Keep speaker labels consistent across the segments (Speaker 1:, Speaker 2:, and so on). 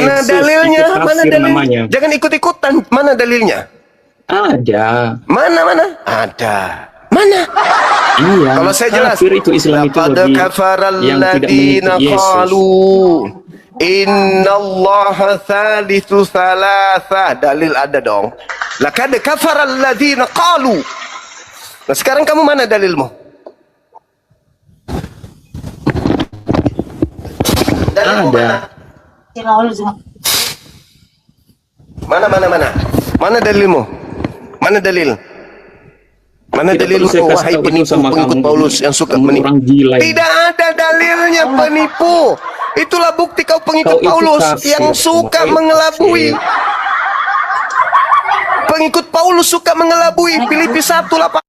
Speaker 1: Mana dalilnya?
Speaker 2: Itu
Speaker 1: Mana
Speaker 2: kafir
Speaker 1: dalil?
Speaker 2: namanya.
Speaker 1: Jangan ikut-ikutan. Mana dalilnya?
Speaker 2: Ada.
Speaker 1: Mana? Ada. Mana?
Speaker 2: Iya.
Speaker 1: Kalau saya jelas.
Speaker 2: Kafir itu Islam itu
Speaker 1: Laqad
Speaker 2: bagi
Speaker 1: kafaral
Speaker 2: yang tidak
Speaker 1: ladina
Speaker 2: mengikuti Yesus.
Speaker 1: qalu innallaha thalithu thalatha. Dalil ada dong. Laqad kafaral ladina qalu. Nah, sekarang kamu mana dalilmu? Dalilmu
Speaker 2: Ada.
Speaker 1: mana? Mana dalilmu? Mana dalil? Mana
Speaker 2: Tidak
Speaker 1: dalilmu,
Speaker 2: perlu saya kasih
Speaker 1: wahai
Speaker 2: tahu itu
Speaker 1: penipu
Speaker 2: sama
Speaker 1: pengikut
Speaker 2: kamu.
Speaker 1: Paulus yang suka
Speaker 2: Kamu
Speaker 1: menipu?
Speaker 2: orang gila ini.
Speaker 1: Tidak ada dalilnya, penipu. Itulah bukti kau pengikut
Speaker 2: Kau itu
Speaker 1: Paulus
Speaker 2: kafir.
Speaker 1: yang suka
Speaker 2: Kau itu
Speaker 1: mengelabui.
Speaker 2: kafir.
Speaker 1: Pengikut Paulus suka mengelabui. Filipi 1:8.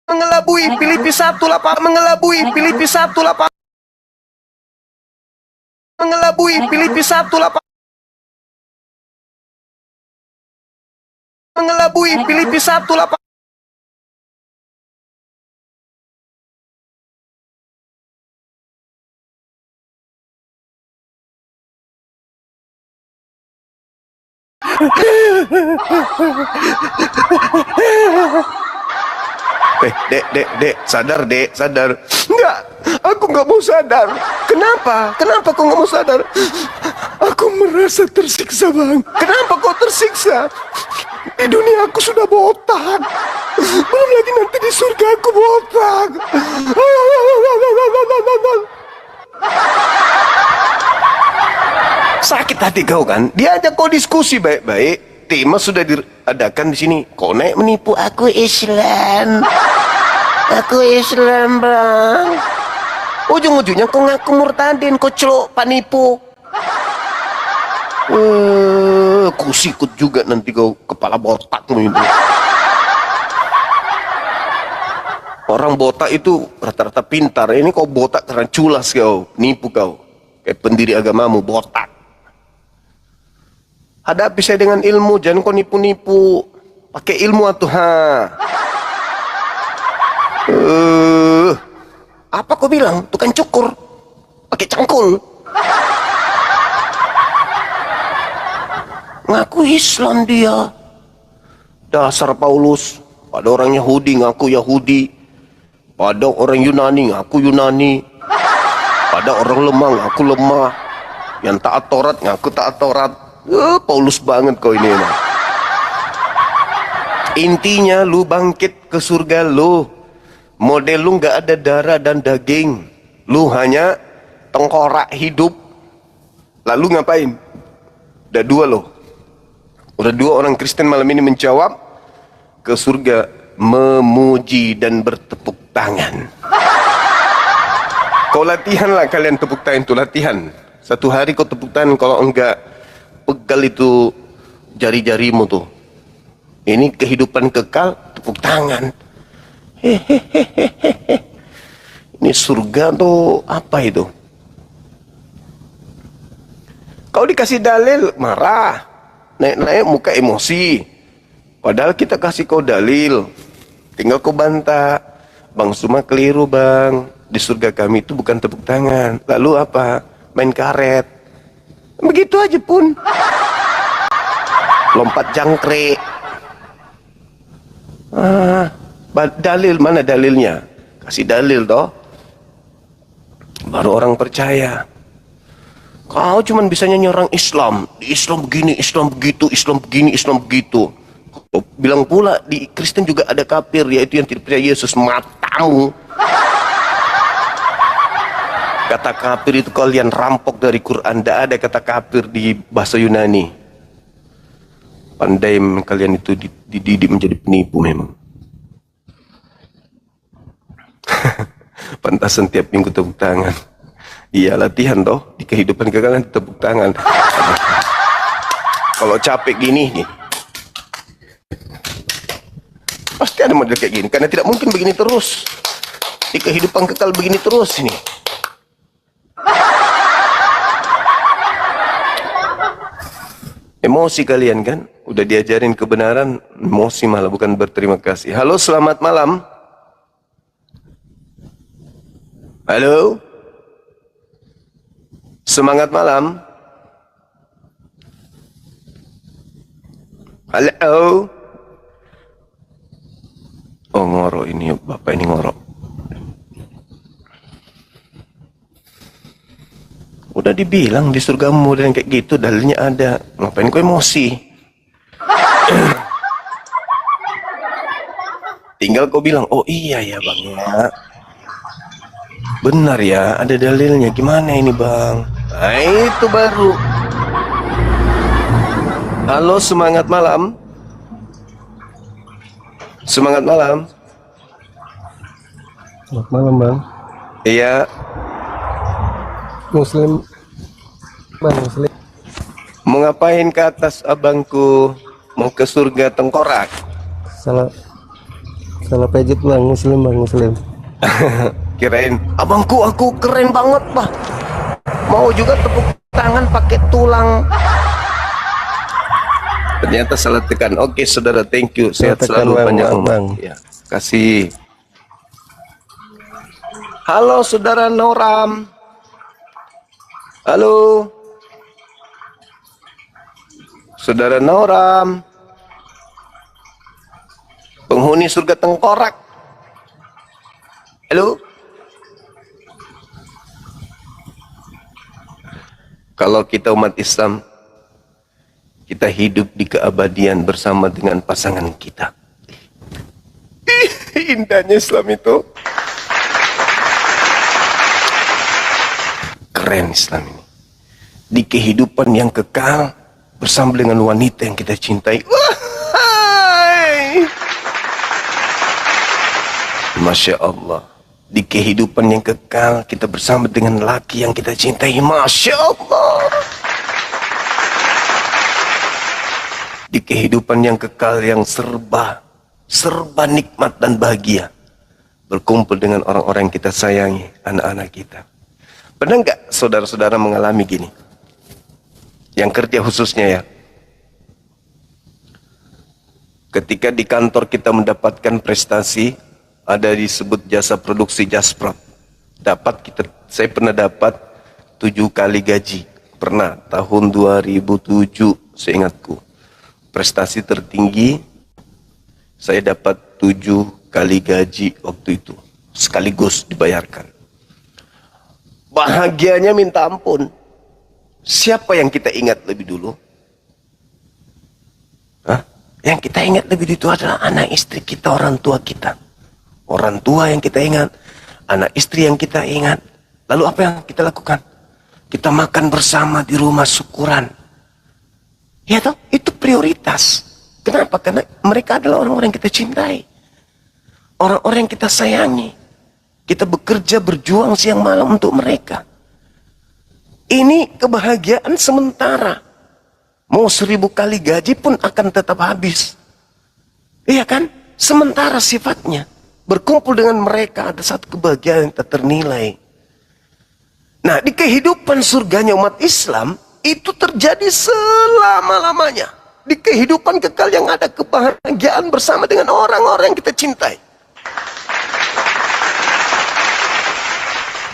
Speaker 1: Mengelabui. Filipi 1:8. Mengelabui. Filipi 1:8. Mengelabui. Filipi 1:8. Mengelabui. Filipi 1:8. Dek, sadar, Dek, sadar. Enggak, aku nggak mau sadar. Kenapa? Kenapa kau nggak mau sadar? Aku merasa tersiksa, Bang. Kenapa kau tersiksa? Di dunia aku sudah botak. Belum lagi nanti di surga aku botak. Sakit hati kau kan? Diajak kau diskusi baik-baik. Tema sudah diadakan di sini. Kau naik menipu. Aku Islam. Aku Islam, Bang. Ujung-ujungnya kau ngaku murtadin. Kau celok penipu. Ku sikut juga nanti kau kepala botakmu itu. Orang botak itu rata-rata pintar. Ini kau botak karena culas kau. Nipu kau. Kayak pendiri agamamu botak. Hadapi saya dengan ilmu, jangan kau nipu-nipu. Pakai ilmu atuh, apa kau bilang? Tukang cukur. Pakai cangkul. Ngaku Islam dia. Dasar Paulus. Pada orang Yahudi ngaku Yahudi. Pada orang Yunani ngaku Yunani. Pada orang lemah ngaku lemah. Yang taat Taurat ngaku taat Taurat. Paulus banget kau ini. Intinya lu bangkit ke surga lu. Model lu nggak ada darah dan daging. Lu hanya tengkorak hidup. Lalu ngapain? Udah dua loh. Udah dua orang Kristen malam ini menjawab. Ke surga memuji dan bertepuk tangan. Kau latihan lah kalian tepuk tangan itu latihan. Satu hari kau tepuk tangan, kalau enggak pegal itu jari-jarimu tuh. Ini kehidupan kekal, tepuk tangan. Hehehehe. Ini surga tuh apa itu? Kau dikasih dalil marah, naik-naik muka emosi. Padahal kita kasih kau dalil, tinggal kau bantah. Bang Suma keliru, Bang. Di surga kami itu bukan tepuk tangan. Lalu apa? Main karet. Begitu aja pun. Lompat jangkrik. Dalil, mana dalilnya? Kasih dalil toh. Baru orang percaya. Kau cuman bisanya nyerang Islam. Di Islam begini, Islam begitu, Islam begini, Islam begitu. Kau bilang pula di Kristen juga ada kafir, yaitu yang tidak percaya Yesus. Matamu. Kata kafir itu kalian rampok dari Quran. Tidak ada kata kafir di bahasa Yunani. Pandai kalian itu dididik menjadi penipu memang. Pantasan tiap minggu tepuk tangan. Iya, latihan toh. Di kehidupan kalian tepuk tangan. Kalau capek gini nih, pasti ada model kayak gini. Karena tidak mungkin begini terus. Di kehidupan kekal begini terus ini. Emosi kalian kan, udah diajarin kebenaran, emosi malah bukan berterima kasih. Halo, selamat malam. Halo, Semangat malam. Halo. Oh, ngorok ini, bapak ini ngorok. Udah dibilang di surgamu dan kayak gitu, dalilnya ada. Ngapain kau emosi? Tinggal kau bilang, oh iya ya bang ya. Benar ya, ada dalilnya. Gimana ini bang? Nah itu baru. Halo, semangat malam. Semangat malam.
Speaker 3: Selamat malam bang.
Speaker 1: Iya.
Speaker 3: Muslim bang, Muslim.
Speaker 1: Mau ngapain ke atas abangku? Mau ke surga tengkorak?
Speaker 3: Salah pejit bang, Muslim bang, Muslim.
Speaker 1: Kirain abangku, aku keren banget bah. Mau juga tepuk tangan pakai tulang. Ternyata salah tekan. Oke saudara, thank you. Sehat
Speaker 3: Salah tekan,
Speaker 1: selalu,
Speaker 3: bang.
Speaker 1: banyak
Speaker 3: Maaf,
Speaker 1: umur.
Speaker 3: bang.
Speaker 1: Ya, kasih. Halo saudara Noram. Halo. Saudara Noram. Penghuni surga tengkorak. Halo. Kalau kita umat Islam, kita hidup di keabadian bersama dengan pasangan kita. Indahnya Islam itu. Keren Islam ini. Di kehidupan yang kekal bersama dengan wanita yang kita cintai. Wahai. Masya Allah. Di kehidupan yang kekal kita bersama dengan laki yang kita cintai. Masya Allah. Di kehidupan yang kekal yang serba nikmat dan bahagia, berkumpul dengan orang-orang yang kita sayangi, anak-anak kita. Pernah nggak saudara-saudara mengalami gini? Yang kerja khususnya ya, ketika di kantor kita mendapatkan prestasi, ada disebut jasa produksi Jasprot. Saya pernah dapat 7 kali gaji. Pernah tahun 2007 seingatku. Prestasi tertinggi, saya dapat 7 kali gaji waktu itu. Sekaligus dibayarkan. Bahagianya minta ampun. Siapa yang kita ingat lebih dulu? Hah? Yang kita ingat lebih dulu adalah anak istri kita, orang tua kita. Orang tua yang kita ingat, anak istri yang kita ingat. Lalu apa yang kita lakukan? Kita makan bersama di rumah syukuran. Ya toh, itu prioritas. Kenapa? Karena mereka adalah orang-orang yang kita cintai. Orang-orang yang kita sayangi. Kita bekerja, berjuang siang malam untuk mereka. Ini kebahagiaan sementara. Mau 1000 kali gaji pun akan tetap habis. Iya kan? Sementara sifatnya. Berkumpul dengan mereka ada satu kebahagiaan yang tak ternilai. Nah, di kehidupan surganya umat Islam, itu terjadi selama-lamanya. Di kehidupan kekal yang ada kebahagiaan bersama dengan orang-orang yang kita cintai.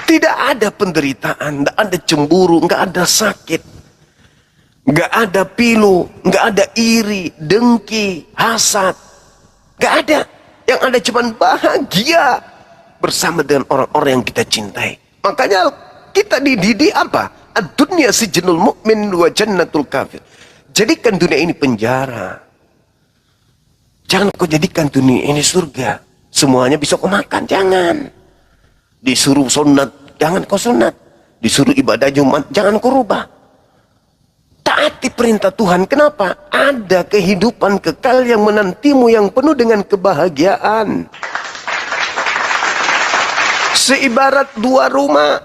Speaker 1: Tidak ada penderitaan, tidak ada cemburu, nggak ada sakit, nggak ada pilu, nggak ada iri, dengki, hasad, nggak ada. Yang ada cuma bahagia bersama dengan orang-orang yang kita cintai. Makanya kita dididik apa? Ad-dunya sijnul mu'min wa jannatul kafir. Jadikan dunia ini penjara. Jangan kau jadikan dunia ini surga. Semuanya bisa kau makan, jangan. Disuruh sunat, jangan kau sunat. Disuruh ibadah Jumat, jangan kau rubah. Taati perintah Tuhan. Kenapa? Ada kehidupan kekal yang menantimu yang penuh dengan kebahagiaan. Seibarat 2 rumah.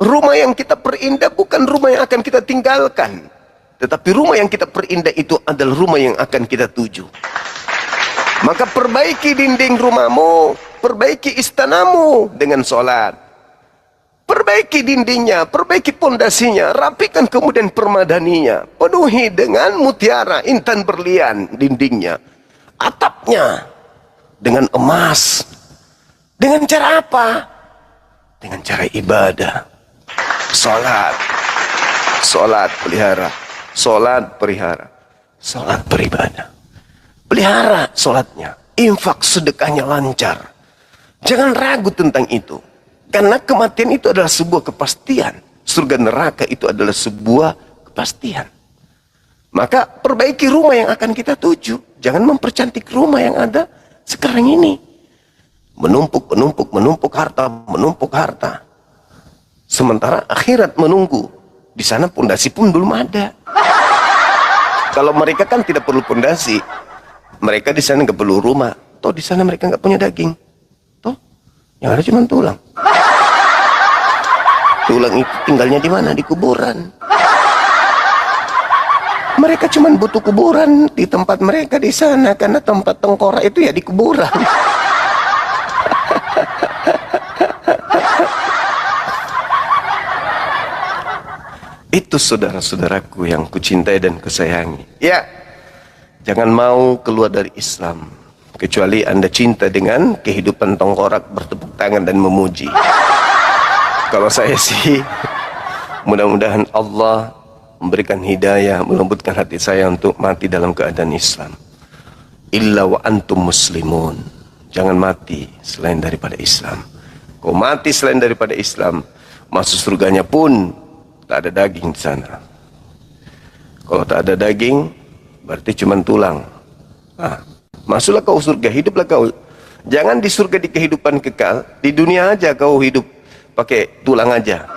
Speaker 1: Rumah yang kita perindah bukan rumah yang akan kita tinggalkan. Tetapi rumah yang kita perindah itu adalah rumah yang akan kita tuju. Maka perbaiki dinding rumahmu, perbaiki istanamu dengan sholat. Perbaiki dindingnya, perbaiki pondasinya, rapikan kemudian permadaninya. Penuhi dengan mutiara, intan berlian dindingnya. Atapnya dengan emas. Dengan cara apa? Dengan cara ibadah. Sholat. Sholat pelihara. Sholat pelihara. Sholat beribadah. Pelihara sholatnya. Infak sedekahnya lancar. Jangan ragu tentang itu. Karena kematian itu adalah sebuah kepastian. Surga neraka itu adalah sebuah kepastian. Maka perbaiki rumah yang akan kita tuju. Jangan mempercantik rumah yang ada sekarang ini. Menumpuk harta. Sementara akhirat menunggu. Di sana pondasi pun belum ada. Kalau mereka kan tidak perlu pondasi. Mereka di sana nggak perlu rumah. Toh di sana mereka nggak punya daging. Toh yang ada cuma tulang. Tulang itu tinggalnya di mana? Di kuburan. Mereka cuma butuh kuburan di tempat mereka di sana, karena tempat tengkorak itu ya di kuburan. Itu saudara-saudaraku yang kucintai dan kusayangi. Ya, jangan mau keluar dari Islam kecuali Anda cinta dengan kehidupan tengkorak, bertepuk tangan dan memuji. Kalau saya sih, mudah-mudahan Allah memberikan hidayah, melembutkan hati saya untuk mati dalam keadaan Islam. Illa wa antum muslimun. Jangan mati selain daripada Islam. Kau mati selain daripada Islam, masuk surganya pun tak ada daging di sana. Kalau tak ada daging, berarti cuma tulang. Masuklah kau surga, hiduplah kau. Jangan di surga di kehidupan kekal, di dunia aja kau hidup pakai tulang aja.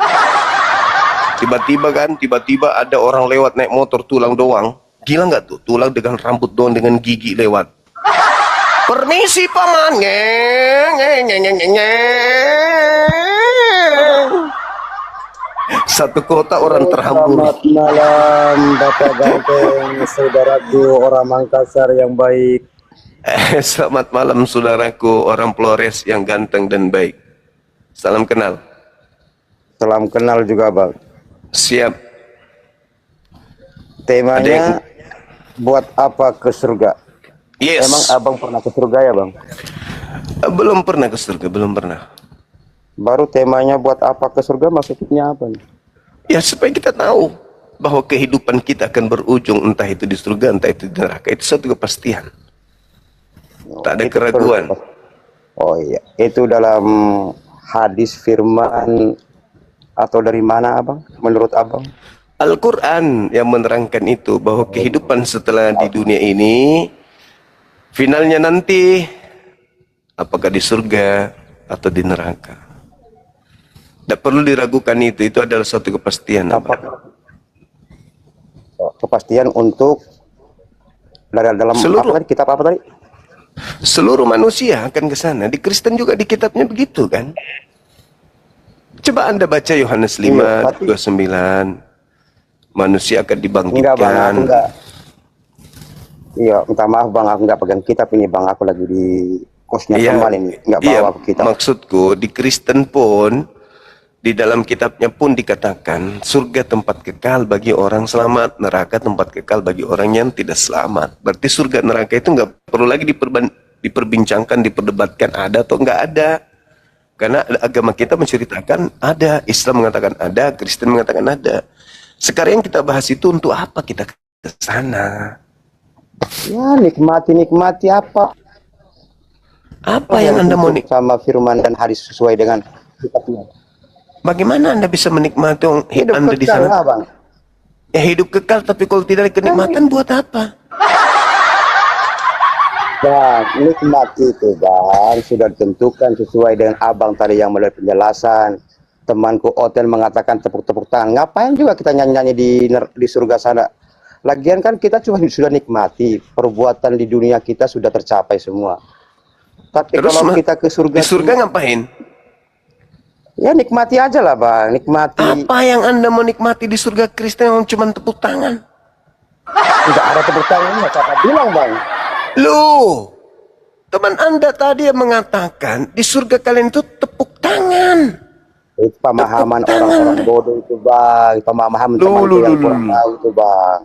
Speaker 1: Tiba-tiba ada orang lewat naik motor tulang doang. Gila nggak tuh? Tulang dengan rambut doang, dengan gigi lewat. Permisi paman. Satu kota orang terhambur.
Speaker 4: Selamat malam Bapak Ganteng, saudaraku orang Makassar yang baik.
Speaker 1: Selamat malam saudaraku orang Flores yang ganteng dan baik. Salam kenal.
Speaker 4: Salam kenal juga Bang.
Speaker 1: Siap.
Speaker 4: Temanya buat apa ke surga?
Speaker 1: Yes.
Speaker 4: Emang abang pernah ke surga ya Bang?
Speaker 1: Belum pernah ke surga, belum pernah.
Speaker 4: Baru temanya buat apa ke surga, maksudnya apa nih?
Speaker 1: Ya supaya kita tahu bahwa kehidupan kita akan berujung entah itu di surga, entah itu di neraka. Itu satu kepastian. Tak ada keraguan.
Speaker 4: Oh iya, itu dalam hadis firman atau dari mana abang? Menurut abang?
Speaker 1: Al-Quran yang menerangkan itu, bahwa kehidupan setelah di dunia ini finalnya nanti apakah di surga atau di neraka. Tidak perlu diragukan, itu adalah suatu kepastian.
Speaker 4: Kepastian untuk dari dalam
Speaker 1: seluruh,
Speaker 4: apa tadi, kitab apa tadi?
Speaker 1: Seluruh manusia akan ke sana. Di Kristen juga di kitabnya begitu kan. Coba Anda baca Yohanes 5:29. Manusia akan dibangkitkan.
Speaker 4: Enggak Bang, aku enggak. Iya, minta maaf Bang, aku enggak pegang kitab ini Bang, aku lagi di kosnya teman ini, enggak bawa kitab.
Speaker 1: Maksudku di Kristen pun, di dalam kitabnya pun dikatakan surga tempat kekal bagi orang selamat, neraka tempat kekal bagi orang yang tidak selamat. Berarti surga neraka itu enggak perlu lagi diperbincangkan, diperdebatkan ada atau enggak ada. Karena agama kita menceritakan ada, Islam mengatakan ada, Kristen mengatakan ada. Sekarang yang kita bahas itu untuk apa kita ke sana?
Speaker 4: Ya nikmati apa?
Speaker 1: Apa yang Anda mau
Speaker 4: sama firman dan hadis sesuai dengan kitabnya?
Speaker 1: Bagaimana Anda bisa menikmati
Speaker 4: hidup
Speaker 1: Anda di sana?
Speaker 4: Bang.
Speaker 1: Ya hidup kekal, tapi kalau tidak ada kenikmatan buat apa?
Speaker 4: Bang, nikmati itu Bang sudah ditentukan sesuai dengan abang tadi yang melalui penjelasan. Temanku Oten mengatakan tepuk-tepuk tangan. Ngapain juga kita nyanyi-nyanyi di surga sana? Lagian kan kita cuma sudah nikmati, perbuatan di dunia kita sudah tercapai semua. Tapi terus kalau kita ke surga,
Speaker 1: di surga ngapain?
Speaker 4: Ya nikmati aja lah Bang, nikmati.
Speaker 1: Apa yang Anda mau nikmati di surga Kristen yang cuma tepuk tangan?
Speaker 4: Tidak ada tepuk tangannya, siapa bilang Bang?
Speaker 1: Loh, teman Anda tadi yang mengatakan di surga kalian itu tepuk tangan.
Speaker 4: Itu pemahaman orang-orang bodoh itu Bang, pemahaman teman yang kurang tahu itu Bang.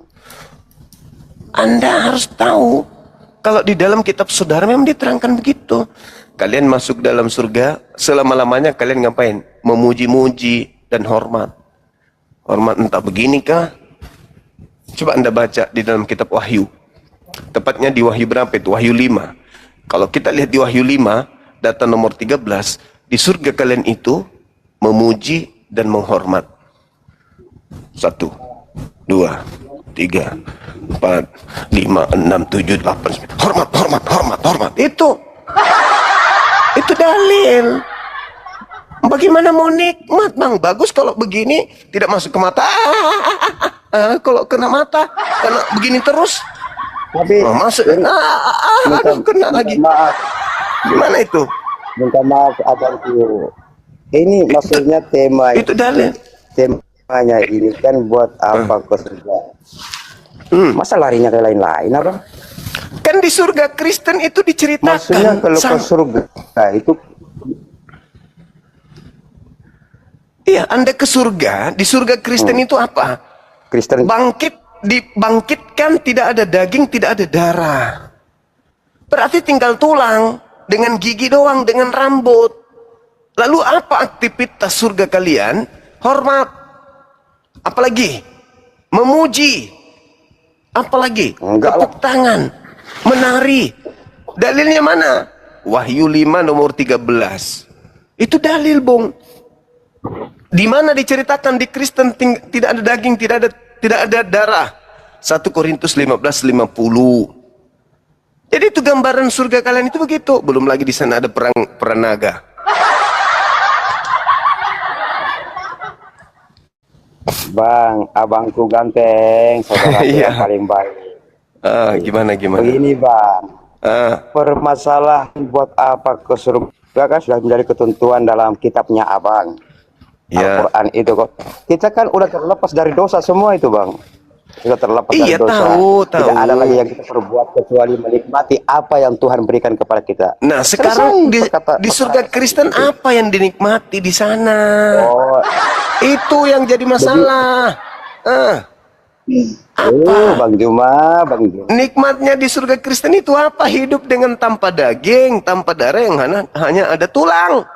Speaker 1: Anda harus tahu kalau di dalam kitab saudara memang diterangkan begitu. Kalian masuk dalam surga, selama-lamanya kalian ngapain? Memuji-muji dan hormat. Hormat entah beginikah? Coba Anda baca di dalam kitab Wahyu. Tepatnya di Wahyu berapa itu? Wahyu 5. Kalau kita lihat di Wahyu 5, data nomor 13, di surga kalian itu memuji dan menghormat. 1, 2, 3, 4, 5, 6, 7, 8, 9. Hormat, hormat, hormat, hormat. Itu dalil. Bagaimana mau nikmat, Bang? Bagus kalau begini tidak masuk ke mata. Kalau kena mata, kena begini terus.
Speaker 4: Tapi
Speaker 1: Masuk. Aduh, kena lagi.
Speaker 4: maaf,
Speaker 1: Gimana itu?
Speaker 4: minta maaf abangku. Ini maksudnya tema
Speaker 1: Itu dalil.
Speaker 4: temanya ini kan buat apa ke surga? Masa larinya ke lain-lain abang?
Speaker 1: Kan di surga Kristen itu diceritakan.
Speaker 4: Maksudnya kalau ke surga itu
Speaker 1: Iya, Anda ke surga, di surga Kristen itu apa?
Speaker 4: Kristen
Speaker 1: Dibangkitkan, tidak ada daging, tidak ada darah. Berarti tinggal tulang, dengan gigi doang, dengan rambut. Lalu apa aktivitas surga kalian? Hormat. Apalagi? Memuji. Apalagi?
Speaker 4: Enggak lah.
Speaker 1: Tepuk tangan. Menari. Dalilnya mana? Wahyu 5 nomor 13. Itu dalil, Bung. Di mana diceritakan di Kristen tidak ada daging, tidak ada darah. 1 Korintus 15:50. Jadi itu gambaran surga kalian itu begitu. Belum lagi di sana ada perang naga.
Speaker 4: Bang, abangku ganteng, saudara
Speaker 1: Iya.
Speaker 4: yang paling baik.
Speaker 1: Gimana?
Speaker 4: Begini bang, permasalahan buat apa ke surga kan sudah menjadi ketentuan dalam kitabnya abang.
Speaker 1: Ya.
Speaker 4: Al-Quran itu kok. Kita kan udah terlepas dari dosa semua itu bang. Sudah terlepas dari
Speaker 1: Iya,
Speaker 4: dosa.
Speaker 1: tahu.
Speaker 4: Tidak ada lagi yang kita perbuat kecuali menikmati apa yang Tuhan berikan kepada kita.
Speaker 1: Nah, sekarang
Speaker 4: Selesai
Speaker 1: di surga Kristen apa yang dinikmati di sana?
Speaker 4: Oh,
Speaker 1: Itu yang jadi masalah.
Speaker 4: Bang Juma.
Speaker 1: Nikmatnya di surga Kristen itu apa? Hidup dengan tanpa daging, tanpa darah, yang hanya ada tulang.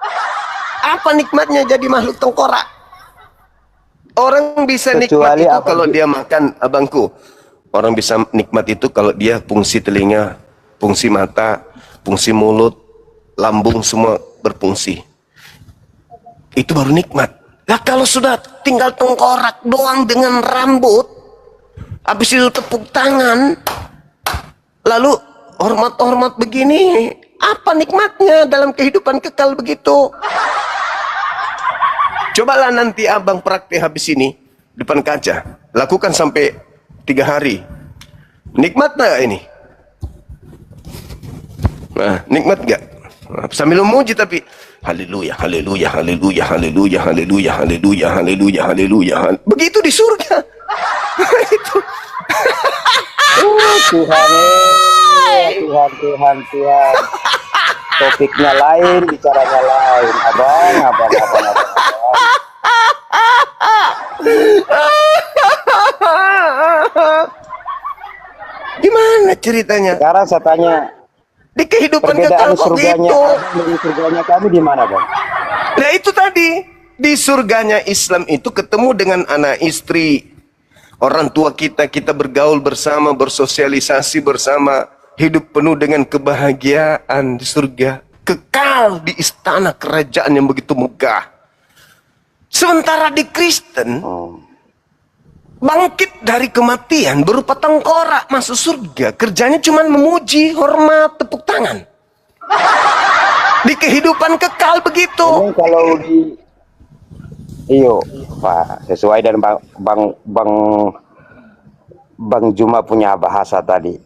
Speaker 1: Apa nikmatnya jadi makhluk tengkorak? Orang bisa nikmat
Speaker 4: Kecuali
Speaker 1: itu
Speaker 4: apa?
Speaker 1: kalau dia makan, abangku. Orang bisa nikmat itu kalau dia fungsi telinga, fungsi mata, fungsi mulut, lambung semua berfungsi. Itu baru nikmat. Nah, kalau sudah tinggal tengkorak doang dengan rambut, habis itu tepuk tangan, lalu hormat-hormat begini, apa nikmatnya dalam kehidupan kekal begitu? Cobalah nanti abang praktek habis ini depan kaca, lakukan sampai 3 hari. Nikmat nggak ini? Nah, nikmat nggak? Nah, sambil memuji tapi haleluya, haleluya, haleluya, haleluya, haleluya, haleluya, haleluya, haleluya. Begitu di surga. Itu.
Speaker 4: Tuhan. Topiknya lain, bicaranya lain. Abang.
Speaker 1: Gimana ceritanya?
Speaker 4: Sekarang saya tanya,
Speaker 1: Di kehidupan
Speaker 4: perbedaan
Speaker 1: kekal kok
Speaker 4: surganya
Speaker 1: gitu.
Speaker 4: abang dengan surganya kami di mana bang?
Speaker 1: Nah itu tadi, di surganya Islam itu ketemu dengan anak istri, orang tua kita bergaul bersama, bersosialisasi bersama, hidup penuh dengan kebahagiaan di surga, kekal di istana kerajaan yang begitu megah. Sementara di Kristen, bangkit dari kematian berupa tengkorak masuk surga, kerjanya cuma memuji, hormat, tepuk tangan. Di kehidupan kekal begitu.
Speaker 4: Ini kalau di Pak, sesuai dan Bang Juma punya bahasa tadi.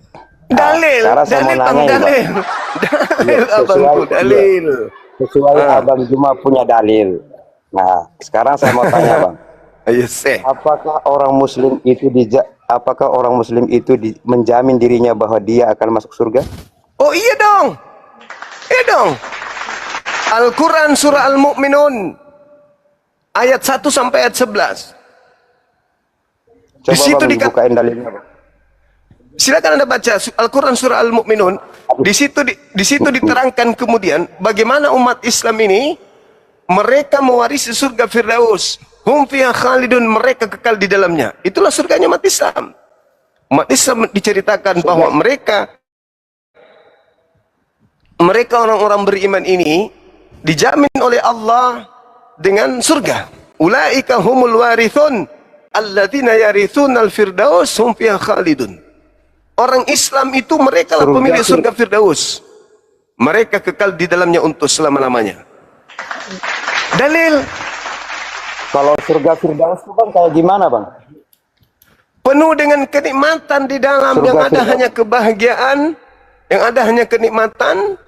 Speaker 1: Dalil,
Speaker 4: sekarang saya mau
Speaker 1: dalil,
Speaker 4: nanya
Speaker 1: Bang,
Speaker 4: nih, Bang.
Speaker 1: dalil. Dalil,
Speaker 4: Iya,
Speaker 1: abangku, dalil.
Speaker 4: Sesuai Abang Juma punya dalil. Nah, sekarang saya mau tanya Bang,
Speaker 1: Ayo, seh.
Speaker 4: apakah orang Muslim itu menjamin dirinya bahwa dia akan masuk surga?
Speaker 1: Oh iya dong. Iya dong. Al-Quran surah Al-Mu'minun. Ayat 1 sampai ayat 11.
Speaker 4: Coba
Speaker 1: situ
Speaker 4: Bang bukain dalilnya Bang.
Speaker 1: Silakan Anda baca Al-Quran surah Al-Mu'minun. Di situ diterangkan kemudian bagaimana umat Islam ini mereka mewarisi surga Firdaus. Hum fiha khalidun, mereka kekal di dalamnya. Itulah surganya umat Islam. Umat Islam diceritakan bahwa mereka orang-orang beriman ini dijamin oleh Allah dengan surga. Ulaika humul warithun alladzina yarithunal firdaus hum fiha khalidun. Orang Islam itu mereka lah pemilik surga Firdaus. Mereka kekal di dalamnya untuk selama-lamanya. Dalil.
Speaker 4: Kalau surga Firdaus itu bang kayak gimana bang?
Speaker 1: Penuh dengan kenikmatan di dalam,
Speaker 4: Surga
Speaker 1: yang ada
Speaker 4: Firdaus.
Speaker 1: hanya kebahagiaan, yang ada hanya kenikmatan,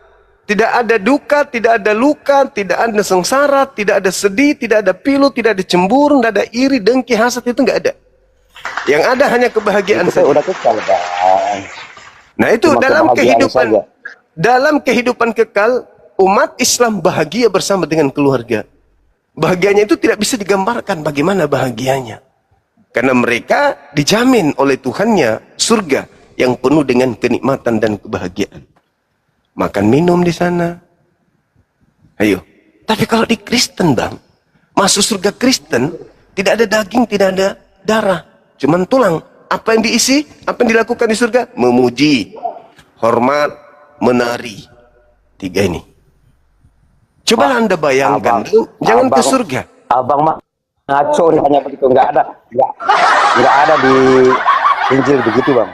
Speaker 1: tidak ada duka, tidak ada luka, tidak ada sengsara, tidak ada sedih, tidak ada pilu, tidak ada cemburu, tidak ada iri, dengki, hasad, itu nggak ada. Yang ada hanya kebahagiaan
Speaker 4: Itu
Speaker 1: saja.
Speaker 4: udah kekal bang.
Speaker 1: Nah itu
Speaker 4: Cuma
Speaker 1: dalam
Speaker 4: kebahagiaan saja.
Speaker 1: dalam kehidupan kekal, umat Islam bahagia bersama dengan keluarga. Bahagianya itu tidak bisa digambarkan bagaimana bahagianya. Karena mereka dijamin oleh Tuhannya surga yang penuh dengan kenikmatan dan kebahagiaan. Makan minum di sana. Ayo. Tapi kalau di Kristen bang, masuk surga Kristen, tidak ada daging, tidak ada darah. Cuman tulang. Apa yang diisi? Apa yang dilakukan di surga? Memuji, hormat, menari. 3 ini. Coba Anda bayangkan, jangan ke surga.
Speaker 4: Abang mah ngaco nih, hanya begitu, nggak ada di Injil begitu bang.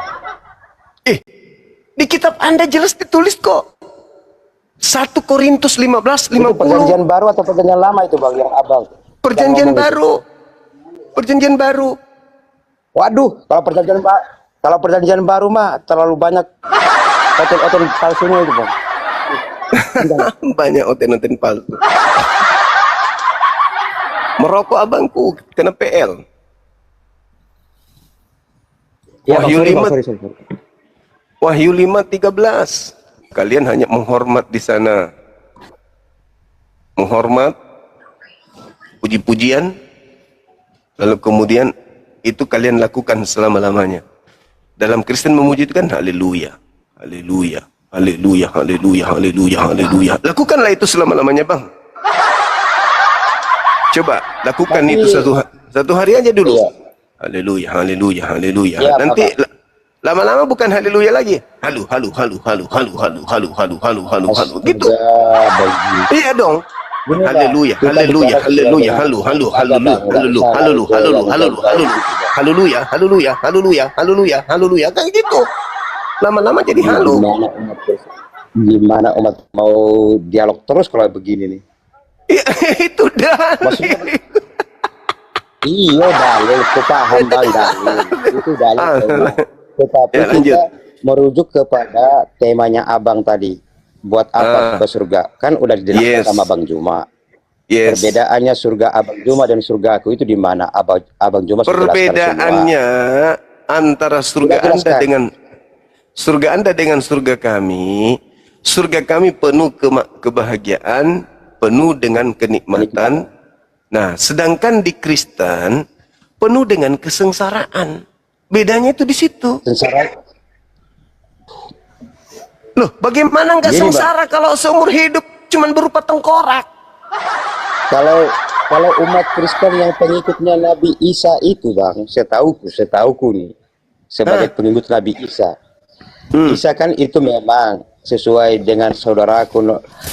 Speaker 1: Di kitab Anda jelas ditulis kok. 1 Korintus 15:50.
Speaker 4: Itu perjanjian baru atau perjanjian lama itu bang yang abang?
Speaker 1: Perjanjian
Speaker 4: yang ngomong itu?
Speaker 1: baru. Perjanjian baru.
Speaker 4: Waduh, kalau perjanjian baru mah terlalu banyak oten-oten palsunya itu bang.
Speaker 1: Banyak oten-oten palsu. Merokok abangku kena PL.
Speaker 4: Ya,
Speaker 1: Wahyu
Speaker 4: sorry,
Speaker 1: 5
Speaker 4: bang, sorry.
Speaker 1: Wahyu 5:13. Kalian hanya menghormat di sana. Menghormat, puji-pujian, lalu kemudian itu kalian lakukan selama-lamanya. Dalam Kristen memuji itu kan haleluya, haleluya, haleluya, haleluya, haleluya, haleluya. Lakukanlah itu selama-lamanya bang. Coba lakukan itu satu hari aja dulu.
Speaker 4: Iya.
Speaker 1: Haleluya, haleluya, haleluya.
Speaker 4: Iya,
Speaker 1: Nanti lama-lama bukan haleluya lagi. Halu, halu, halu, halu, halu, halu, halu, halu, halu, halu, halu. Gitu. Iya dong. Haleluya, haleluya, haleluya, halu, halu, haleluya, haleluya, haleluya, haleluya, haleluya, haleluya, haleluya, haleluya, haleluya, haleluya, kayak gitu. Lama-lama jadi halu.
Speaker 4: Gimana umat mau dialog terus kalau begini nih?
Speaker 1: Iya, itu dah.
Speaker 4: Maksudnya iya dalil, itu paham bang, dalil itu dalil. Tetapi
Speaker 1: Ya, lanjut.
Speaker 4: kita merujuk kepada temanya abang tadi. Buat apa ke surga? Kan udah dijelaskan
Speaker 1: Yes.
Speaker 4: sama Bang Juma.
Speaker 1: Yes.
Speaker 4: Perbedaannya surga Abang Juma dan surga aku itu di mana? Abang Juma sudah jelaskan
Speaker 1: Perbedaannya antara surga
Speaker 4: Sudah
Speaker 1: Anda
Speaker 4: jelaskan.
Speaker 1: dengan surga kami. Surga kami penuh kebahagiaan, penuh dengan kenikmatan. Nah, sedangkan di Kristen penuh dengan kesengsaraan. Bedanya itu di situ.
Speaker 4: Sengsara.
Speaker 1: Loh, bagaimana nggak
Speaker 4: Gini,
Speaker 1: sengsara kalau seumur hidup cuman berupa tengkorak?
Speaker 4: Kalau umat Kristen yang pengikutnya Nabi Isa itu bang, setauku nih, sebagai pengikut Nabi Isa, Isa kan itu memang sesuai dengan saudaraku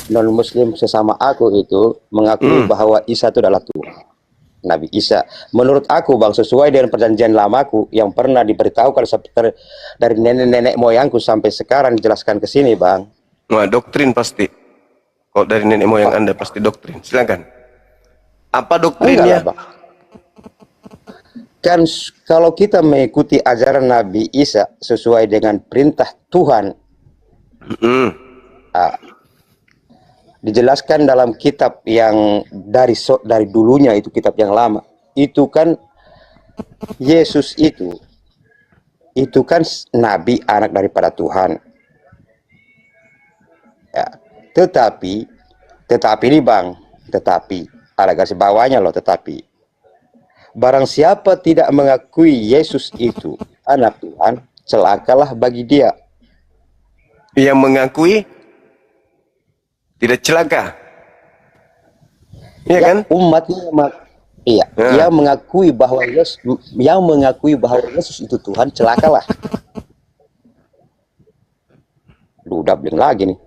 Speaker 4: non Muslim sesama aku itu mengakui bahwa Isa itu adalah Tuhan. Nabi Isa, menurut aku bang, sesuai dengan perjanjian lamaku yang pernah diberitahukan dari nenek-nenek moyangku sampai sekarang dijelaskan ke sini bang.
Speaker 1: Wah, doktrin pasti. Kalau dari nenek moyang Anda pasti doktrin. Silakan. Apa doktrinnya?
Speaker 4: Enggak lah, Bang. Kan kalau kita mengikuti ajaran Nabi Isa sesuai dengan perintah Tuhan, dijelaskan dalam kitab yang dari dulunya itu kitab yang lama, itu kan Yesus itu kan Nabi, anak daripada Tuhan. Ya, tetapi ini bang, ada garis bawahnya loh, tetapi barang siapa tidak mengakui Yesus itu anak Tuhan, celakalah bagi dia.
Speaker 1: Yang mengakui tidak celaka. Iya kan?
Speaker 4: Iya,
Speaker 1: Ya.
Speaker 4: yang mengakui bahwa Yesus itu Tuhan, celakalah. Lu udah bling lagi nih.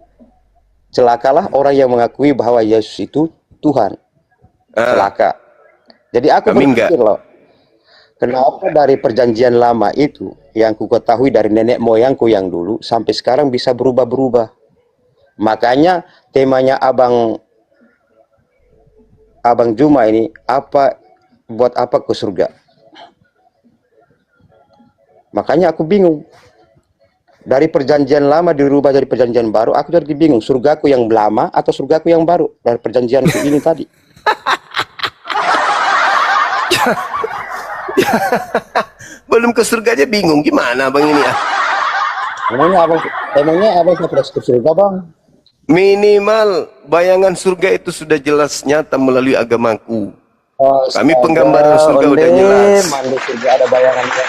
Speaker 4: Celakalah orang yang mengakui bahwa Yesus itu Tuhan. Celaka. Jadi aku
Speaker 1: Amin nggak?
Speaker 4: berpikir loh, kenapa dari perjanjian lama itu yang ku ketahui dari nenek moyangku yang dulu sampai sekarang bisa berubah-berubah. Makanya temanya Abang Juma ini, buat apa ke surga? Makanya aku bingung. Dari perjanjian lama dirubah jadi perjanjian baru, aku jadi bingung. Surgaku yang lama atau surgaku yang baru dari perjanjianku ini tadi.
Speaker 1: Belum ke surga aja bingung gimana bang ini ya?
Speaker 4: Emangnya abang sudah ke surga bang?
Speaker 1: Minimal bayangan surga itu sudah jelas nyata melalui agamaku.
Speaker 4: Oh,
Speaker 1: Kami penggambaran surga udah jelas.
Speaker 4: Mandi surga ada bayangannya.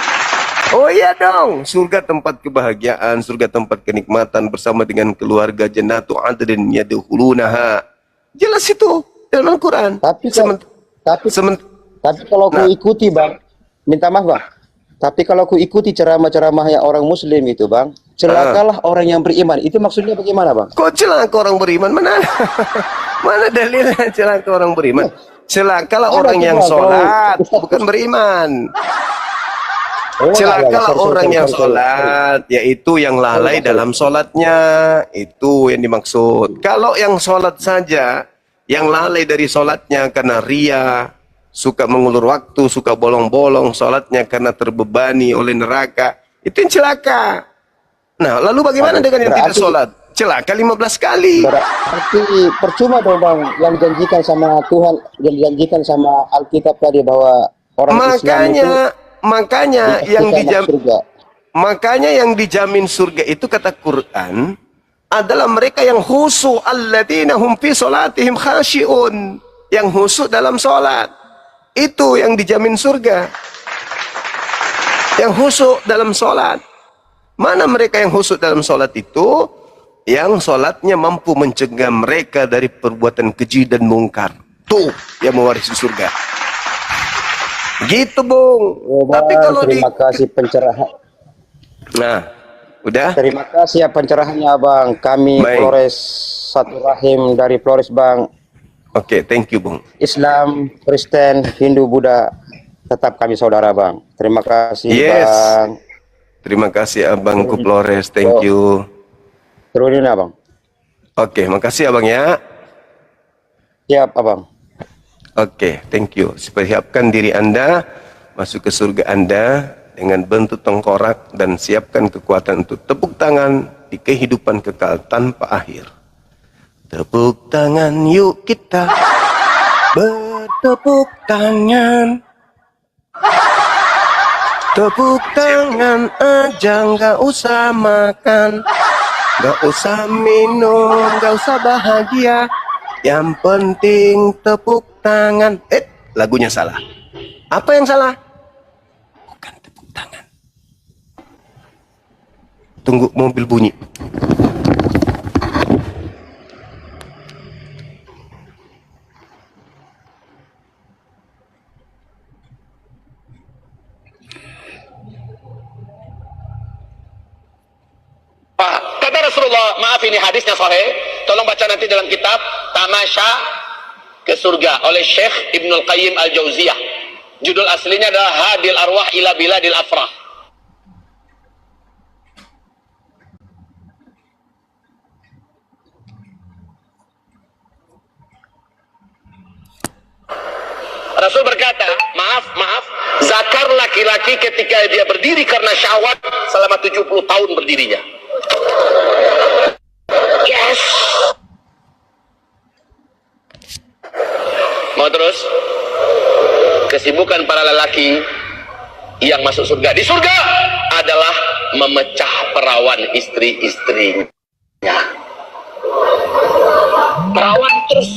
Speaker 1: Oh iya dong, surga tempat kebahagiaan, surga tempat kenikmatan bersama dengan keluarga, jannatu adrin yadkhulunaha. Jelas itu dalam Al-Quran.
Speaker 4: Tapi
Speaker 1: Sement-
Speaker 4: kalau ku
Speaker 1: Nah.
Speaker 4: ikuti bang, minta maaf bang. Tapi kalau ku ikuti ceramah-ceramahnya orang Muslim itu bang, celakalah orang yang beriman. Itu maksudnya bagaimana bang?
Speaker 1: Kok celaka orang beriman? Mana? Mana dalilnya celaka orang beriman? Celakalah
Speaker 4: Ada
Speaker 1: orang
Speaker 4: tuh,
Speaker 1: yang
Speaker 4: Bang.
Speaker 1: sholat,
Speaker 4: Kalau-
Speaker 1: bukan beriman.
Speaker 4: Oh,
Speaker 1: Celakalah
Speaker 4: sorry,
Speaker 1: orang yang
Speaker 4: sorry.
Speaker 1: sholat, yaitu yang lalai dalam sholatnya. Itu yang dimaksud. Kalau yang sholat saja, yang lalai dari sholatnya karena ria, suka mengulur waktu, suka bolong-bolong sholatnya karena terbebani oleh neraka, itu yang celaka. Nah, lalu bagaimana dengan yang tidak
Speaker 4: Berarti-
Speaker 1: sholat? Celaka 15 kali.
Speaker 4: Berarti percuma dong bang, yang dijanjikan sama Tuhan, yang dijanjikan sama Alkitab tadi bahwa orang Islam itu
Speaker 1: Makanya yang
Speaker 4: surga.
Speaker 1: makanya yang dijamin surga itu kata Quran adalah mereka yang khusyuk, alladzina hum fi sholatihim khasyi'un, yang khusyuk dalam sholat. Itu yang dijamin surga. Yang khusyuk dalam sholat. Mana mereka yang khusyuk dalam sholat itu? Yang sholatnya mampu mencegah mereka dari perbuatan keji dan mungkar. Tuh yang mewarisi surga. Gitu Bung.
Speaker 4: Oh, bang,
Speaker 1: Tapi kalau
Speaker 4: terima kasih pencerahan.
Speaker 1: Nah, udah.
Speaker 4: Terima kasih ya pencerahannya bang. Kami
Speaker 1: Baik.
Speaker 4: Flores Satu Rahim dari Flores bang.
Speaker 1: Oke, thank you Bung.
Speaker 4: Islam, Kristen, Hindu, Buddha, tetap kami saudara bang. Terima kasih
Speaker 1: Yes.
Speaker 4: bang.
Speaker 1: Terima kasih Abangku Flores, thank you.
Speaker 4: Turunin abang.
Speaker 1: Oke, makasih Abang ya.
Speaker 4: Siap abang.
Speaker 1: Oke, thank you. Persiapkan diri Anda masuk ke surga Anda dengan bentuk tengkorak dan siapkan kekuatan untuk tepuk tangan di kehidupan kekal tanpa akhir. Tepuk tangan yuk kita bertepuk tangan. Tepuk tangan aja nggak usah makan, nggak usah minum, nggak usah bahagia. Yang penting tepuk tangan. Lagunya salah. Apa yang salah? Bukan tepuk tangan. Tunggu mobil bunyi.
Speaker 5: Pak, kata Rasulullah, maaf ini hadisnya sahih, tolong baca nanti dalam kitab Tamasya ke Surga oleh Syekh Ibnul Qayyim Al-Jauziyah. Judul aslinya adalah Hadil Arwah ila Biladil Afrah. Rasul berkata, maaf, zakar laki-laki ketika dia berdiri karena syahwat selama 70 tahun berdirinya. Yes. Mau terus? Kesibukan para lelaki yang masuk surga. Di surga adalah memecah perawan istri-istrinya. Perawan terus.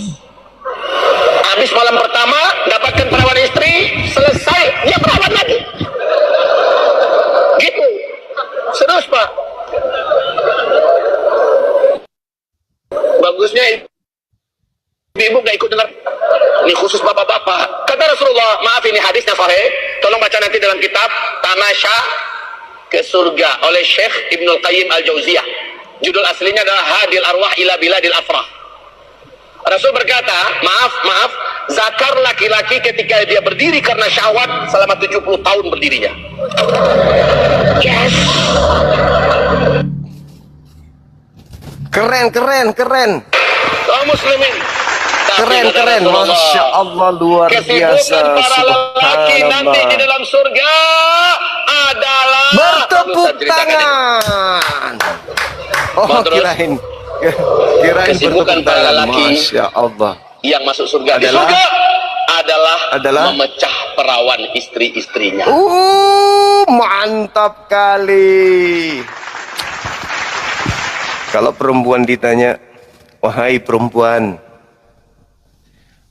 Speaker 5: Habis malam pertama, dapatkan perawan istri, selesai, dia perawan lagi. Gitu. Serius, Pak. Bagusnya ibu gak ikut dengar. Ini khusus bapak-bapak. Kata Rasulullah, Tolong baca nanti dalam kitab Tamasya ke Surga oleh Syekh Ibnul Qayyim Al-Jauziyah. Judul aslinya adalah Hadil Arwah ila Biladil Afrah. Rasul berkata, maaf, zakar laki-laki ketika dia berdiri karena syahwat selama 70 tahun berdirinya. Yes.
Speaker 1: Keren.
Speaker 5: Kaum muslimin.
Speaker 1: Keren. Masya Allah, luar biasa.
Speaker 5: Kesibukan para lelaki nanti di dalam surga adalah
Speaker 1: Bertepuk tangan. Oh, kirain
Speaker 5: kesibukan
Speaker 1: bertepuk
Speaker 5: para
Speaker 1: tangan.
Speaker 5: lelaki
Speaker 1: Masya Allah.
Speaker 5: yang masuk surga. Di
Speaker 1: Adalah?
Speaker 5: surga adalah memecah perawan istri-istrinya.
Speaker 1: Mantap kali. Kalau perempuan ditanya, wahai perempuan,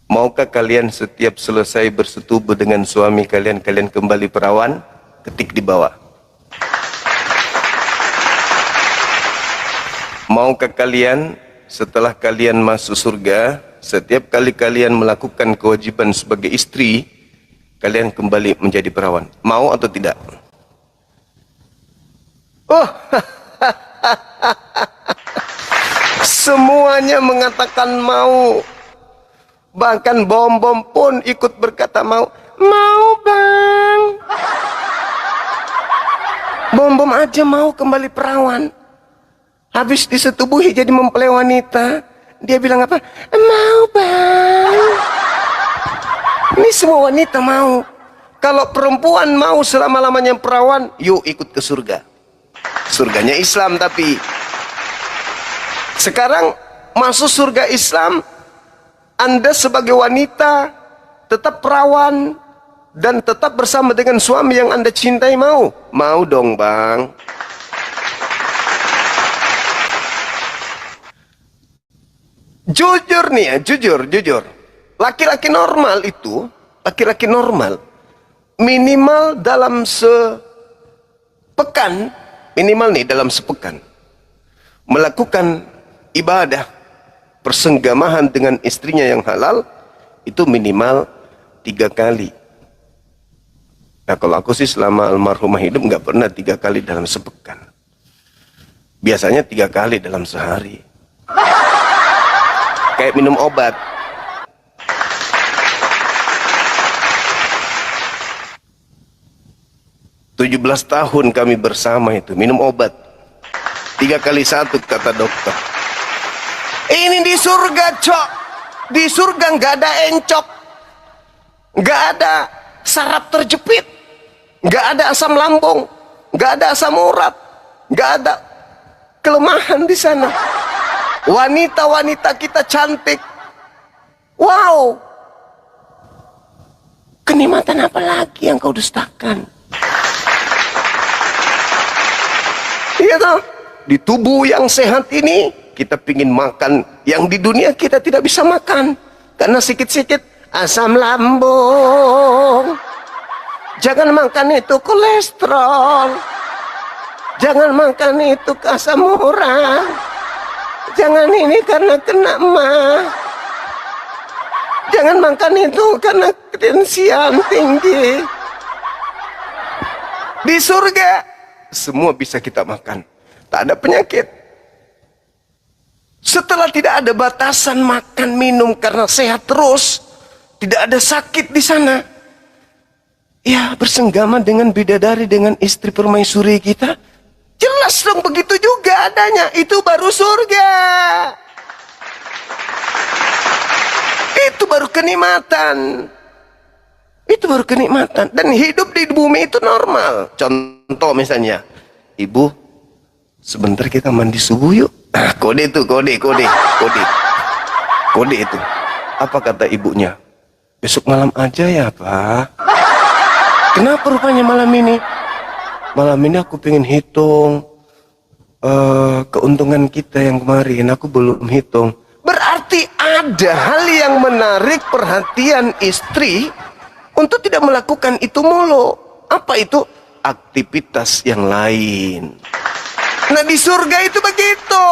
Speaker 1: maukah kalian setiap selesai bersetubuh dengan suami kalian kembali perawan? Ketik di bawah. Maukah kalian setelah kalian masuk surga, setiap kali kalian melakukan kewajiban sebagai istri, kalian kembali menjadi perawan? Mau atau tidak? Oh, semuanya mengatakan mau. Bahkan bom-bom pun ikut berkata mau. Mau bang. Bom-bom aja mau kembali perawan. Habis disetubuhi jadi mempelai wanita, dia bilang apa? Mau bang. Ini semua wanita mau. Kalau perempuan mau selama-lamanya perawan, yuk ikut ke surga. Surganya Islam. Tapi sekarang masuk surga Islam, Anda sebagai wanita tetap perawan dan tetap bersama dengan suami yang Anda cintai. Mau? Mau dong bang. Jujur nih ya, jujur. Laki-laki normal itu, laki-laki normal, minimal dalam sepekan, melakukan ibadah persenggamahan dengan istrinya yang halal, itu minimal 3 kali. Nah kalau aku sih selama almarhumah hidup nggak pernah 3 kali dalam sepekan. Biasanya 3 kali dalam sehari. Kayak minum obat. "17 tahun kami bersama itu, minum obat 3 kali 1 kata dokter. Ini di surga, cok. Di surga nggak ada encok, nggak ada saraf terjepit, nggak ada asam lambung, nggak ada asam urat, nggak ada kelemahan di sana. Wanita-wanita kita cantik. Wow. Kenikmatan apa lagi yang kau dustakan? Iya toh? Di tubuh yang sehat ini kita pingin makan yang di dunia kita tidak bisa makan karena sikit-sikit asam lambung. Jangan makan itu kolesterol. Jangan makan itu asam urat. Jangan ini karena kena mah. Jangan makan itu karena ketensian tinggi. Di surga semua bisa kita makan, tak ada penyakit. Setelah tidak ada batasan makan minum karena sehat terus, tidak ada sakit di sana. Ya, bersenggama dengan bidadari, dengan istri permaisuri kita, jelas dong begitu juga adanya. Itu baru surga. Itu baru kenikmatan. Itu baru kenikmatan. Dan hidup di bumi itu normal. Contoh misalnya, ibu, sebentar kita mandi subuh yuk. Kode itu, kode itu. Apa kata ibunya? Besok malam aja ya Pak. Kenapa rupanya malam ini? Malam ini aku pengen hitung keuntungan kita yang kemarin. Aku belum hitung. Berarti ada hal yang menarik perhatian istri untuk tidak melakukan itu mulu. Apa itu? Aktivitas yang lain. Nah di surga itu begitu.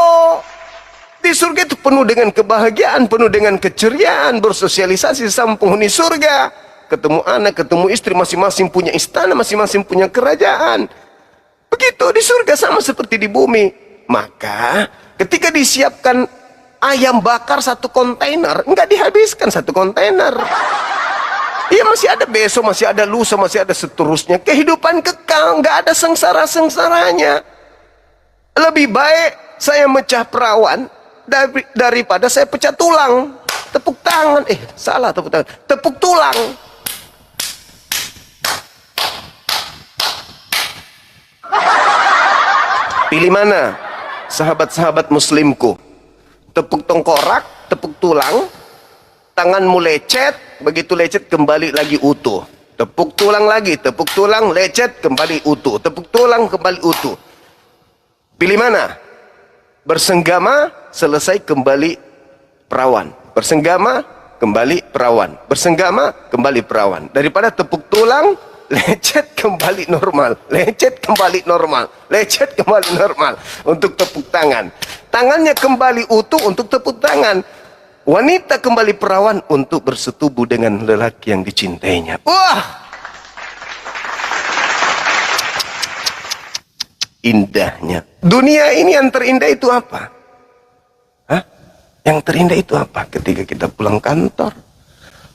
Speaker 1: Di surga itu penuh dengan kebahagiaan, penuh dengan keceriaan, bersosialisasi sama penghuni surga. ketemu anak, ketemu istri, masing-masing punya istana, masing-masing punya kerajaan. Begitu di surga sama seperti di bumi. Maka ketika disiapkan ayam bakar satu kontainer, enggak dihabiskan satu kontainer. Iya, masih ada besok, masih ada lusa, masih ada seterusnya. Kehidupan kekal, enggak ada sengsara-sengsaranya. Lebih baik saya mecah perawan daripada saya pecah tulang. Tepuk tangan, salah tepuk tangan. Tepuk tulang. Pilih mana, sahabat-sahabat muslimku? Tepuk tengkorak, tepuk tulang, tanganmu lecet, begitu lecet kembali lagi utuh. Tepuk tulang lagi, tepuk tulang, lecet, kembali utuh. Tepuk tulang, kembali utuh. Pilih mana? Bersenggama, selesai kembali perawan. Bersenggama, kembali perawan. Bersenggama, kembali perawan. Daripada tepuk tulang, lecet kembali normal, lecet kembali normal, lecet kembali normal. Untuk tepuk tangan, tangannya kembali utuh untuk tepuk tangan. Wanita kembali perawan untuk bersetubuh dengan lelaki yang dicintainya. Wah, indahnya dunia ini. Yang terindah itu apa? Hah? Yang terindah itu apa? Ketika kita pulang kantor,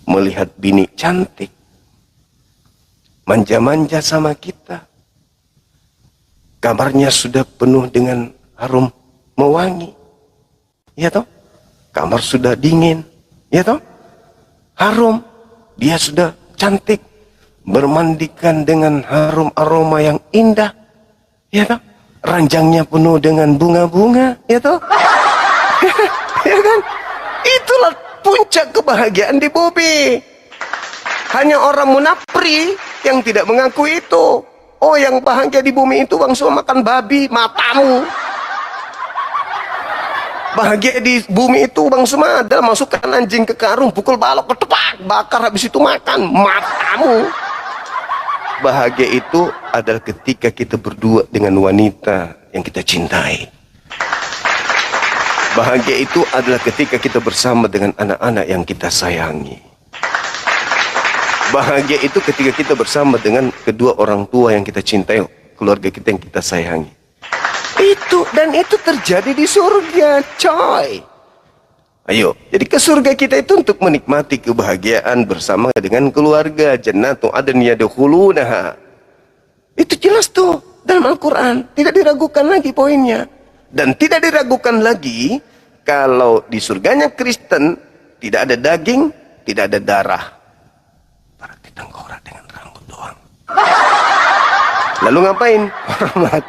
Speaker 1: melihat bini cantik manja-manja sama kita, kamarnya sudah penuh dengan harum mewangi, ya toh? Kamar sudah dingin, ya toh? Harum, dia sudah cantik, bermandikan dengan harum aroma yang indah, ya toh? Ranjangnya penuh dengan bunga-bunga, ya toh? Ya kan? Itulah puncak kebahagiaan di bumi. Hanya orang munafri yang tidak mengaku itu. Oh, yang bahagia di bumi itu bang semua makan babi, matamu. Bahagia di bumi itu bang semua adalah masukkan anjing ke karung, pukul balok, ketepak, bakar, habis itu makan, matamu. Bahagia itu adalah ketika kita berdua dengan wanita yang kita cintai. Bahagia itu adalah ketika kita bersama dengan anak-anak yang kita sayangi. Bahagia itu ketika kita bersama dengan kedua orang tua yang kita cintai, keluarga kita yang kita sayangi. Dan itu terjadi di surga, coy. Ayo, jadi ke surga kita itu untuk menikmati kebahagiaan bersama dengan keluarga. Jannatu adn yadkhulunaha. Itu jelas tuh dalam Al-Quran, tidak diragukan lagi poinnya. Dan tidak diragukan lagi kalau di surganya Kristen tidak ada daging, tidak ada darah. Berarti tengkorak dengan rambut doang. Lalu ngapain? Hormat.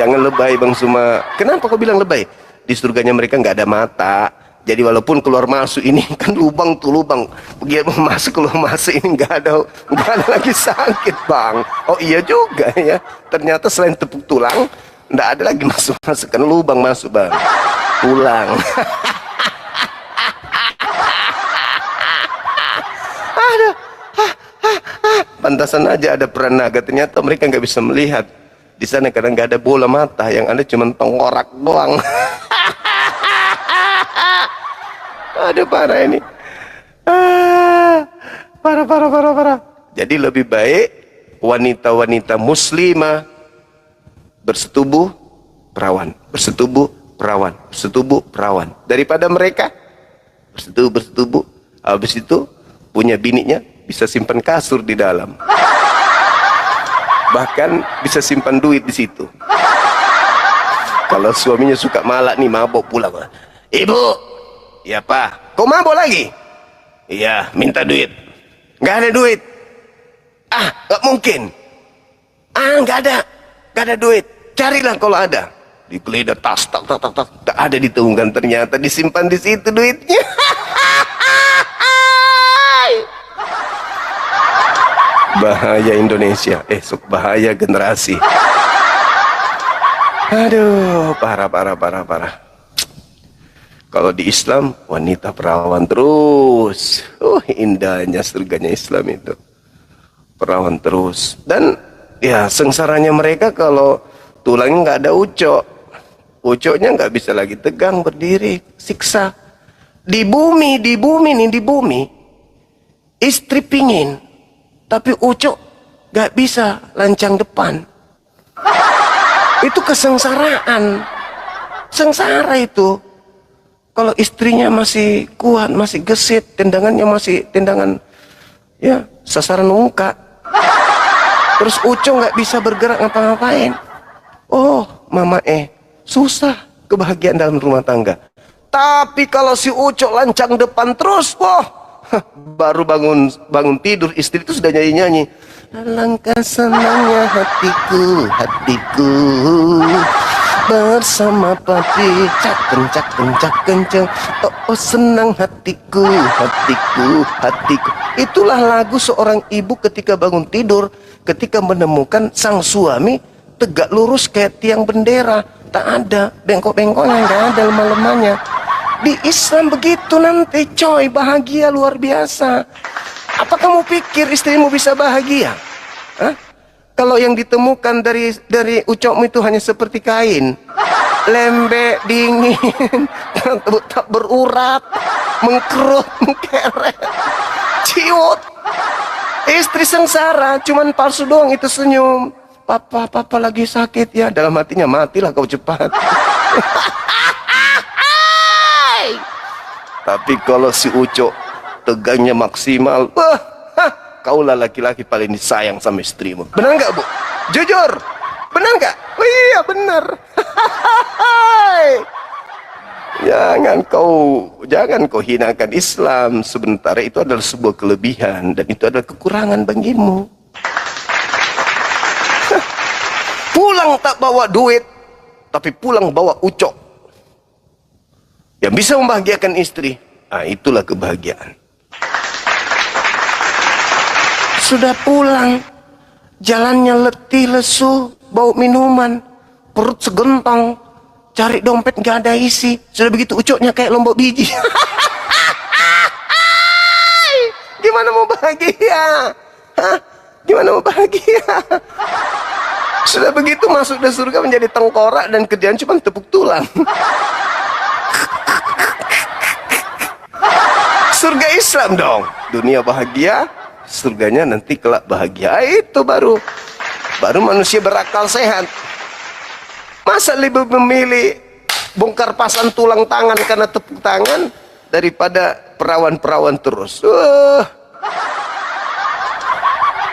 Speaker 1: Jangan lebay bang Suma. Kenapa kau bilang lebay? Di surganya mereka nggak ada mata. Jadi walaupun keluar masuk ini kan lubang tuh lubang. Begitu masuk keluar masuk ini nggak ada lagi sakit bang. Oh iya juga ya. Ternyata selain tepuk tulang nggak ada lagi masuk kan lubang masuk bang. Tulang. Aduh. Pantasan aja ada peranaga. Ternyata mereka nggak bisa melihat. Di sana kadang nggak ada bola mata, yang ada cuma tengkorak doang. Aduh parah ini. Parah. Jadi lebih baik wanita-wanita muslimah bersetubuh perawan, daripada mereka bersetubuh habis itu punya bininya bisa simpan kasur di dalam. Bahkan bisa simpan duit di situ. Kalau suaminya suka malak nih, mabok pulang. Ibu, ya pak, kok mabok lagi? Iya, minta duit. Nggak ada duit. Ah, nggak mungkin. Ah, nggak ada duit. Carilah kalau ada. Digeledah tas, tak ada di tunggang, ternyata disimpan di situ duitnya. Bahaya Indonesia, bahaya generasi. Aduh, parah. Kalau di Islam, wanita perawan terus. Indahnya surganya Islam itu. Perawan terus. Dan ya sengsaranya mereka kalau tulangnya nggak ada ucok. Ucoknya nggak bisa lagi tegang berdiri, siksa. Di bumi nih, di bumi. Istri pingin, tapi Ucok nggak bisa lancang depan. Itu kesengsaraan. Sengsara itu. Kalau istrinya masih kuat, masih gesit, tendangannya masih tendangan ya sasaran muka. Terus Ucok nggak bisa bergerak ngapa-ngapain. Oh, mama susah kebahagiaan dalam rumah tangga. Tapi kalau si Ucok lancang depan terus, wah, baru bangun tidur istri itu sudah nyanyi-nyanyi. Alangkah senangnya hatiku, hatiku bersama papi, cak kencang. Oh senang hatiku, hatiku, hatiku. Itulah lagu seorang ibu ketika bangun tidur, ketika menemukan sang suami tegak lurus kayak tiang bendera, tak ada bengkok-bengkoknya, nggak ada lemah-lemahnya. Di Islam begitu nanti, coy, bahagia luar biasa. Apa kamu pikir istrimu bisa bahagia? Hah? Kalau yang ditemukan dari Ucokmu itu hanya seperti kain, lembek, dingin, tak berurat, mengkerut, mengkeret, ciut. Istri sengsara, cuman palsu doang itu senyum. Papa lagi sakit ya, dalam hatinya matilah kau cepat. Tapi kalau si Ucok tegangnya maksimal, kaulah laki-laki paling disayang sama istrimu. Benar nggak, Bu? Jujur, benar nggak? Oh iya benar. Jangan kau hinakan Islam. Sementara itu adalah sebuah kelebihan dan itu adalah kekurangan bagimu. Pulang tak bawa duit, tapi pulang bawa Ucok yang bisa membahagiakan istri. Nah, itulah kebahagiaan. Sudah pulang, jalannya letih lesu, bau minuman, perut segentong, cari dompet gak ada isi. Sudah begitu Ucoknya kayak lombok biji. Gimana mau bahagia? Hah? Gimana mau bahagia? Sudah begitu masuk ke surga menjadi tengkorak dan kerjaan cuma tepuk tulang. Surga Islam dong. Dunia bahagia, surganya nanti kelak bahagia. Itu baru manusia berakal sehat. Masa lebih memilih bongkar pasang tulang tangan karena tepuk tangan daripada perawan-perawan terus.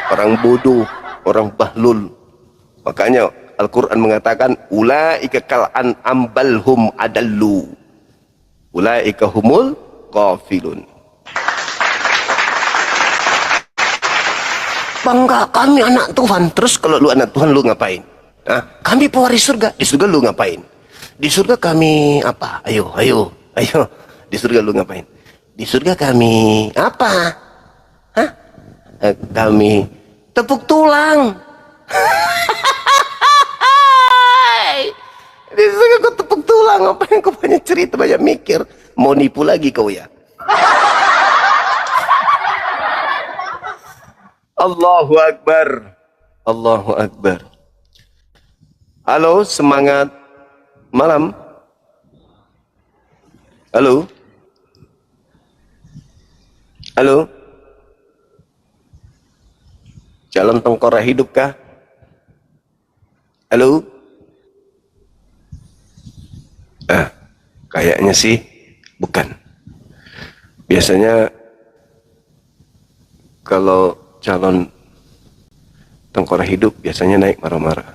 Speaker 1: Orang bodoh, orang bahlul. Makanya Al-Quran mengatakan ulaika kal an'am bal hum adallu. Ulaika humul ghafilun. Bangga kami anak Tuhan. Terus kalau lu anak Tuhan lu ngapain? Nah, kami pewaris surga. Di surga lu ngapain? Di surga kami apa? Ayo. Di surga lu ngapain? Di surga kami apa? Hah? Kami tepuk tulang. Di surga kau tepuk tulang. Ngapain kau banyak cerita, banyak mikir? Mau nipu lagi kau ya? Allahu Akbar. Allahu Akbar. Halo, semangat malam. Halo. Halo. Jalan tengkorak hidup kah? Halo. Kayaknya sih bukan. Biasanya kalau calon tengkorak hidup biasanya naik marah-marah.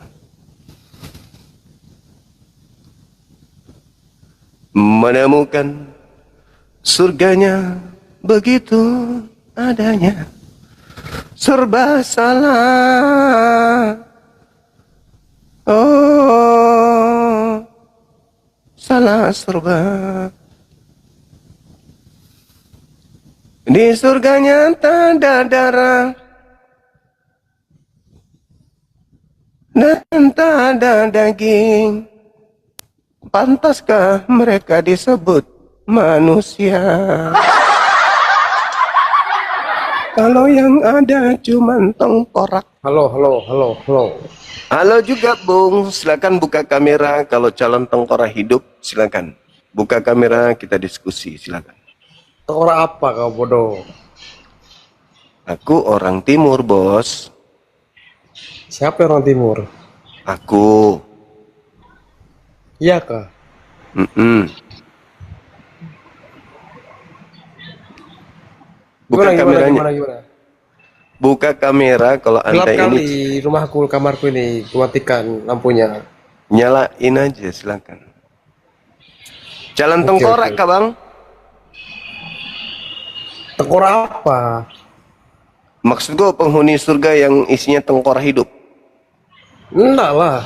Speaker 1: Menemukan surganya begitu adanya, serba salah. Oh, salah serba. Di surganya tak ada darah dan tak ada daging. Pantaskah mereka disebut manusia? Kalau yang ada cuman tengkorak.
Speaker 3: Halo.
Speaker 1: Halo juga Bung, silakan buka kamera. Kalau calon tengkorak hidup, silakan buka kamera, kita diskusi, silakan.
Speaker 3: Tengkorak apa kau bodoh?
Speaker 1: Aku orang timur, bos.
Speaker 3: Siapa orang timur?
Speaker 1: Aku.
Speaker 3: Iya kah?
Speaker 1: Buka kameranya.
Speaker 3: Gimana?
Speaker 1: Buka kamera kalau
Speaker 3: Gelap
Speaker 1: anda
Speaker 3: kali
Speaker 1: ini.
Speaker 3: rumahku, kamarku ini. Matikan lampunya.
Speaker 1: Nyalain aja, silakan. Jalan
Speaker 3: Oke,
Speaker 1: tengkorak,
Speaker 3: oke.
Speaker 1: Kak Bang.
Speaker 3: Tengkorak apa?
Speaker 1: Maksud gue penghuni surga yang isinya tengkorak hidup.
Speaker 3: Enggak lah.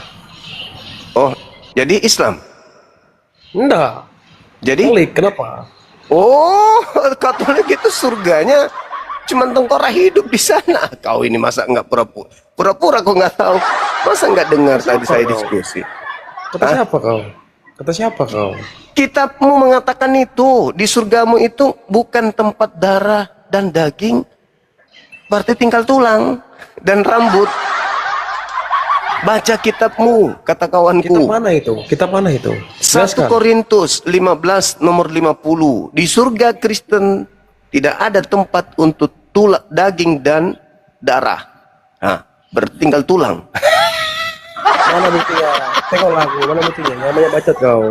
Speaker 1: Oh, jadi Islam.
Speaker 3: Enggak.
Speaker 1: Jadi,
Speaker 3: Katolik, kenapa?
Speaker 1: oh, Katolik itu surganya cuman tengkorak hidup di sana. Kau ini masa nggak pura-pura? Pura-pura kau nggak tahu. Masa nggak dengar tadi saya
Speaker 3: kau?
Speaker 1: diskusi?
Speaker 3: Kata siapa kau? Kata siapa kau?
Speaker 1: Kitabmu mengatakan itu, di surgamu itu bukan tempat darah dan daging, berarti tinggal tulang dan rambut. Baca kitabmu, kata kawanku.
Speaker 3: Kitab mana itu?
Speaker 1: 1
Speaker 3: Jelaskan.
Speaker 1: Korintus 15 nomor 50. Di surga Kristen tidak ada tempat untuk tulang, daging dan darah. Nah, bertinggal tulang.
Speaker 3: Mana buktinya? Tengoklah aku, mana buktinya? Yang banyak bacot kau.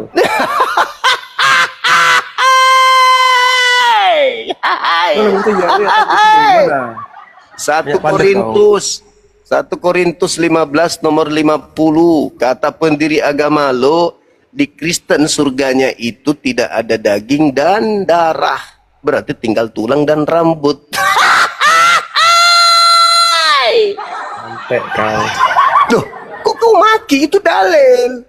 Speaker 3: Mana buktinya? Lihat aku sini, mana?
Speaker 1: 1
Speaker 3: Ya, pandai
Speaker 1: Korintus 1 Korintus 15 nomor 50 kata pendiri agama lo, di Kristen surganya itu tidak ada daging dan darah, berarti tinggal tulang dan rambut.
Speaker 3: Sampai kau.
Speaker 1: Loh, kok kau maki? Itu dalil.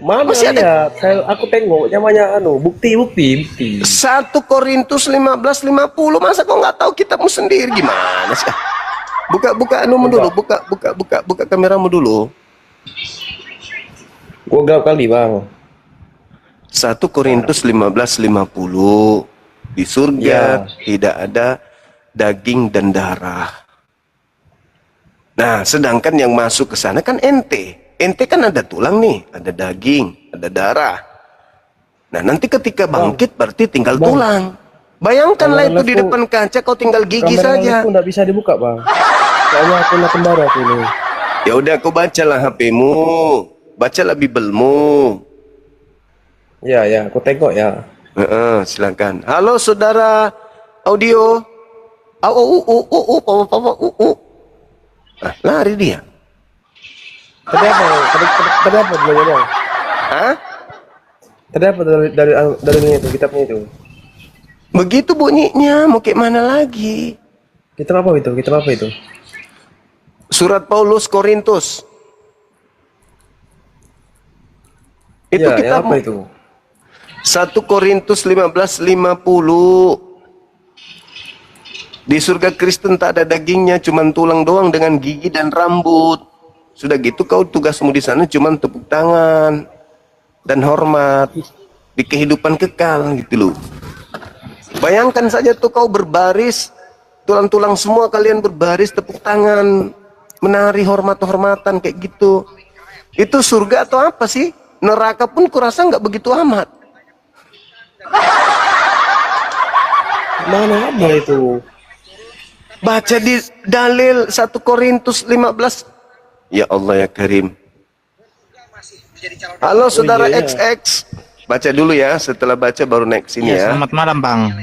Speaker 3: Mana
Speaker 1: Masih ada?
Speaker 3: lihat? Aku tengok namanya bukti.
Speaker 1: 1 Korintus 15 50. Masa kau nggak tahu kitabmu sendiri? Gimana sih? Buka anumu dulu, buka kameramu dulu.
Speaker 3: Gua gelap kali, Bang.
Speaker 1: 1 Korintus 15 50. Di surga
Speaker 3: Ya.
Speaker 1: tidak ada daging dan darah. Nah, sedangkan yang masuk ke sana kan ente. Ente kan ada tulang nih, ada daging, ada darah. Nah, nanti ketika bangkit berarti tinggal
Speaker 3: Bang.
Speaker 1: tulang. Bayangkanlah itu
Speaker 3: Kamera
Speaker 1: di
Speaker 3: live-ku-
Speaker 1: depan kaca kau tinggal gigi
Speaker 3: Kamera
Speaker 1: saja.
Speaker 3: aku nggak bisa dibuka, Bang. Soalnya aku nak kembar aku ini.
Speaker 1: Ya udah, kau bacalah HP-mu, bacalah Bible-mu.
Speaker 3: Ya, aku tengok ya.
Speaker 1: Silakan. Halo saudara audio. Lari dia.
Speaker 3: Tadi apa? Tadi apa bilangnya, Bang?
Speaker 1: Hah?
Speaker 3: Tadi apa dari ini itu, kitabnya itu?
Speaker 1: Begitu bunyinya, mau kayak mana lagi?
Speaker 3: Kitab apa itu? Kitab apa itu?
Speaker 1: Surat Paulus Korintus. Itu
Speaker 3: Ya, yang
Speaker 1: kitab
Speaker 3: apa itu?
Speaker 1: 1 Korintus 15 50. Di surga Kristen tak ada dagingnya, cuman tulang doang dengan gigi dan rambut. Sudah gitu kau tugasmu di sana cuman tepuk tangan dan hormat di kehidupan kekal gitu loh. Bayangkan saja tuh kau berbaris, tulang-tulang semua kalian berbaris tepuk tangan, menari hormat-hormatan kayak gitu. Itu surga atau apa sih? Neraka pun kurasa nggak begitu amat.
Speaker 3: Mana ada itu?
Speaker 1: Baca di dalil 1 Korintus 15. Ya Allah ya Karim. Halo saudara
Speaker 3: iya.
Speaker 1: XX. Baca dulu ya, setelah baca baru naik sini ya.
Speaker 2: Selamat malam Bang.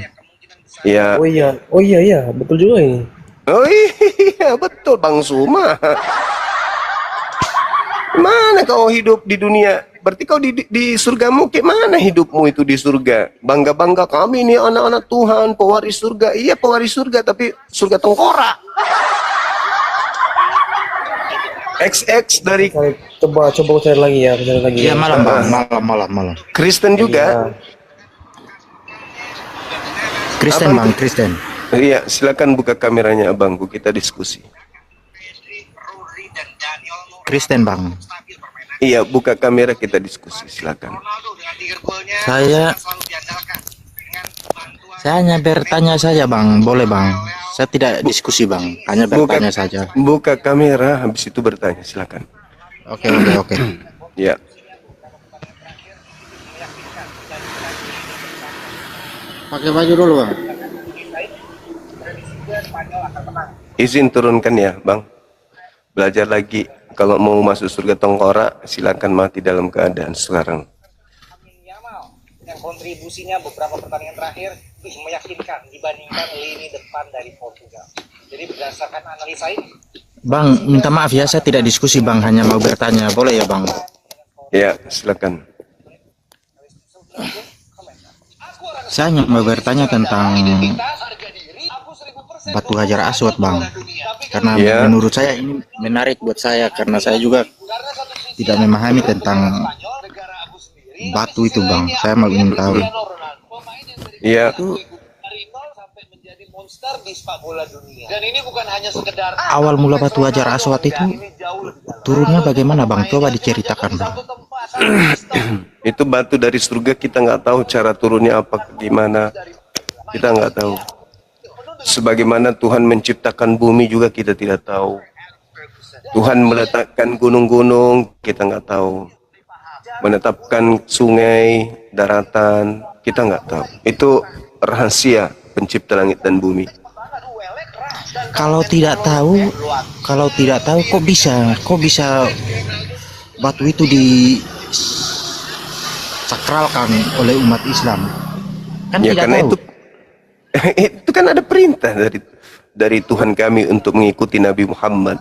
Speaker 1: Ya.
Speaker 3: Oh iya, betul juga ini.
Speaker 1: Oh iya, betul Bang Suma. Mana kau hidup di dunia? Berarti kau di surgamu kayak mana hidupmu itu di surga? Bangga-bangga kami nih anak-anak Tuhan, pewaris surga. Iya pewaris surga, tapi surga tengkorak. XX dari
Speaker 3: Coba cari lagi ya, cari lagi.
Speaker 2: Iya malam Bang, malam.
Speaker 1: Kristen juga.
Speaker 2: Kristen
Speaker 1: Abang
Speaker 2: Bang, Kristen.
Speaker 1: Iya, silakan buka kameranya abangku, kita diskusi.
Speaker 2: Kristen Bang.
Speaker 1: Iya, buka kamera kita diskusi, silakan.
Speaker 2: Saya hanya bertanya saja Bang, boleh Bang? Saya tidak diskusi bang, hanya
Speaker 1: Buka,
Speaker 2: bertanya saja.
Speaker 1: buka kamera, habis itu bertanya, silakan.
Speaker 2: Oke oke oke.
Speaker 1: Ya.
Speaker 2: Pakai baju dulu bang.
Speaker 1: Izin turunkan ya, Bang. Belajar lagi. Kalau mau masuk surga tengkorak, silakan mati dalam keadaan sekarang.
Speaker 6: Yang kontribusinya beberapa pertandingan terakhir meyakinkan dibandingkan lini depan dari Portugal. Jadi berdasarkan analisa ini,
Speaker 2: Bang, minta maaf ya, saya tidak diskusi bang, hanya mau bertanya. Boleh ya bang?
Speaker 1: Ya, silakan.
Speaker 2: Saya hanya mau bertanya tentang batu hajar aswad bang. Karena
Speaker 1: Ya.
Speaker 2: menurut saya ini menarik buat saya, karena saya juga tidak memahami tentang batu itu bang. Saya mau ingin tahu.
Speaker 1: Ya,
Speaker 6: dan ini bukan hanya sekedar
Speaker 2: Awal mula batu hajar aswad itu turunnya bagaimana bang? Coba diceritakan bang.
Speaker 1: itu batu dari surga, kita nggak tahu cara turunnya apa, gimana. Kita nggak tahu. Sebagaimana Tuhan menciptakan bumi juga kita tidak tahu. Tuhan meletakkan gunung-gunung, kita nggak tahu. Menetapkan sungai, daratan, kita nggak tahu. Itu rahasia pencipta langit dan bumi.
Speaker 2: Kalau tidak tahu kok bisa batu itu disakralkan oleh umat Islam? Kan
Speaker 1: Ya
Speaker 2: tidak
Speaker 1: karena
Speaker 2: tahu.
Speaker 1: itu itu kan ada perintah dari Tuhan kami untuk mengikuti Nabi Muhammad.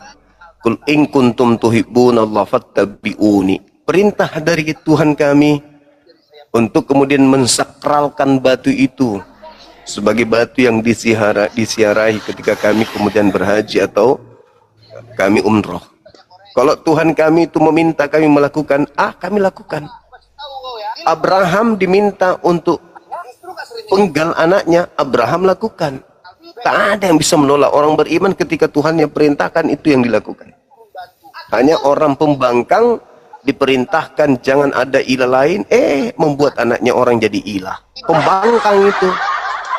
Speaker 1: Qul in kuntum tuhibbunallaha fattabi'uni. Perintah dari Tuhan kami untuk kemudian mensakralkan batu itu sebagai batu yang disiarahi ketika kami kemudian berhaji atau kami umroh. Kalau Tuhan kami itu meminta kami melakukan A, kami lakukan. Abraham diminta untuk penggal anaknya, Abraham lakukan. Tak ada yang bisa menolak. Orang beriman ketika Tuhan yang perintahkan, itu yang dilakukan. Hanya orang pembangkang diperintahkan jangan ada ilah lain, membuat anaknya orang jadi ilah. Pembangkang itu.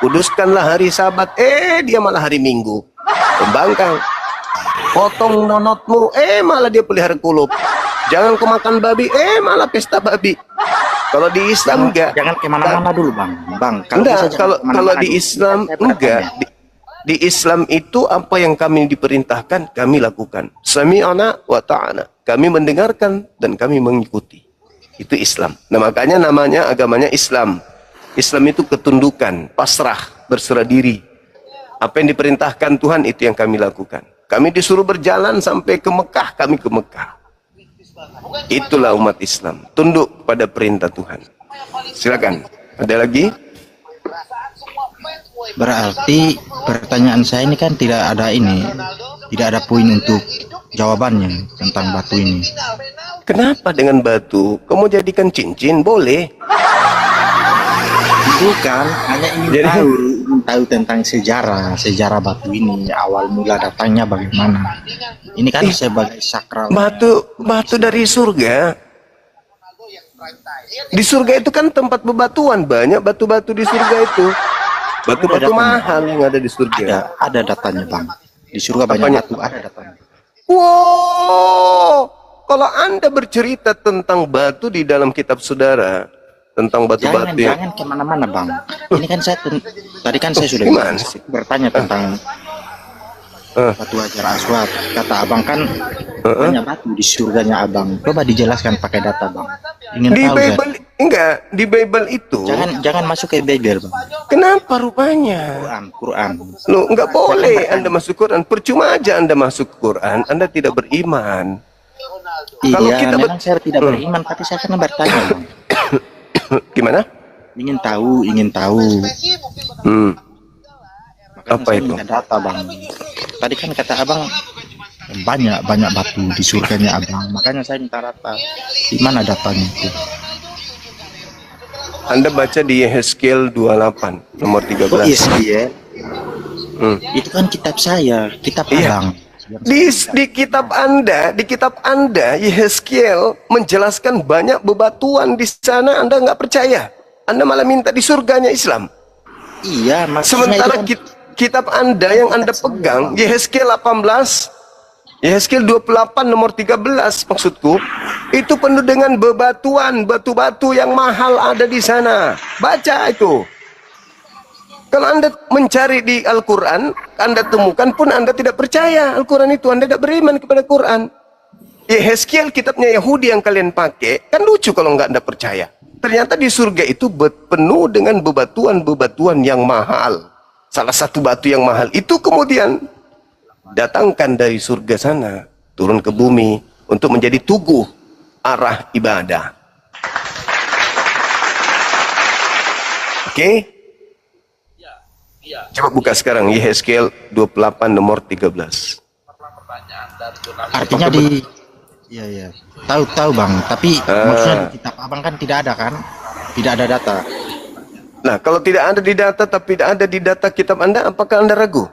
Speaker 1: Kuduskanlah hari Sabat, dia malah hari Minggu. Pembangkang. Potong nonotmu, malah dia pelihara kulup. Jangan kau makan babi, malah pesta babi. Kalau di Islam enggak.
Speaker 2: Jangan kemana-mana dulu bang. Bang,
Speaker 1: Enggak,
Speaker 2: bisa
Speaker 1: kalau
Speaker 2: jangan kemana-mana
Speaker 1: di
Speaker 2: dulu.
Speaker 1: Islam
Speaker 2: Saya bertanya.
Speaker 1: enggak. Di Islam itu apa yang kami diperintahkan kami lakukan. Sami'ana wa ta'ana. Kami mendengarkan dan kami mengikuti. Itu Islam. Nah, makanya namanya agamanya Islam. Islam itu ketundukan, pasrah, berserah diri. Apa yang diperintahkan Tuhan itu yang kami lakukan. Kami disuruh berjalan sampai ke Mekah, kami ke Mekah. Itulah umat Islam, tunduk pada perintah Tuhan. Silakan. Ada lagi?
Speaker 2: Berarti pertanyaan saya ini kan tidak ada poin untuk jawabannya tentang batu ini.
Speaker 1: Kenapa dengan batu? Kamu jadikan cincin? Boleh.
Speaker 2: Bukan, hanya ingin tahu tentang sejarah batu ini, awal mula datangnya bagaimana. Ini kan sebagai sakral.
Speaker 1: Batu dari surga. Di surga itu kan tempat bebatuan, banyak batu-batu di surga itu. Batu-batu mahal yang ada di surga.
Speaker 2: Ada datanya bang. Di surga banyak
Speaker 1: Apanya?
Speaker 2: batu, ada datanya.
Speaker 1: Wow, kalau Anda bercerita tentang batu di dalam kitab saudara, tentang batu-batu yang
Speaker 2: Jangan kemana-mana bang. Ini kan tadi kan saya sudah
Speaker 1: Gimana sih?
Speaker 2: bertanya tentang batu hajar aswad. Kata abang kan banyak batu di surganya abang. Coba dijelaskan pakai data bang. Ingin
Speaker 1: di
Speaker 2: tahu
Speaker 1: Bible enggak, di Bible itu.
Speaker 2: Jangan masuk ke Bible bang.
Speaker 1: Kenapa rupanya?
Speaker 2: Quran.
Speaker 1: Loh, enggak boleh Anda masuk Quran. Percuma aja Anda masuk Quran, Anda tidak beriman. Kalau
Speaker 2: Iya,
Speaker 1: kita
Speaker 2: memang saya tidak beriman, tapi saya kan bertanya bang.
Speaker 1: Gimana?
Speaker 2: Ingin tahu. Makanya
Speaker 1: Apa
Speaker 2: saya
Speaker 1: itu?
Speaker 2: minta data bang. Tadi kan kata abang banyak batu di surganya abang. Makanya saya minta data. Di mana datanya itu?
Speaker 1: Anda baca di Yehezkiel 28 nomor 13.
Speaker 2: Oh iya sih ya. Itu kan kitab saya, kitab
Speaker 1: Iya.
Speaker 2: abang.
Speaker 1: Di kitab Anda Yehezkiel menjelaskan banyak bebatuan di sana. Anda nggak percaya. Anda malah minta di surganya Islam.
Speaker 2: Iya, maksudnya
Speaker 1: Sementara
Speaker 2: itu kan
Speaker 1: kitab Anda yang Anda pegang, Yehezkiel 18, Yehezkiel 28 nomor 13 maksudku, itu penuh dengan bebatuan, batu-batu yang mahal ada di sana. Baca itu. Kalau Anda mencari di Al-Quran, Anda temukan pun Anda tidak percaya Al-Quran itu. Anda tidak beriman kepada Quran. Yehezkiel kitabnya Yahudi yang kalian pakai, kan lucu kalau nggak Anda percaya. Ternyata di surga itu penuh dengan bebatuan-bebatuan yang mahal. Salah satu batu yang mahal itu kemudian datangkan dari surga sana, turun ke bumi untuk menjadi tugu arah ibadah. Oke? Coba buka sekarang Yehezkiel 28 nomor 13.
Speaker 2: Artinya di iya tahu Bang, tapi maksudnya di kitab Abang kan tidak ada kan? Tidak ada data.
Speaker 1: Nah, kalau tidak ada di data tapi tidak ada di data kitab Anda, apakah Anda ragu?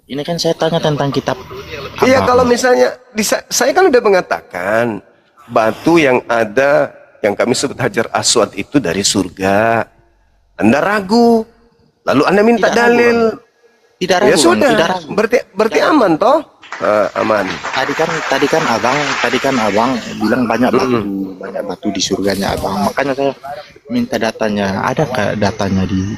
Speaker 2: Ini kan saya tanya tentang kitab
Speaker 1: Iya,
Speaker 2: Abang.
Speaker 1: kalau misalnya saya kan udah mengatakan batu yang ada yang kami sebut Hajar Aswad itu dari surga. Anda ragu, lalu Anda minta
Speaker 2: Tidak ragu,
Speaker 1: dalil.
Speaker 2: Tidak ragu,
Speaker 1: Ya
Speaker 2: Bang,
Speaker 1: sudah,
Speaker 2: tidak ragu.
Speaker 1: berarti aman toh? Aman.
Speaker 2: Tadi kan abang bilang banyak batu di surganya Abang. Makanya saya minta datanya. Adakah datanya di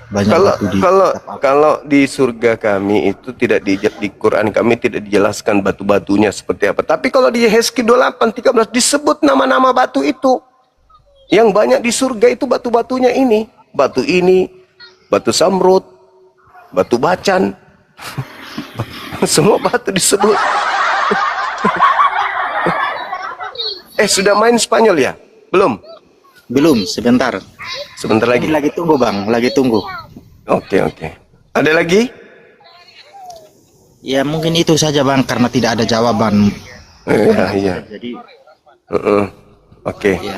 Speaker 2: banyak batu di kitab Abang?
Speaker 1: Kalau di surga kami itu tidak di Quran kami tidak dijelaskan batu-batunya seperti apa. Tapi kalau di Yehezkiel 28:13 disebut nama-nama batu itu. Yang banyak di surga itu batu-batunya ini. Batu ini, batu samrud, batu bacan. Semua batu disebut. Sudah main Spanyol ya? Belum?
Speaker 2: Belum, sebentar.
Speaker 1: Sebentar lagi.
Speaker 2: Lagi tunggu Bang, lagi tunggu.
Speaker 1: Oke. Ada lagi?
Speaker 2: Ya mungkin itu saja Bang, karena tidak ada jawaban.
Speaker 1: Iya.
Speaker 2: Jadi
Speaker 1: Oke.
Speaker 2: ya.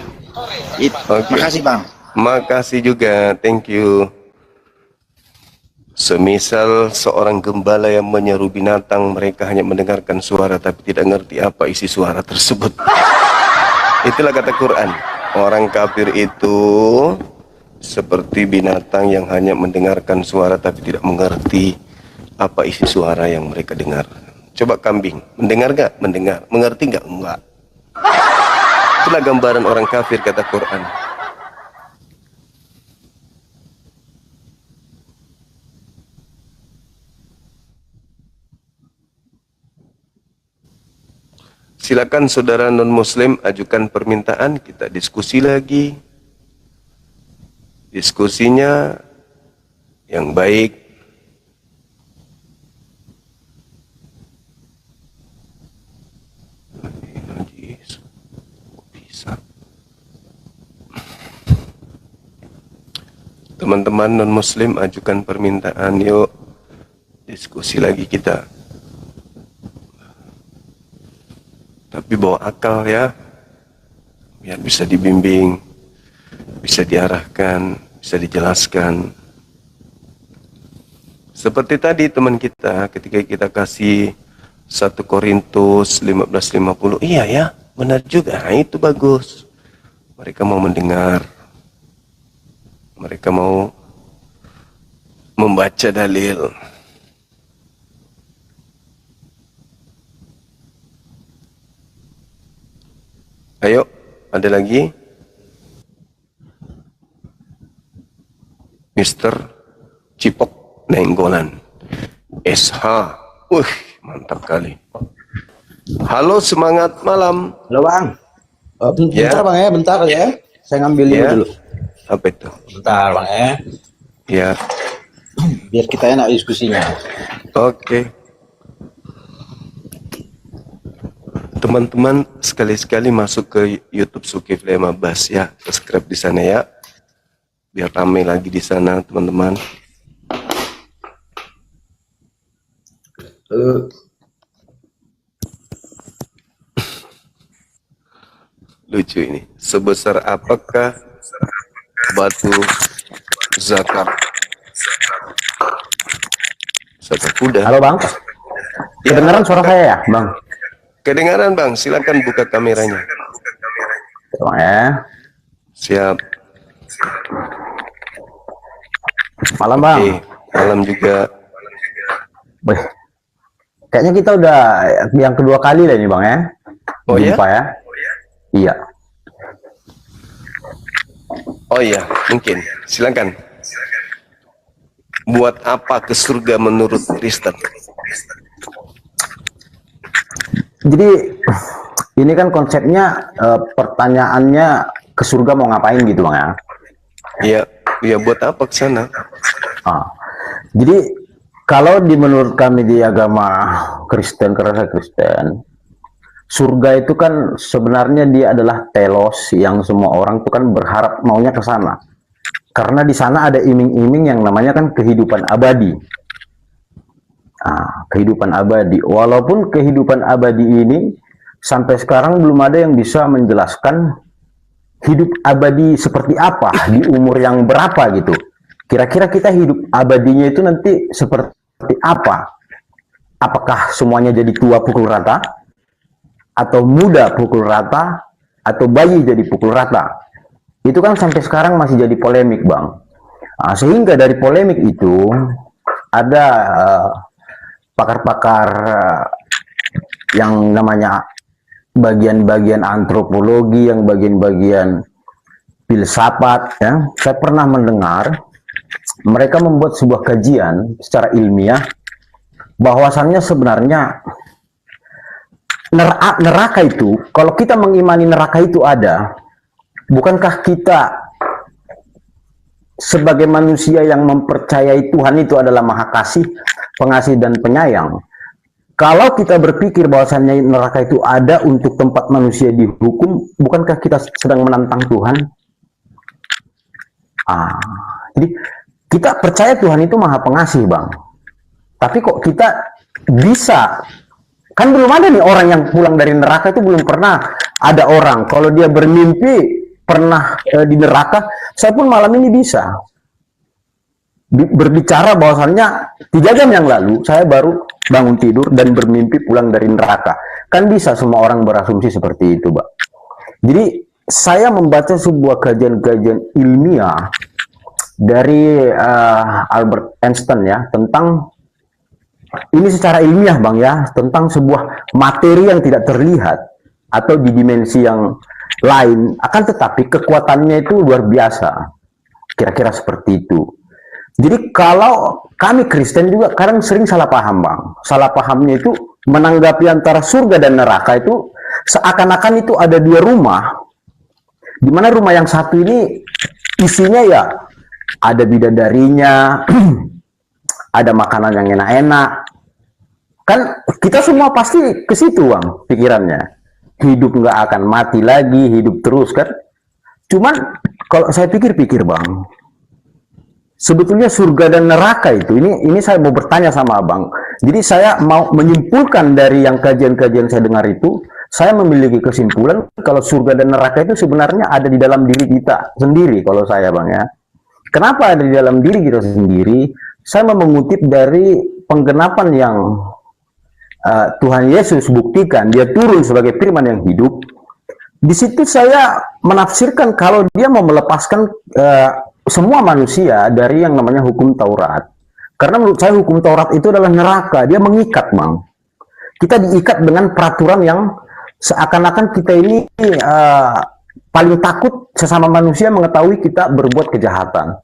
Speaker 1: Oke.
Speaker 2: Makasih Bang.
Speaker 1: Makasih juga, thank you. Semisal seorang gembala yang menyeru binatang, mereka hanya mendengarkan suara tapi tidak ngerti apa isi suara tersebut. Itulah kata Quran. Orang kafir itu seperti binatang yang hanya mendengarkan suara tapi tidak mengerti apa isi suara yang mereka dengar. Coba kambing, mendengar gak? Mendengar. Mengerti gak? Enggak. Itulah gambaran orang kafir kata Quran. Silakan saudara non-muslim ajukan permintaan, kita diskusi lagi. Diskusinya yang baik. Teman-teman non-muslim ajukan permintaan, yuk diskusi lagi kita. Tapi bawa akal ya, biar bisa dibimbing, bisa diarahkan, bisa dijelaskan. Seperti tadi teman kita ketika kita kasih 1 Korintus 15:50, iya ya, benar juga, nah, itu bagus. Mereka mau mendengar, mereka mau membaca dalil. Ayo, ada lagi? Mr. Cipok Nenggolan SH. Mantap kali. Halo, semangat malam.
Speaker 7: Halo Bang. Bentar
Speaker 1: Ya.
Speaker 7: Bang ya, bentar ya. Saya ngambil ini
Speaker 1: Ya.
Speaker 7: dulu.
Speaker 1: Apa itu?
Speaker 7: Bentar Bang ya.
Speaker 1: Ya,
Speaker 7: Biar kita enak diskusinya.
Speaker 1: oke. Teman-teman sekali-sekali masuk ke YouTube Zulkifli Abbas ya, subscribe di sana ya, biar ramai lagi di sana teman-teman. Lucu ini. Sebesar apakah batu zakat? Zakat kuda.
Speaker 7: Halo Bang. Kedengaran suara saya ya, Bang?
Speaker 1: Kedengaran Bang, silakan buka kameranya.
Speaker 7: Bang ya.
Speaker 1: Siap.
Speaker 7: Malam Bang.
Speaker 1: Oke. Malam juga.
Speaker 7: Wih, kayaknya kita udah yang kedua kali lah ini Bang ya.
Speaker 1: Oh ya?
Speaker 7: Jumpa ya? Iya.
Speaker 1: Oh iya, mungkin. Silakan. Buat apa ke surga menurut Kristen?
Speaker 7: Jadi ini kan konsepnya pertanyaannya ke surga mau ngapain gitu Bang ya?
Speaker 1: Iya, ya buat apa ke sana?
Speaker 7: Jadi kalau menurut kami di agama Kristen, kerasa Kristen, surga itu kan sebenarnya dia adalah telos yang semua orang itu kan berharap maunya ke sana. Karena di sana ada iming-iming yang namanya kan kehidupan abadi. Kehidupan abadi. Walaupun kehidupan abadi ini sampai sekarang belum ada yang bisa menjelaskan hidup abadi seperti apa, di umur yang berapa gitu. Kira-kira kita hidup abadinya itu nanti seperti apa? Apakah semuanya jadi tua pukul rata? Atau muda pukul rata? Atau bayi jadi pukul rata? Itu kan sampai sekarang masih jadi polemik Bang. Sehingga dari polemik itu ada pakar-pakar yang namanya bagian-bagian antropologi, yang bagian-bagian filsafat ya. Saya pernah mendengar mereka membuat sebuah kajian secara ilmiah bahwasannya sebenarnya neraka itu, kalau kita mengimani neraka itu ada, bukankah kita sebagai manusia yang mempercayai Tuhan itu adalah Maha Kasih, Pengasih dan Penyayang? Kalau kita berpikir bahwasannya neraka itu ada untuk tempat manusia dihukum, bukankah kita sedang menantang Tuhan? Jadi kita percaya Tuhan itu Maha Pengasih Bang, tapi kok kita bisa, kan belum ada nih orang yang pulang dari neraka itu, belum pernah ada orang kalau dia bermimpi pernah di neraka. Saya pun malam ini bisa berbicara bahwasannya 3 jam yang lalu saya baru bangun tidur dan bermimpi pulang dari neraka. Kan bisa semua orang berasumsi seperti itu Bang. Jadi saya membaca sebuah kajian-kajian ilmiah dari Albert Einstein ya, tentang ini secara ilmiah Bang ya, tentang sebuah materi yang tidak terlihat atau di dimensi yang lain, akan tetapi kekuatannya itu luar biasa. Kira-kira seperti itu. Jadi kalau kami Kristen juga kadang sering salah paham Bang. Salah pahamnya itu menanggapi antara surga dan neraka itu seakan-akan itu ada 2 rumah, di mana rumah yang satu ini isinya ya ada bidadarinya, ada makanan yang enak-enak. Kan kita semua pasti ke situ Bang pikirannya. Hidup nggak akan mati lagi, hidup terus kan. Cuman kalau saya pikir-pikir Bang, sebetulnya surga dan neraka itu, ini saya mau bertanya sama Abang. Jadi saya mau menyimpulkan dari yang kajian-kajian saya dengar itu, saya memiliki kesimpulan kalau surga dan neraka itu sebenarnya ada di dalam diri kita sendiri kalau saya Bang ya. Kenapa ada di dalam diri kita sendiri? Saya mau mengutip dari penggenapan yang Tuhan Yesus buktikan, dia turun sebagai firman yang hidup. Di situ saya menafsirkan kalau dia mau melepaskan semua manusia dari yang namanya hukum Taurat. Karena menurut saya hukum Taurat itu adalah neraka, dia mengikat Bang. Kita diikat dengan peraturan yang seakan-akan kita ini paling takut sesama manusia mengetahui kita berbuat kejahatan.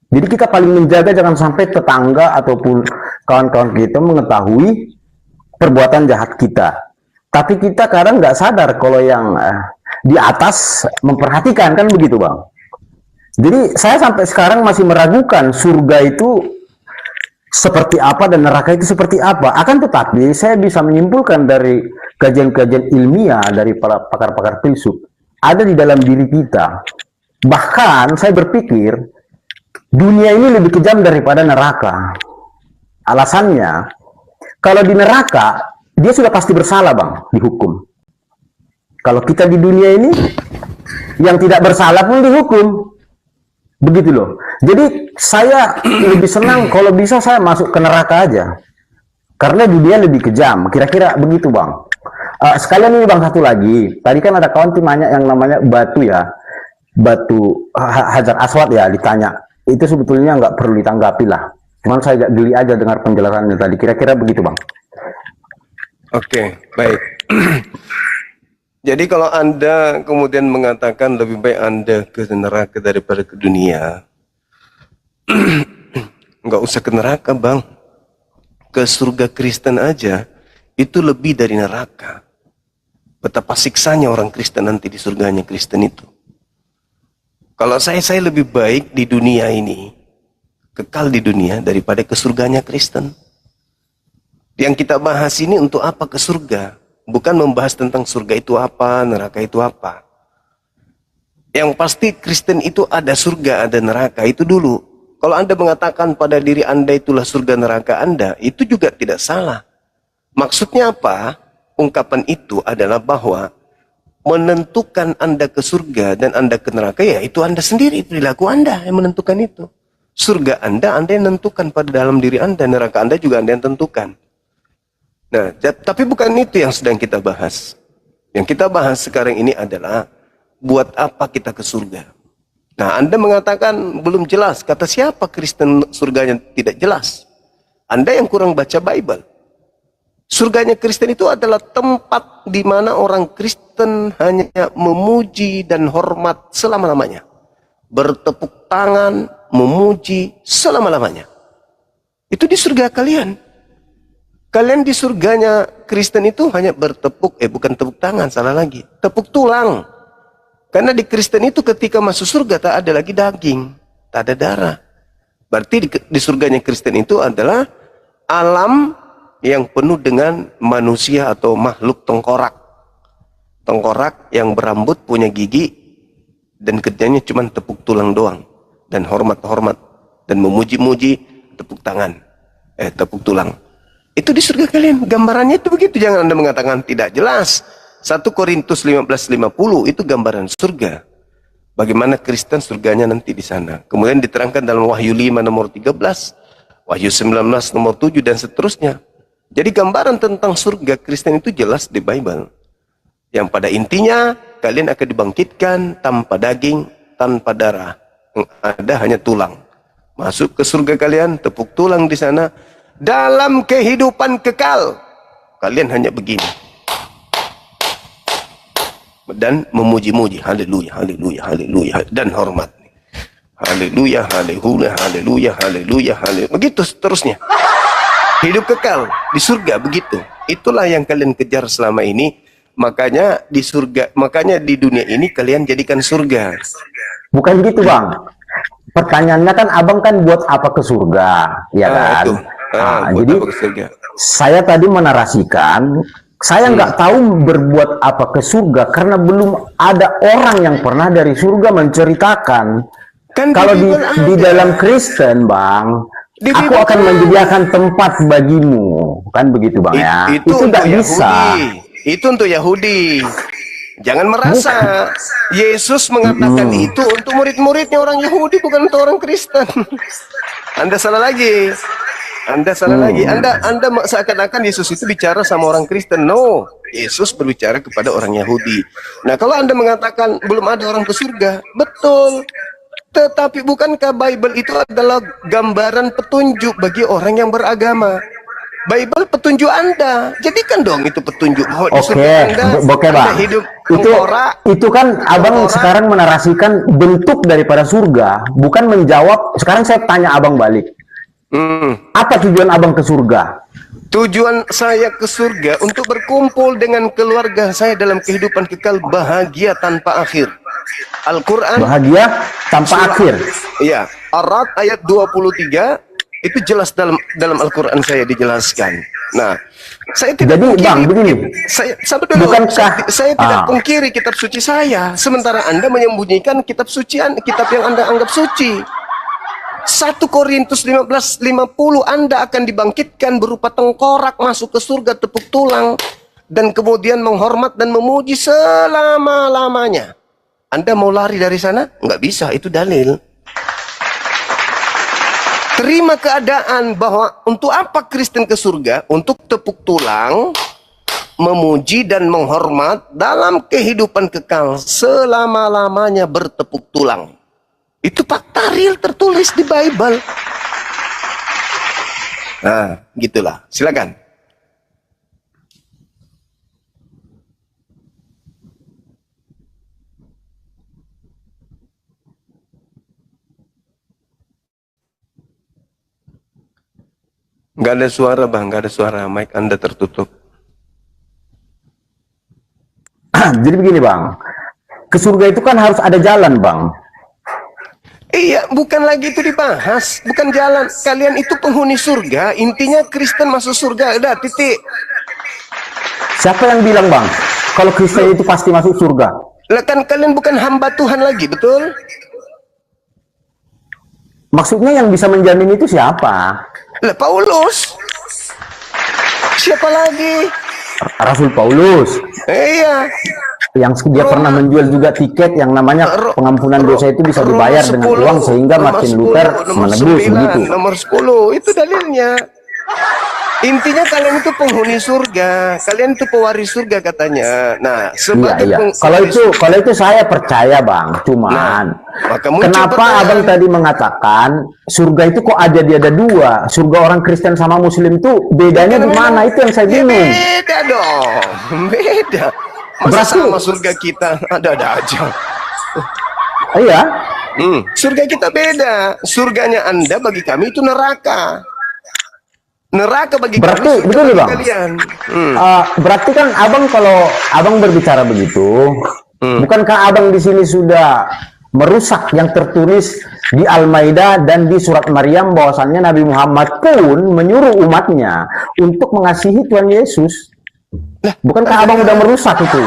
Speaker 7: Jadi kita paling menjaga jangan sampai tetangga ataupun kawan-kawan kita mengetahui perbuatan jahat kita. Tapi kita kadang nggak sadar kalau yang di atas memperhatikan, kan begitu Bang. Jadi saya sampai sekarang masih meragukan surga itu seperti apa dan neraka itu seperti apa. Akan tetapi saya bisa menyimpulkan dari kajian-kajian ilmiah dari para pakar-pakar filsuf, ada di dalam diri kita. Bahkan saya berpikir dunia ini lebih kejam daripada neraka. Alasannya, kalau di neraka dia sudah pasti bersalah Bang, dihukum. Kalau kita di dunia ini yang tidak bersalah pun dihukum. Begitu loh. Jadi saya lebih senang kalau bisa saya masuk ke neraka aja. Karena dunia lebih kejam. Kira-kira begitu Bang. Sekalian ini Bang satu lagi. Tadi kan ada kawan tuh nanya yang namanya batu ya. Batu Hajar Aswad ya, ditanya. Itu sebetulnya nggak perlu ditanggapi lah. Cuman saya agak geli aja dengar penjelasannya tadi. Kira-kira begitu, Bang.
Speaker 1: Oke, baik. Jadi kalau Anda kemudian mengatakan lebih baik Anda ke neraka daripada ke dunia, nggak usah ke neraka, Bang. Ke surga Kristen aja, itu lebih dari neraka. Betapa siksanya orang Kristen nanti di surganya Kristen itu. Kalau saya lebih baik di dunia ini, kekal di dunia daripada ke surganya Kristen. Yang kita bahas ini untuk apa ke surga? Bukan membahas tentang surga itu apa, neraka itu apa. Yang pasti Kristen itu ada surga, ada neraka, itu dulu. Kalau Anda mengatakan pada diri Anda itulah surga neraka Anda, itu juga tidak salah. Maksudnya apa? Ungkapan itu adalah bahwa menentukan Anda ke surga dan Anda ke neraka, ya itu Anda sendiri, perilaku Anda yang menentukan itu. Surga Anda yang menentukan pada dalam diri Anda, neraka Anda juga Anda yang tentukan. Nah, tapi bukan itu yang sedang kita bahas. Yang kita bahas sekarang ini adalah buat apa kita ke surga. Nah, Anda mengatakan belum jelas. Kata siapa Kristen surganya tidak jelas? Anda yang kurang baca Bible. Surganya Kristen itu adalah tempat di mana orang Kristen hanya memuji dan hormat selama-lamanya. Bertepuk tangan, memuji selama-lamanya. Itu di surga kalian. Kalian di surganya Kristen itu hanya bertepuk, bukan tepuk tangan, salah lagi. Tepuk tulang. Karena di Kristen itu ketika masuk surga tak ada lagi daging, tak ada darah. Berarti di surganya Kristen itu adalah alam yang penuh dengan manusia atau makhluk tengkorak. Tengkorak yang berambut, punya gigi, dan kerjanya cuma tepuk tulang doang. Dan hormat-hormat. Dan memuji-muji tepuk tangan. Tepuk tulang. Itu di surga kalian. Gambarannya itu begitu. Jangan Anda mengatakan tidak jelas. 1 Korintus 15:50 itu gambaran surga. Bagaimana Kristen surganya nanti di sana. Kemudian diterangkan dalam Wahyu 5 nomor 13, Wahyu 19 nomor 7 dan seterusnya. Jadi gambaran tentang surga Kristen itu jelas di Bible. Yang pada intinya kalian akan dibangkitkan tanpa daging, tanpa darah. Yang ada hanya tulang. Masuk ke surga kalian, tepuk tulang di sana. Dalam kehidupan kekal, kalian hanya begini. Dan memuji-muji, haleluya, haleluya, haleluya, dan hormat. Haleluya, haleluya, haleluya, haleluya, haleluya. Begitu seterusnya. Hidup kekal di surga begitu. Itulah yang kalian kejar selama ini. Makanya di surga, makanya di dunia ini kalian jadikan surga.
Speaker 7: Bukan gitu, Bang. Pertanyaannya kan abang kan buat apa ke surga, ya kan?
Speaker 1: Itu.
Speaker 7: Jadi saya tadi menarasikan, saya nggak tahu berbuat apa ke surga karena belum ada orang yang pernah dari surga menceritakan.
Speaker 1: Kan
Speaker 7: kalau di dalam Kristen, Bang, aku akan menyediakan tempat bagimu, kan begitu, Bang ya? Itu nggak bisa.
Speaker 1: Itu untuk Yahudi. Jangan merasa Yesus mengatakan itu untuk murid-muridnya orang Yahudi, bukan untuk orang Kristen. Anda salah lagi. Anda salah lagi. Anda seakan-akan Yesus itu bicara sama orang Kristen. No, Yesus berbicara kepada orang Yahudi. Nah, kalau Anda mengatakan belum ada orang ke surga, betul. Tetapi bukankah Bible itu adalah gambaran petunjuk bagi orang yang beragama? Bible petunjuk Anda. Jadikan dong itu petunjuk.
Speaker 7: Oke, Bang. Itu kan abang sekarang menarasikan bentuk daripada surga, bukan menjawab. Sekarang saya tanya abang balik. Apa tujuan abang ke surga?
Speaker 1: Tujuan saya ke surga untuk berkumpul dengan keluarga saya dalam kehidupan kekal bahagia tanpa akhir. Al-Quran
Speaker 7: bahagia tanpa akhir.
Speaker 1: Iya, Ar-Ra'd ayat 23 itu jelas dalam Al-Quran saya dijelaskan. Nah, saya tidak
Speaker 7: jadi Bang begini.
Speaker 1: Saya tidak pungkiri kitab suci saya, sementara Anda menyembunyikan kitab suci, kitab yang Anda anggap suci. 1 Korintus 15:50 Anda akan dibangkitkan berupa tengkorak masuk ke surga tepuk tulang dan kemudian menghormat dan memuji selama-lamanya. Anda mau lari dari sana? Nggak bisa, itu dalil. Terima keadaan bahwa untuk apa Kristen ke surga? Untuk tepuk tulang, memuji dan menghormat dalam kehidupan kekal selama-lamanya bertepuk tulang. Itu fakta real tertulis di Bible. Nah, gitulah. Silakan. Nggak ada suara bang, nggak ada suara. Mic Anda tertutup.
Speaker 7: Jadi begini bang, ke surga itu kan harus ada jalan bang.
Speaker 1: Iya, bukan lagi itu dibahas, bukan jalan. Kalian itu penghuni surga, intinya Kristen masuk surga, udah titik.
Speaker 7: Siapa yang bilang bang, kalau Kristen itu pasti masuk surga?
Speaker 1: Lah kan kalian bukan hamba Tuhan lagi, betul?
Speaker 7: Maksudnya yang bisa menjamin itu siapa?
Speaker 1: Lah Paulus. Siapa lagi?
Speaker 7: Rasul Paulus.
Speaker 1: Iya.
Speaker 7: Yang dia pernah menjual juga tiket yang namanya pengampunan dosa itu bisa dibayar dengan uang sehingga Martin Luther menebus begitu.
Speaker 1: Nomor 10 itu dalilnya. Intinya kalian itu penghuni surga, kalian itu pewaris surga katanya. Nah, sebagai
Speaker 7: iya. Kalau itu saya percaya bang, cuman kenapa abang tadi mengatakan surga itu kok ada dua, surga orang Kristen sama Muslim itu bedanya di mana? Itu yang saya bingung.
Speaker 1: Beda dong, beda. Masa sama surga kita ada aja.
Speaker 7: Iya.
Speaker 1: Surga kita beda. Surganya Anda bagi kami itu neraka. Neraka bagi
Speaker 7: berarti
Speaker 1: kami,
Speaker 7: betul nih bang.
Speaker 1: Kalian.
Speaker 7: Berarti kan abang kalau abang berbicara begitu, bukankah abang di sini sudah merusak yang tertulis di Al-Maidah dan di surat Maryam bahwasannya Nabi Muhammad pun menyuruh umatnya untuk mengasihi Tuhan Yesus? Bukankah abang udah merusak itu?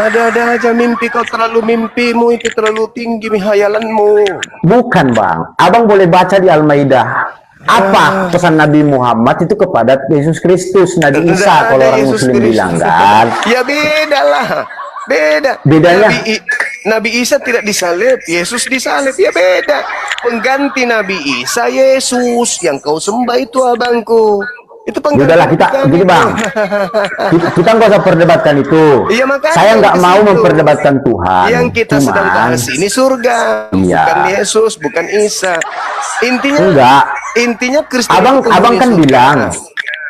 Speaker 1: Ada aja mimpi, kau mimpimu itu terlalu tinggi, hayalanmu.
Speaker 7: Bukan bang, abang boleh baca di Al-Maidah. Apa pesan Nabi Muhammad itu kepada Yesus Kristus, Nabi Isa kalau orang Muslim bilang kan?
Speaker 1: Ya beda lah, beda.
Speaker 7: Bedanya?
Speaker 1: Nabi Isa tidak disalib, Yesus disalib, ya beda. Pengganti Nabi Isa Yesus, yang kau sembah itu abangku. Itu pengganti.
Speaker 7: Udahlah kita gini bang, kita nggak usah perdebatkan itu.
Speaker 1: Iya,
Speaker 7: saya nggak mau memperdebatkan Tuhan.
Speaker 1: Yang kita sedang bahas ini surga, bukan Yesus, bukan Isa. Intinya Kristen.
Speaker 7: Abang kan bilang,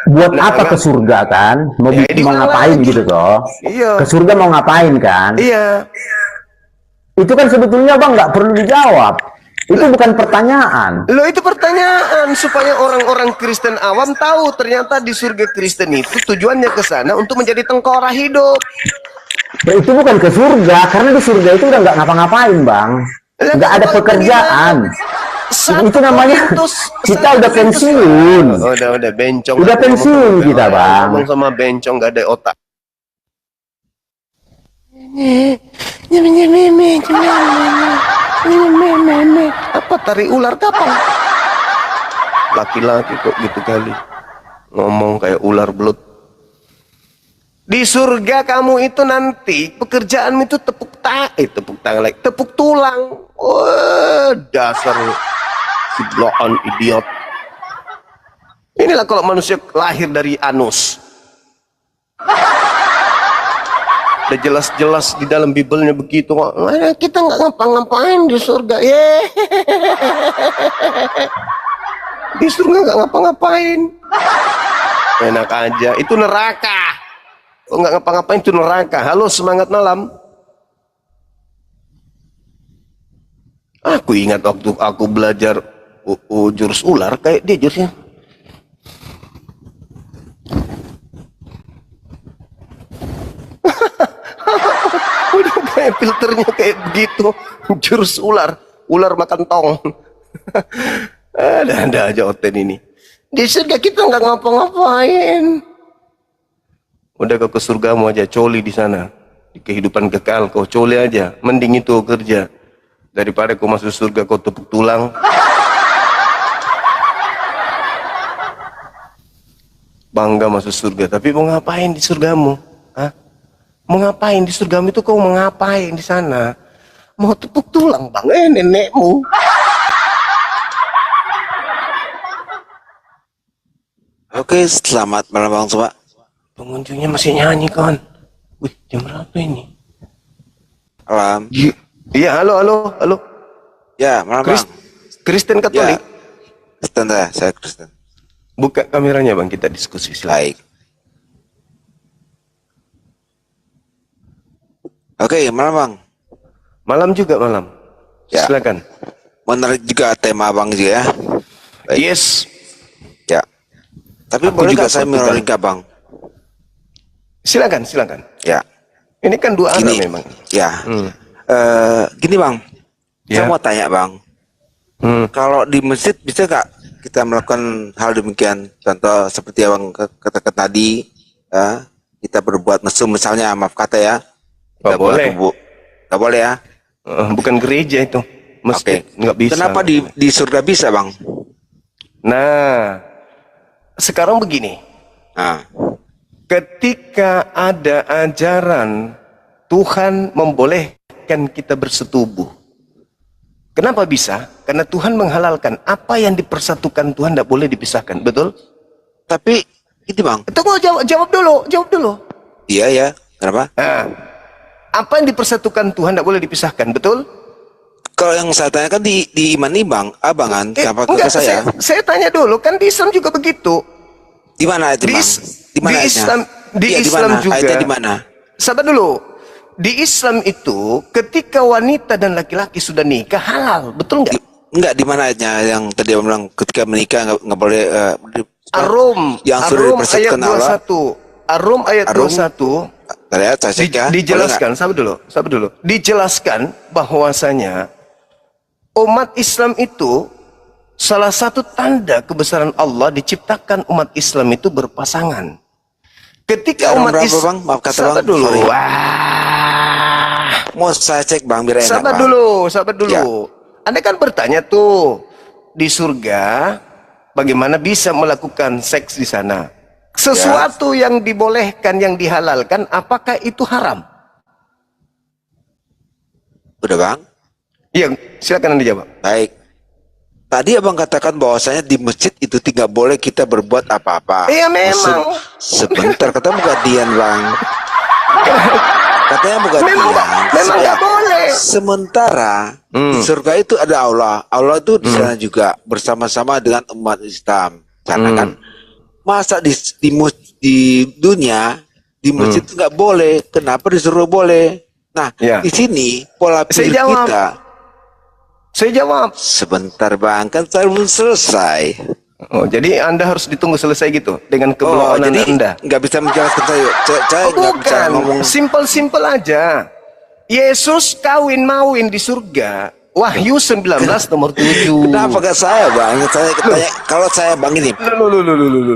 Speaker 7: buat apa ke surga kan? Mau ngapain gitu toh?
Speaker 1: Iya.
Speaker 7: Ke surga mau ngapain kan?
Speaker 1: Iya.
Speaker 7: Itu kan sebetulnya bang nggak perlu dijawab. Itu bukan pertanyaan.
Speaker 1: Loh, itu pertanyaan supaya orang-orang Kristen awam tahu ternyata di surga Kristen itu tujuannya ke sana untuk menjadi tengkorak hidup.
Speaker 7: Ya, itu bukan ke surga, karena di surga itu udah nggak ngapa-ngapain bang, nggak ada pekerjaan. Itu namanya kita udah pensiun.
Speaker 1: Udah bencong.
Speaker 7: Udah pensiun kita bang.
Speaker 1: Ngomong sama bencong nggak ada otak. Apa tari ular kapan? Laki-laki kok gitu kali. Ngomong kayak ular belut. Di surga kamu itu nanti pekerjaanmu itu tepuk tulang. Oh, dasar si bloon idiot. Inilah kalau manusia lahir dari anus. Udah jelas-jelas di dalam Bibelnya begitu kok. Kita nggak ngapa-ngapain di surga. Di surga nggak ngapa-ngapain. Enak aja. Itu neraka. Kok nggak ngapa-ngapain itu neraka. Halo, semangat malam. Aku ingat waktu aku belajar jurus ular kayak dia jurusnya. Udah kayak filternya kayak begitu. Jurus ular makan tong. Ada aja Oten ini. Di surga kita nggak ngapa-ngapain. Udah kau ke surgamu aja, coli di sana. Di kehidupan kekal kau coli aja. Mending itu kerja daripada kau masuk surga kau tepuk tulang. Bangga masuk surga, tapi mau ngapain di surgamu? Hah? Mau ngapain di surgamu itu kau mau ngapain di sana? Mau tepuk tulang bang, nenekmu.
Speaker 8: Oke, selamat malam Bang Soba.
Speaker 1: Pengunjungnya masih nyanyi kan? Wih, jam berapa ini?
Speaker 8: Malam.
Speaker 1: Iya, halo.
Speaker 8: Ya, malam Bang.
Speaker 1: Kristen Katolik?
Speaker 8: Ya. Kristen dah, saya Kristen.
Speaker 1: Buka kameranya bang, kita diskusi. Silakan.
Speaker 8: Baik. Oke, malam bang.
Speaker 1: Malam juga malam.
Speaker 8: Ya.
Speaker 1: Silakan.
Speaker 8: Menarik juga tema abang juga ya. Baik.
Speaker 1: Yes.
Speaker 8: Ya. Tapi
Speaker 1: Aku
Speaker 8: boleh
Speaker 1: juga
Speaker 8: nggak saya
Speaker 1: Portugal.
Speaker 8: menarik abang?
Speaker 1: Silakan, silakan.
Speaker 8: Ya.
Speaker 1: Ini kan dua arah
Speaker 8: Gini.
Speaker 1: memang.
Speaker 8: Ya.
Speaker 1: Hmm.
Speaker 8: Gini bang. Saya
Speaker 1: Ya.
Speaker 8: mau tanya bang. Kalau di masjid bisa nggak kita melakukan hal demikian? Contoh seperti yang katakan tadi, ya, kita berbuat mesum misalnya, maaf kata ya.
Speaker 1: Nggak boleh.
Speaker 8: Nggak boleh ya.
Speaker 1: Bukan gereja itu. Masjid.
Speaker 8: Oke.
Speaker 1: Nggak bisa.
Speaker 8: Kenapa di surga bisa bang?
Speaker 1: Nah, sekarang begini.
Speaker 8: Nah,
Speaker 1: Ketika ada ajaran Tuhan membolehkan kita bersetubuh. Kenapa bisa? Karena Tuhan menghalalkan apa yang dipersatukan Tuhan tidak boleh dipisahkan. Betul?
Speaker 8: tapi itu bang.
Speaker 1: Tunggu, jawab dulu.
Speaker 8: Iya ya. Kenapa?
Speaker 1: Nah, apa yang dipersatukan Tuhan tidak boleh dipisahkan. Betul?
Speaker 8: Kalau yang saya tanyakan di iman nih bang, abangan, kenapa ke
Speaker 1: enggak,
Speaker 8: saya?
Speaker 1: saya tanya dulu, kan di Islam juga begitu.
Speaker 8: Di mana itu
Speaker 1: Di,
Speaker 8: bang? Di mana
Speaker 1: di
Speaker 8: ayatnya?
Speaker 1: Islam, di
Speaker 8: Iya,
Speaker 1: Islam
Speaker 8: mana?
Speaker 1: juga.
Speaker 8: Ayatnya di mana?
Speaker 1: Sabar dulu. Di Islam itu ketika wanita dan laki-laki sudah nikah halal, betul nggak?
Speaker 8: Enggak, di mana ayatnya yang tadi abang bilang ketika menikah nggak boleh
Speaker 1: Arum,
Speaker 8: yang sudah
Speaker 1: Arum ayat
Speaker 8: dipersatukan Allah.
Speaker 1: 21. Arum ayat
Speaker 8: Arum.
Speaker 1: 21.
Speaker 8: Tadi ya, saya cek ya.
Speaker 1: Dijelaskan, sabar dulu. Dijelaskan bahwasanya umat Islam itu salah satu tanda kebesaran Allah diciptakan umat Islam itu berpasangan. Ketika
Speaker 8: Arum
Speaker 1: umat
Speaker 8: berapa,
Speaker 1: Islam,
Speaker 8: Bang? Maaf kata,
Speaker 1: sabar
Speaker 8: Bang.
Speaker 1: dulu.
Speaker 8: Sorry.
Speaker 1: Wah,
Speaker 8: Mau saya cek bang biar enak
Speaker 1: sabar
Speaker 8: bang.
Speaker 1: sabar dulu.
Speaker 8: Ya.
Speaker 1: Anda kan bertanya tuh di surga bagaimana bisa melakukan seks di sana? Sesuatu yang dibolehkan, yang dihalalkan, apakah itu haram?
Speaker 8: Udah bang.
Speaker 1: Iya, silakan Anda jawab.
Speaker 8: Baik. Tadi abang katakan bahwasanya di masjid itu tidak boleh kita berbuat apa-apa.
Speaker 1: Iya, memang.
Speaker 8: Sebentar, katanya bukan Dian bang. Katanya bukan
Speaker 1: Memang
Speaker 8: Dian.
Speaker 1: nggak boleh.
Speaker 8: Sementara di surga itu ada Allah. Allah itu di sana juga bersama-sama dengan umat Islam. Karena kan masa di dunia di masjid itu nggak boleh. Kenapa di surga boleh? Nah,
Speaker 1: Ya.
Speaker 8: di sini pola
Speaker 1: Saya
Speaker 8: pikir
Speaker 1: jawab.
Speaker 8: kita.
Speaker 1: Saya jawab.
Speaker 8: Sebentar bang, kan saya belum selesai.
Speaker 1: Oh, jadi Anda harus ditunggu selesai gitu dengan
Speaker 8: Oh,
Speaker 1: kebelakangan
Speaker 8: jadi
Speaker 1: Anda.
Speaker 8: nggak bisa menjelaskan saya. Saya
Speaker 1: Oh,
Speaker 8: nggak bisa
Speaker 1: bukan,
Speaker 8: ngomong.
Speaker 1: simpel aja. Yesus kawin-mawin di surga. Wahyu 19 nomor 7.
Speaker 8: Kenapa gak saya bang? Saya tanya, kalau saya bang ini,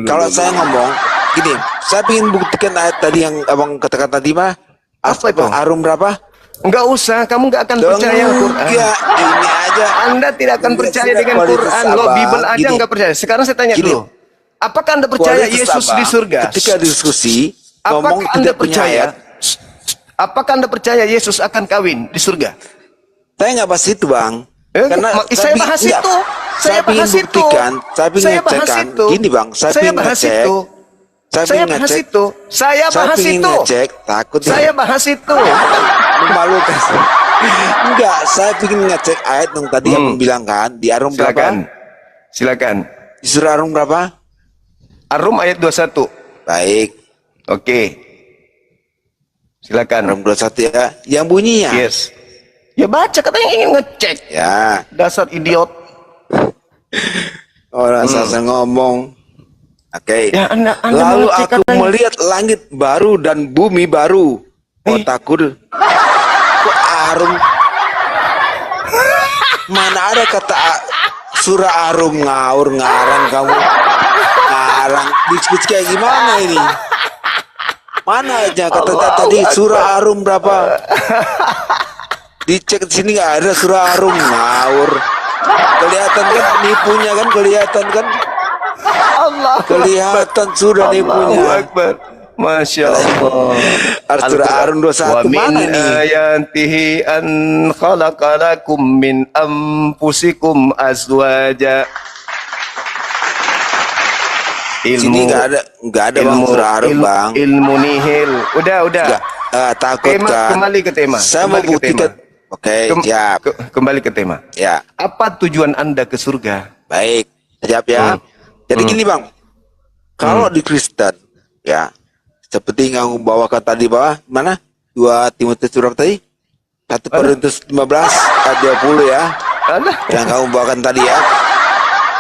Speaker 8: kalau saya ngomong gini, saya ingin buktikan ayat tadi yang abang katakan tadi mah.
Speaker 1: Apa itu?
Speaker 8: Arum berapa?
Speaker 1: Enggak usah, kamu enggak akan percaya Quran.
Speaker 8: Enggak, ini aja.
Speaker 1: Anda tidak akan
Speaker 8: Enggak,
Speaker 1: percaya
Speaker 8: sudah
Speaker 1: dengan
Speaker 8: kualitas
Speaker 1: Quran. Lo
Speaker 8: Abang.
Speaker 1: Bible aja
Speaker 8: Gini.
Speaker 1: enggak percaya. Sekarang saya tanya
Speaker 8: Gini.
Speaker 1: dulu. Apakah Anda percaya
Speaker 8: Kualitas
Speaker 1: Yesus
Speaker 8: abang,
Speaker 1: di surga?
Speaker 8: Ketika diskusi, ngomong
Speaker 1: Apakah Anda
Speaker 8: tidak punya
Speaker 1: percaya?
Speaker 8: ayat.
Speaker 1: Apakah Anda percaya Yesus akan kawin di surga?
Speaker 8: Saya nggak bahas itu bang.
Speaker 1: Saya bahas
Speaker 8: enggak.
Speaker 1: itu. Saya
Speaker 8: ingin
Speaker 1: bahas itu.
Speaker 8: buktikan, saya ingin
Speaker 1: Saya bahas
Speaker 8: ngecekkan.
Speaker 1: itu.
Speaker 8: Gini bang, saya
Speaker 1: Saya
Speaker 8: ingin
Speaker 1: bahas
Speaker 8: ngecek.
Speaker 1: itu. Saya
Speaker 8: ingin
Speaker 1: bahas
Speaker 8: ngecek.
Speaker 1: itu. Saya bahas
Speaker 8: ingin
Speaker 1: itu.
Speaker 8: ngecek, takut
Speaker 1: Saya bahas itu.
Speaker 8: memalukan. Enggak, saya ingin ngecek ayat yang tadi abang bilang kan di Arum
Speaker 1: Silakan.
Speaker 8: berapa?
Speaker 1: Silakan.
Speaker 8: Di surah Arum berapa?
Speaker 1: Arum ayat 21.
Speaker 8: Baik,
Speaker 1: Oke. Silakan.
Speaker 8: Arum 21 ya. Yang bunyinya.
Speaker 1: Yes. Ya baca, katanya ingin ngecek.
Speaker 8: Ya,
Speaker 1: Dasar idiot.
Speaker 8: orang asal ngomong. Oke.
Speaker 1: Ya, Anda
Speaker 8: Lalu
Speaker 1: mengecek
Speaker 8: aku
Speaker 1: katanya.
Speaker 8: melihat langit baru dan bumi baru. Otakku kok Arum? Mana ada kata surah Arum ngaur ngarang kamu? Ngarang diskusi kayak gimana ini? Mana aja kata tadi surah Arum berapa? Dicek di sini nggak ada surah Arum ngawur. Kelihatan kan nipunya kan kelihatan kan?
Speaker 1: Allah.
Speaker 8: Kelihatan sudah nipunya.
Speaker 1: Allahu Akbar. Masya Allah.
Speaker 8: Surah Arum 21 mana nih?
Speaker 1: ayatihi an khalaqalakum min anfusikum azwaja.
Speaker 8: Sini nggak ada bang surah Arum bang.
Speaker 1: Ilmu nihil. Udah.
Speaker 8: Nggak, takut
Speaker 1: Tema,
Speaker 8: kan?
Speaker 1: kembali ke tema.
Speaker 8: Saya mau
Speaker 1: Kembali ke
Speaker 8: buktikan.
Speaker 1: tema.
Speaker 8: Oke, siap.
Speaker 1: Kembali ke tema.
Speaker 8: Ya,
Speaker 1: Apa tujuan Anda ke surga?
Speaker 8: baik. Siap ya. Jadi gini bang, Kalau di Kristen, ya, seperti yang kamu bawakan tadi bawah, mana? 2 Timotius berapa tadi? 1 Korintus 15 ayat 20 ya. Yang kamu bawakan tadi ya.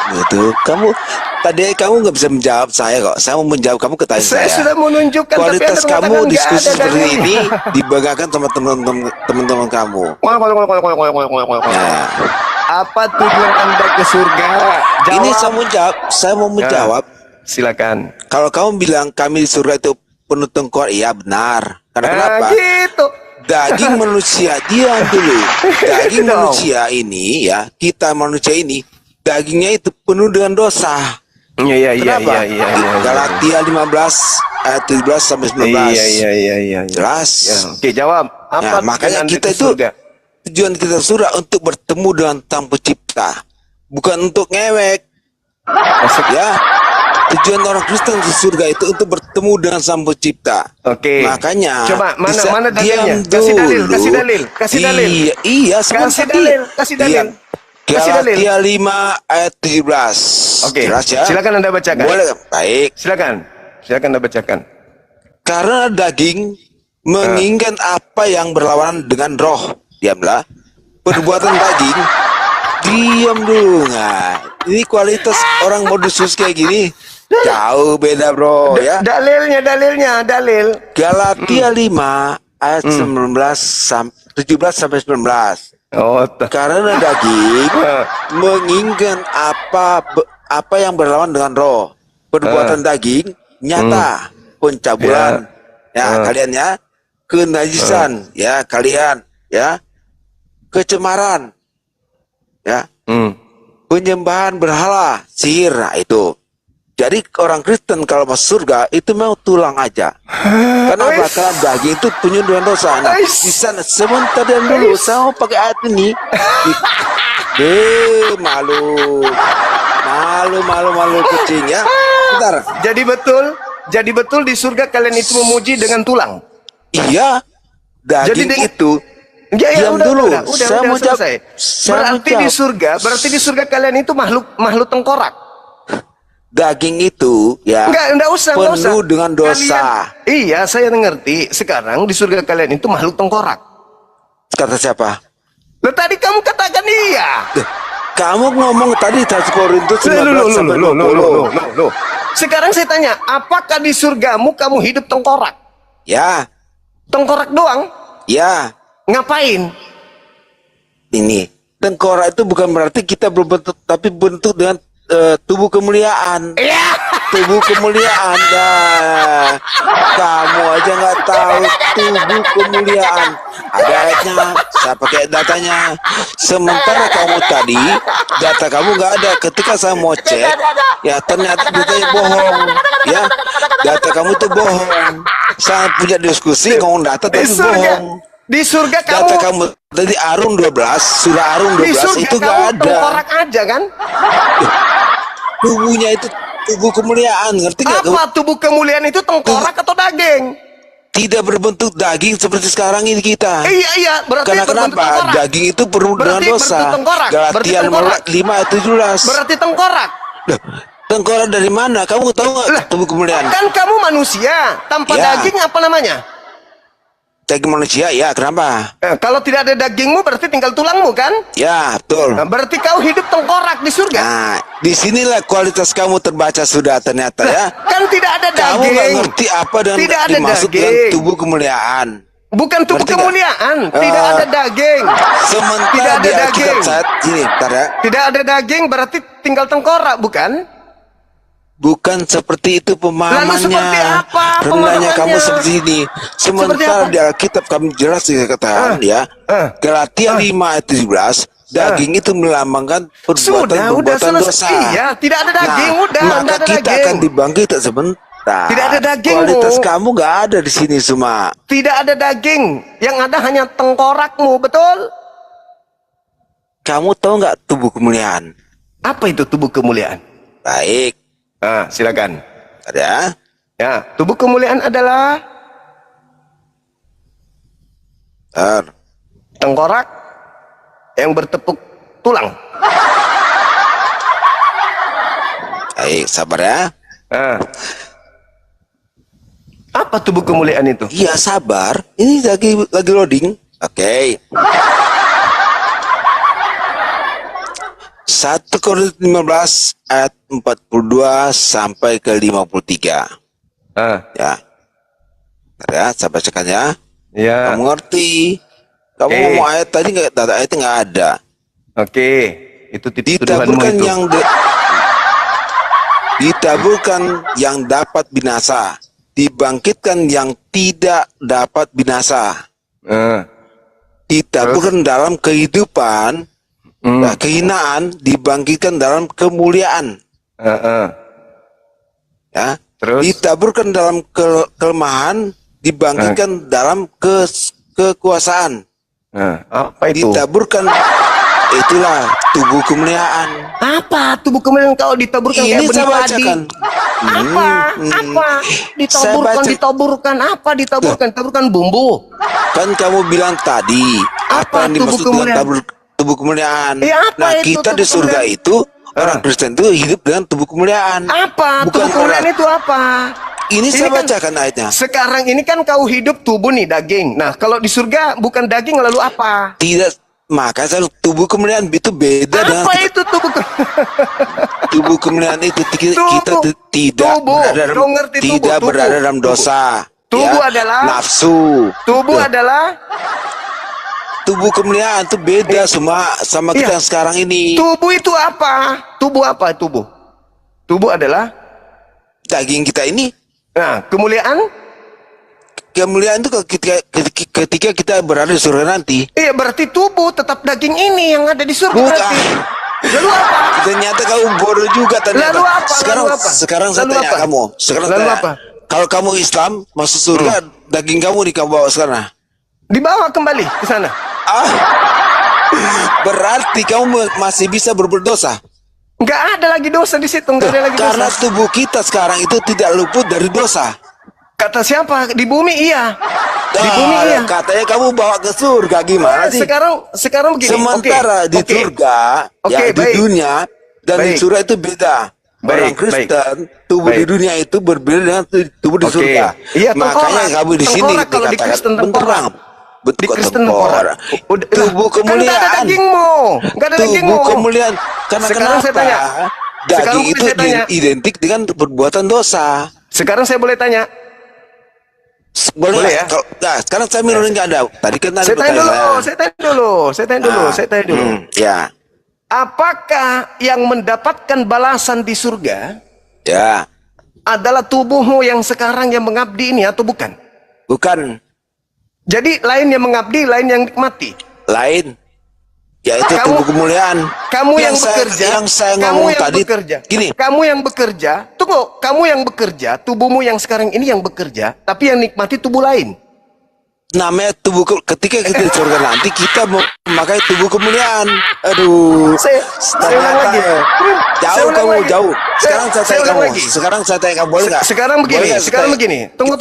Speaker 8: Itu kamu tadi nggak bisa menjawab saya kok. Saya mau menjawab kamu ke tanya
Speaker 1: Saya
Speaker 8: saya.
Speaker 1: sudah menunjukkan,
Speaker 8: Kualitas
Speaker 1: tapi Anda
Speaker 8: kamu
Speaker 1: mengatakan
Speaker 8: diskusi
Speaker 1: nggak ada
Speaker 8: seperti
Speaker 1: dalilnya.
Speaker 8: ini dibanggakan sama teman-teman kamu. Nah,
Speaker 1: Apa tujuan Anda ke surga? Jawab.
Speaker 8: ini saya mau menjawab.
Speaker 1: Silakan.
Speaker 8: Kalau kamu bilang kami di surga itu penuh tengkorak, iya benar. Karena kenapa?
Speaker 1: Gitu.
Speaker 8: Daging manusia, diam dulu. Daging
Speaker 1: Dong.
Speaker 8: manusia ini ya, kita manusia ini dagingnya itu penuh dengan dosa.
Speaker 1: Iya.
Speaker 8: Kenapa? Galatia 15 ayat 17 sampai 19.
Speaker 1: Iya.
Speaker 8: Jelas.
Speaker 1: Ya, oke, jawab. Apa
Speaker 8: Ya, makanya
Speaker 1: tujuan Anda
Speaker 8: kita
Speaker 1: ke
Speaker 8: itu
Speaker 1: surga?
Speaker 8: tujuan kita surga untuk bertemu dengan Sang Pencipta, bukan untuk ngewek. Ya, tujuan orang Kristen ke surga itu untuk bertemu dengan Sang Pencipta.
Speaker 1: Oke.
Speaker 8: Makanya
Speaker 1: Coba mana dalilnya?
Speaker 8: diam
Speaker 1: Kasih dalil,
Speaker 8: dulu.
Speaker 1: kasih dalil, kasih dalil.
Speaker 8: Iya, sebentar.
Speaker 1: Kasih dalil. Kasih dalil.
Speaker 8: Galatia 5 ayat 17.
Speaker 1: Oke.
Speaker 8: Jelas ya?
Speaker 1: Silakan Anda bacakan.
Speaker 8: Boleh. Baik.
Speaker 1: Silakan Anda bacakan.
Speaker 8: Karena daging menginginkan apa yang berlawanan dengan roh. Diamlah. Perbuatan daging. Diam dulu. Nah, ini kualitas orang modus kayak gini jauh beda, bro, ya.
Speaker 1: Dalil.
Speaker 8: Galatia 5 ayat 17 sampai 19.
Speaker 1: Oh,
Speaker 8: Karena daging menginginkan apa yang berlawan dengan roh. Perbuatan daging nyata, pencabulan, ya kalian ya, kenajisan, ya kalian ya, kecemaran, ya, penyembahan berhala, sihir, nah, itu. Jadi orang Kristen kalau masuk surga itu mau tulang aja. Kenapa? Karena daging itu penuh dengan dosa. Nah, di sana sebentar dan dulu saya mau pakai ayat ini. Malu kucing ya. Bentar.
Speaker 1: Jadi betul di surga kalian itu memuji dengan tulang.
Speaker 8: Iya. Daging
Speaker 1: Jadi
Speaker 8: itu. Diam dulu. Saya mau jawab.
Speaker 1: Berarti di surga kalian itu makhluk tengkorak.
Speaker 8: Daging itu ya
Speaker 1: Enggak usah.
Speaker 8: penuh dengan dosa.
Speaker 1: Iya, saya mengerti. Sekarang di surga kalian itu makhluk tengkorak.
Speaker 8: Kata siapa?
Speaker 1: Loh, tadi kamu katakan iya.
Speaker 8: Kamu ngomong tadi 1 Korintus 15 sampai 20.
Speaker 1: Loh. Sekarang saya tanya, apakah di surgamu kamu hidup tengkorak?
Speaker 8: Ya,
Speaker 1: Tengkorak doang?
Speaker 8: ya.
Speaker 1: Ngapain?
Speaker 8: Ini tengkorak itu bukan berarti kita berbentuk, tapi bentuk dengan tubuh kemuliaan. Tubuh kemuliaan. Nah, kamu aja nggak tahu tubuh kemuliaan. Ada ayatnya, saya pakai datanya. Sementara kamu tadi data kamu nggak ada. Ketika saya mau cek, ya ternyata datanya bohong. Ya, data kamu tuh bohong. Saya punya diskusi ngomong data tapi bohong.
Speaker 1: Di surga kamu.
Speaker 8: Data kamu tadi Arun 12, surah Arun 12
Speaker 1: Di surga
Speaker 8: itu nggak
Speaker 1: kamu
Speaker 8: ada.
Speaker 1: tengkorak aja kan?
Speaker 8: Tubuhnya itu tubuh kemuliaan, ngerti nggak?
Speaker 1: Apa tubuh kemuliaan itu tengkorak atau daging?
Speaker 8: Tidak berbentuk daging seperti sekarang ini kita.
Speaker 1: Iya, berarti
Speaker 8: Karena
Speaker 1: berbentuk
Speaker 8: kenapa?
Speaker 1: tengkorak.
Speaker 8: Daging itu penuh dengan
Speaker 1: Berarti
Speaker 8: dosa.
Speaker 1: berbentuk tengkorak. Berarti
Speaker 8: Galatia
Speaker 1: tengkorak.
Speaker 8: 5 ayat 17.
Speaker 1: Berarti tengkorak.
Speaker 8: Loh, tengkorak dari mana? Kamu tahu nggak tubuh kemuliaan?
Speaker 1: Kan kamu manusia, tanpa
Speaker 8: Ya.
Speaker 1: daging apa namanya?
Speaker 8: Daging manusia, ya kenapa?
Speaker 1: Kalau tidak ada dagingmu berarti tinggal tulangmu kan?
Speaker 8: Ya, betul.
Speaker 1: Nah, berarti kau hidup tengkorak di surga.
Speaker 8: Nah, disinilah kualitas kamu terbaca sudah ternyata ya.
Speaker 1: Kan tidak ada
Speaker 8: Kamu
Speaker 1: daging.
Speaker 8: nggak ngerti apa dengan
Speaker 1: Tidak ada
Speaker 8: dimaksud dengan
Speaker 1: daging.
Speaker 8: tubuh kemuliaan.
Speaker 1: Bukan tubuh
Speaker 8: Ngerti nggak?
Speaker 1: kemuliaan, tidak ada daging.
Speaker 8: Sementara
Speaker 1: Tidak ada
Speaker 8: di Alkitab
Speaker 1: daging.
Speaker 8: saat ini, bentar ya.
Speaker 1: Tidak ada daging berarti tinggal tengkorak, bukan?
Speaker 8: Bukan seperti itu pemahamannya.
Speaker 1: Lalu seperti apa
Speaker 8: Rendahnya
Speaker 1: pemahamannya?
Speaker 8: kamu seperti ini. Sementara
Speaker 1: apa?
Speaker 8: di Alkitab kami jelas dikatakan ya. Galatia 5 ayat 17, daging itu melambangkan
Speaker 1: Sudah
Speaker 8: perbuatan
Speaker 1: selesai.
Speaker 8: dosa.
Speaker 1: Iya, tidak ada daging, udah,
Speaker 8: maka
Speaker 1: tidak ada
Speaker 8: kita
Speaker 1: daging.
Speaker 8: akan dibangkitkan sebentar.
Speaker 1: Tidak ada daging,
Speaker 8: Kualitas
Speaker 1: Bu.
Speaker 8: kamu nggak ada di sini semua.
Speaker 1: Tidak ada daging, yang ada hanya tengkorakmu, betul?
Speaker 8: Kamu tahu nggak tubuh kemuliaan?
Speaker 1: Apa itu tubuh kemuliaan?
Speaker 8: Baik,
Speaker 1: Silakan.
Speaker 8: ada.
Speaker 1: Ya, tubuh kemuliaan adalah tengkorak yang bertepuk tulang.
Speaker 8: Baik, sabar ya.
Speaker 1: Ah. Apa tubuh kemuliaan itu?
Speaker 8: Iya, sabar. Ini lagi loading. Oke. 1 Korintus 15 ayat 42 sampai ke 53. Ya. Ya, saya bacakan ya.
Speaker 1: Ya.
Speaker 8: Kamu ngerti? Kamu
Speaker 1: Oke.
Speaker 8: ngomong ayat tadi ayatnya nggak ada.
Speaker 1: Oke. Itu tuduhanmu
Speaker 8: Ditaburkan
Speaker 1: itu.
Speaker 8: ditaburkan yang dapat binasa, dibangkitkan yang tidak dapat binasa. Ditaburkan dalam kehidupan, kehinaan, dibangkitkan dalam kemuliaan. Ya.
Speaker 1: Terus?
Speaker 8: Ditaburkan dalam kelemahan, dibangkitkan dalam kekuasaan.
Speaker 1: Apa itu?
Speaker 8: Ditaburkan, itulah tubuh kemuliaan.
Speaker 1: Apa tubuh kemuliaan kau ditaburkan
Speaker 8: Ini
Speaker 1: kayak
Speaker 8: saya
Speaker 1: benih padi?
Speaker 8: bacakan.
Speaker 1: Apa? Ditaburkan? Apa ditaburkan? Taburkan bumbu.
Speaker 8: Kan kamu bilang tadi
Speaker 1: Apa
Speaker 8: apa yang
Speaker 1: tubuh
Speaker 8: dimaksud dengan
Speaker 1: kemuliaan?
Speaker 8: tubuh kemuliaan.
Speaker 1: Ya, apa
Speaker 8: Nah,
Speaker 1: itu
Speaker 8: kita
Speaker 1: tubuh
Speaker 8: di surga
Speaker 1: kemuliaan?
Speaker 8: itu orang Kristen itu hidup dengan tubuh kemuliaan.
Speaker 1: Apa
Speaker 8: Bukan
Speaker 1: tubuh kemuliaan
Speaker 8: orang.
Speaker 1: itu apa?
Speaker 8: Ini saya
Speaker 1: kan-
Speaker 8: bacakan ayatnya.
Speaker 1: Sekarang ini kan kau hidup tubuh nih daging. Nah kalau di surga bukan daging lalu apa?
Speaker 8: Tidak, maka tubuh kemuliaan itu beda dengan
Speaker 1: Apa itu tubuh?
Speaker 8: tubuh kemuliaan itu kita
Speaker 1: Tubuh.
Speaker 8: tidak
Speaker 1: Tubuh.
Speaker 8: berada
Speaker 1: Kau ngerti tubuh,
Speaker 8: tidak
Speaker 1: tubuh.
Speaker 8: berada dalam
Speaker 1: Tubuh.
Speaker 8: dosa.
Speaker 1: Tubuh
Speaker 8: ya.
Speaker 1: adalah
Speaker 8: nafsu.
Speaker 1: Tubuh adalah
Speaker 8: Tubuh kemuliaan itu beda sama kita
Speaker 1: Iya.
Speaker 8: yang sekarang ini.
Speaker 1: tubuh itu apa? Tubuh apa tubuh? Tubuh adalah
Speaker 8: Daging kita ini,
Speaker 1: nah kemuliaan.
Speaker 8: kemuliaan itu ketika kita berada di surga nanti.
Speaker 1: Iya berarti tubuh tetap daging ini yang ada di surga
Speaker 8: Bukan.
Speaker 1: berarti. Lalu apa?
Speaker 8: Ternyata kamu bodoh juga ternyata.
Speaker 1: Lalu apa?
Speaker 8: Sekarang
Speaker 1: Lalu apa?
Speaker 8: sekarang saya
Speaker 1: Lalu
Speaker 8: tanya
Speaker 1: apa?
Speaker 8: kamu. Sekarang
Speaker 1: Lalu
Speaker 8: tanya.
Speaker 1: apa?
Speaker 8: Kalau kamu Islam masuk surga, daging kamu bawa sana.
Speaker 1: Dibawa kembali ke sana.
Speaker 8: Berarti kamu masih bisa berbuat dosa.
Speaker 1: Nggak ada lagi dosa di situ, nggak ada lagi
Speaker 8: Karena
Speaker 1: dosa.
Speaker 8: tubuh kita sekarang itu tidak luput dari dosa.
Speaker 1: Kata siapa? Di bumi iya. Di bumi iya.
Speaker 8: Katanya kamu bawa ke surga, gimana sih?
Speaker 1: Sekarang begini.
Speaker 8: Sementara di
Speaker 1: Oke.
Speaker 8: surga,
Speaker 1: Oke,
Speaker 8: ya di
Speaker 1: baik.
Speaker 8: dunia dan di
Speaker 1: Baik.
Speaker 8: surga itu beda. Orang
Speaker 1: Baik,
Speaker 8: Kristen, tubuh
Speaker 1: baik.
Speaker 8: di dunia itu berbeda dengan tubuh di
Speaker 1: Oke.
Speaker 8: surga.
Speaker 1: Iya,
Speaker 8: Makanya
Speaker 1: tengkorak.
Speaker 8: kamu di sini
Speaker 1: Tengkorak kalau di Kristen tengkorak.
Speaker 8: Betul,
Speaker 1: Di
Speaker 8: kok
Speaker 1: Kristen
Speaker 8: tengkorak.
Speaker 1: Udah,
Speaker 8: Tubuh
Speaker 1: kan nggak ada
Speaker 8: kemuliaan.
Speaker 1: dagingmu, nggak ada dagingmu.
Speaker 8: Tubuh kemuliaan. Karena
Speaker 1: Sekarang saya
Speaker 8: kenapa?
Speaker 1: tanya. Sekarang
Speaker 8: Daging itu
Speaker 1: saya tanya.
Speaker 8: identik dengan perbuatan dosa.
Speaker 1: Sekarang saya boleh tanya.
Speaker 8: Boleh
Speaker 1: Boleh
Speaker 8: ya?
Speaker 1: ya?
Speaker 8: Nah, sekarang saya minum nggak ada. Tadi kan ada
Speaker 1: Saya tanya
Speaker 8: pertanyaan
Speaker 1: dulu,
Speaker 8: saya.
Speaker 1: saya tanya dulu.
Speaker 8: Ya,
Speaker 1: Apakah yang mendapatkan balasan di surga
Speaker 8: ya,
Speaker 1: adalah tubuhmu yang sekarang yang mengabdi ini atau bukan?
Speaker 8: bukan
Speaker 1: Jadi lain yang mengabdi, lain yang nikmati.
Speaker 8: lain. Ya itu
Speaker 1: Kamu-
Speaker 8: tubuh kemuliaan.
Speaker 1: Kamu yang bekerja,
Speaker 8: yang saya
Speaker 1: kamu
Speaker 8: ngomong
Speaker 1: yang
Speaker 8: tadi.
Speaker 1: bekerja.
Speaker 8: Gini,
Speaker 1: Kamu yang bekerja, tunggu, kamu yang bekerja, tubuhmu yang sekarang ini yang bekerja, tapi yang nikmati tubuh lain.
Speaker 8: namanya ketika kita di surga nanti kita mau memakai tubuh kemuliaan. Aduh,
Speaker 1: Saya ulang lagi. Saya
Speaker 8: jauh
Speaker 1: ulang
Speaker 8: kamu
Speaker 1: lagi.
Speaker 8: jauh. Sekarang saya tanya
Speaker 1: ulang
Speaker 8: kamu.
Speaker 1: lagi.
Speaker 8: Sekarang saya tanya kamu boleh nggak?
Speaker 1: Sekarang begini,
Speaker 8: Boleh nggak saya
Speaker 1: sekarang
Speaker 8: tanya?
Speaker 1: begini. Tunggu.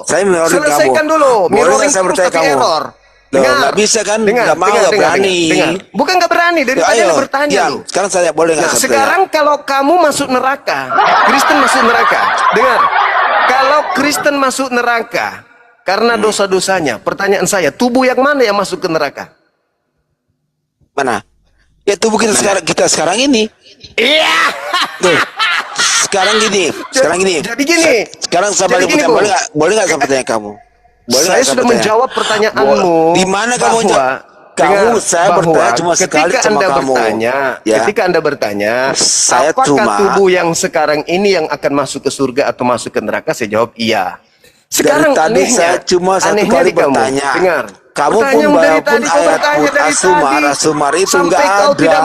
Speaker 8: Saya mirroring kamu.
Speaker 1: Selesaikan dulu.
Speaker 8: Boleh nggak
Speaker 1: Mirroring
Speaker 8: saya
Speaker 1: terus
Speaker 8: percaya
Speaker 1: tapi
Speaker 8: kamu?
Speaker 1: error.
Speaker 8: Loh, nggak bisa kan? Nggak mau, nggak berani.
Speaker 1: dengar. Bukan nggak berani, dari
Speaker 8: Ayo,
Speaker 1: tadi lu bertanya
Speaker 8: diam.
Speaker 1: lu.
Speaker 8: Sekarang saya boleh nggak
Speaker 1: Nah,
Speaker 8: saya
Speaker 1: sekarang kalau kamu masuk neraka, Kristen masuk neraka. Dengar. Kalau Kristen masuk neraka karena dosa-dosanya, pertanyaan saya, tubuh yang mana yang masuk ke neraka?
Speaker 8: tanya? Mana? Ya tubuh kita sekarang ini.
Speaker 1: Iya.
Speaker 8: Tuh. Sekarang gini.
Speaker 1: Jadi gini.
Speaker 8: Sekarang saya
Speaker 1: Jadi
Speaker 8: balik
Speaker 1: gini,
Speaker 8: pertanyaan.
Speaker 1: Bung.
Speaker 8: Boleh nggak saya bertanya kamu? Boleh
Speaker 1: Saya
Speaker 8: nggak
Speaker 1: sudah
Speaker 8: bertanya?
Speaker 1: menjawab pertanyaanmu.
Speaker 8: Di mana kamu
Speaker 1: bahwa-
Speaker 8: jawab? Kamu, saya bertanya cuma sekali
Speaker 1: ketika
Speaker 8: sama
Speaker 1: Anda
Speaker 8: kamu.
Speaker 1: bertanya,
Speaker 8: Ya.
Speaker 1: ketika Anda bertanya,
Speaker 8: Saya
Speaker 1: apakah
Speaker 8: cuma-
Speaker 1: tubuh yang sekarang ini yang akan masuk ke surga atau masuk ke neraka? Saya jawab iya. Sekarang
Speaker 8: Dari tadi
Speaker 1: anehnya,
Speaker 8: saya cuma satu
Speaker 1: anehnya
Speaker 8: kali
Speaker 1: di kamu.
Speaker 8: bertanya.
Speaker 1: Dengar.
Speaker 8: Kamu pun
Speaker 1: Pertanyaan dari
Speaker 8: walaupun
Speaker 1: tadi, kau
Speaker 8: ayat
Speaker 1: bertanya dari
Speaker 8: As-Sumar,
Speaker 1: tadi.
Speaker 8: As-Sumar itu
Speaker 1: Sampai
Speaker 8: nggak
Speaker 1: kau
Speaker 8: ada.
Speaker 1: tidak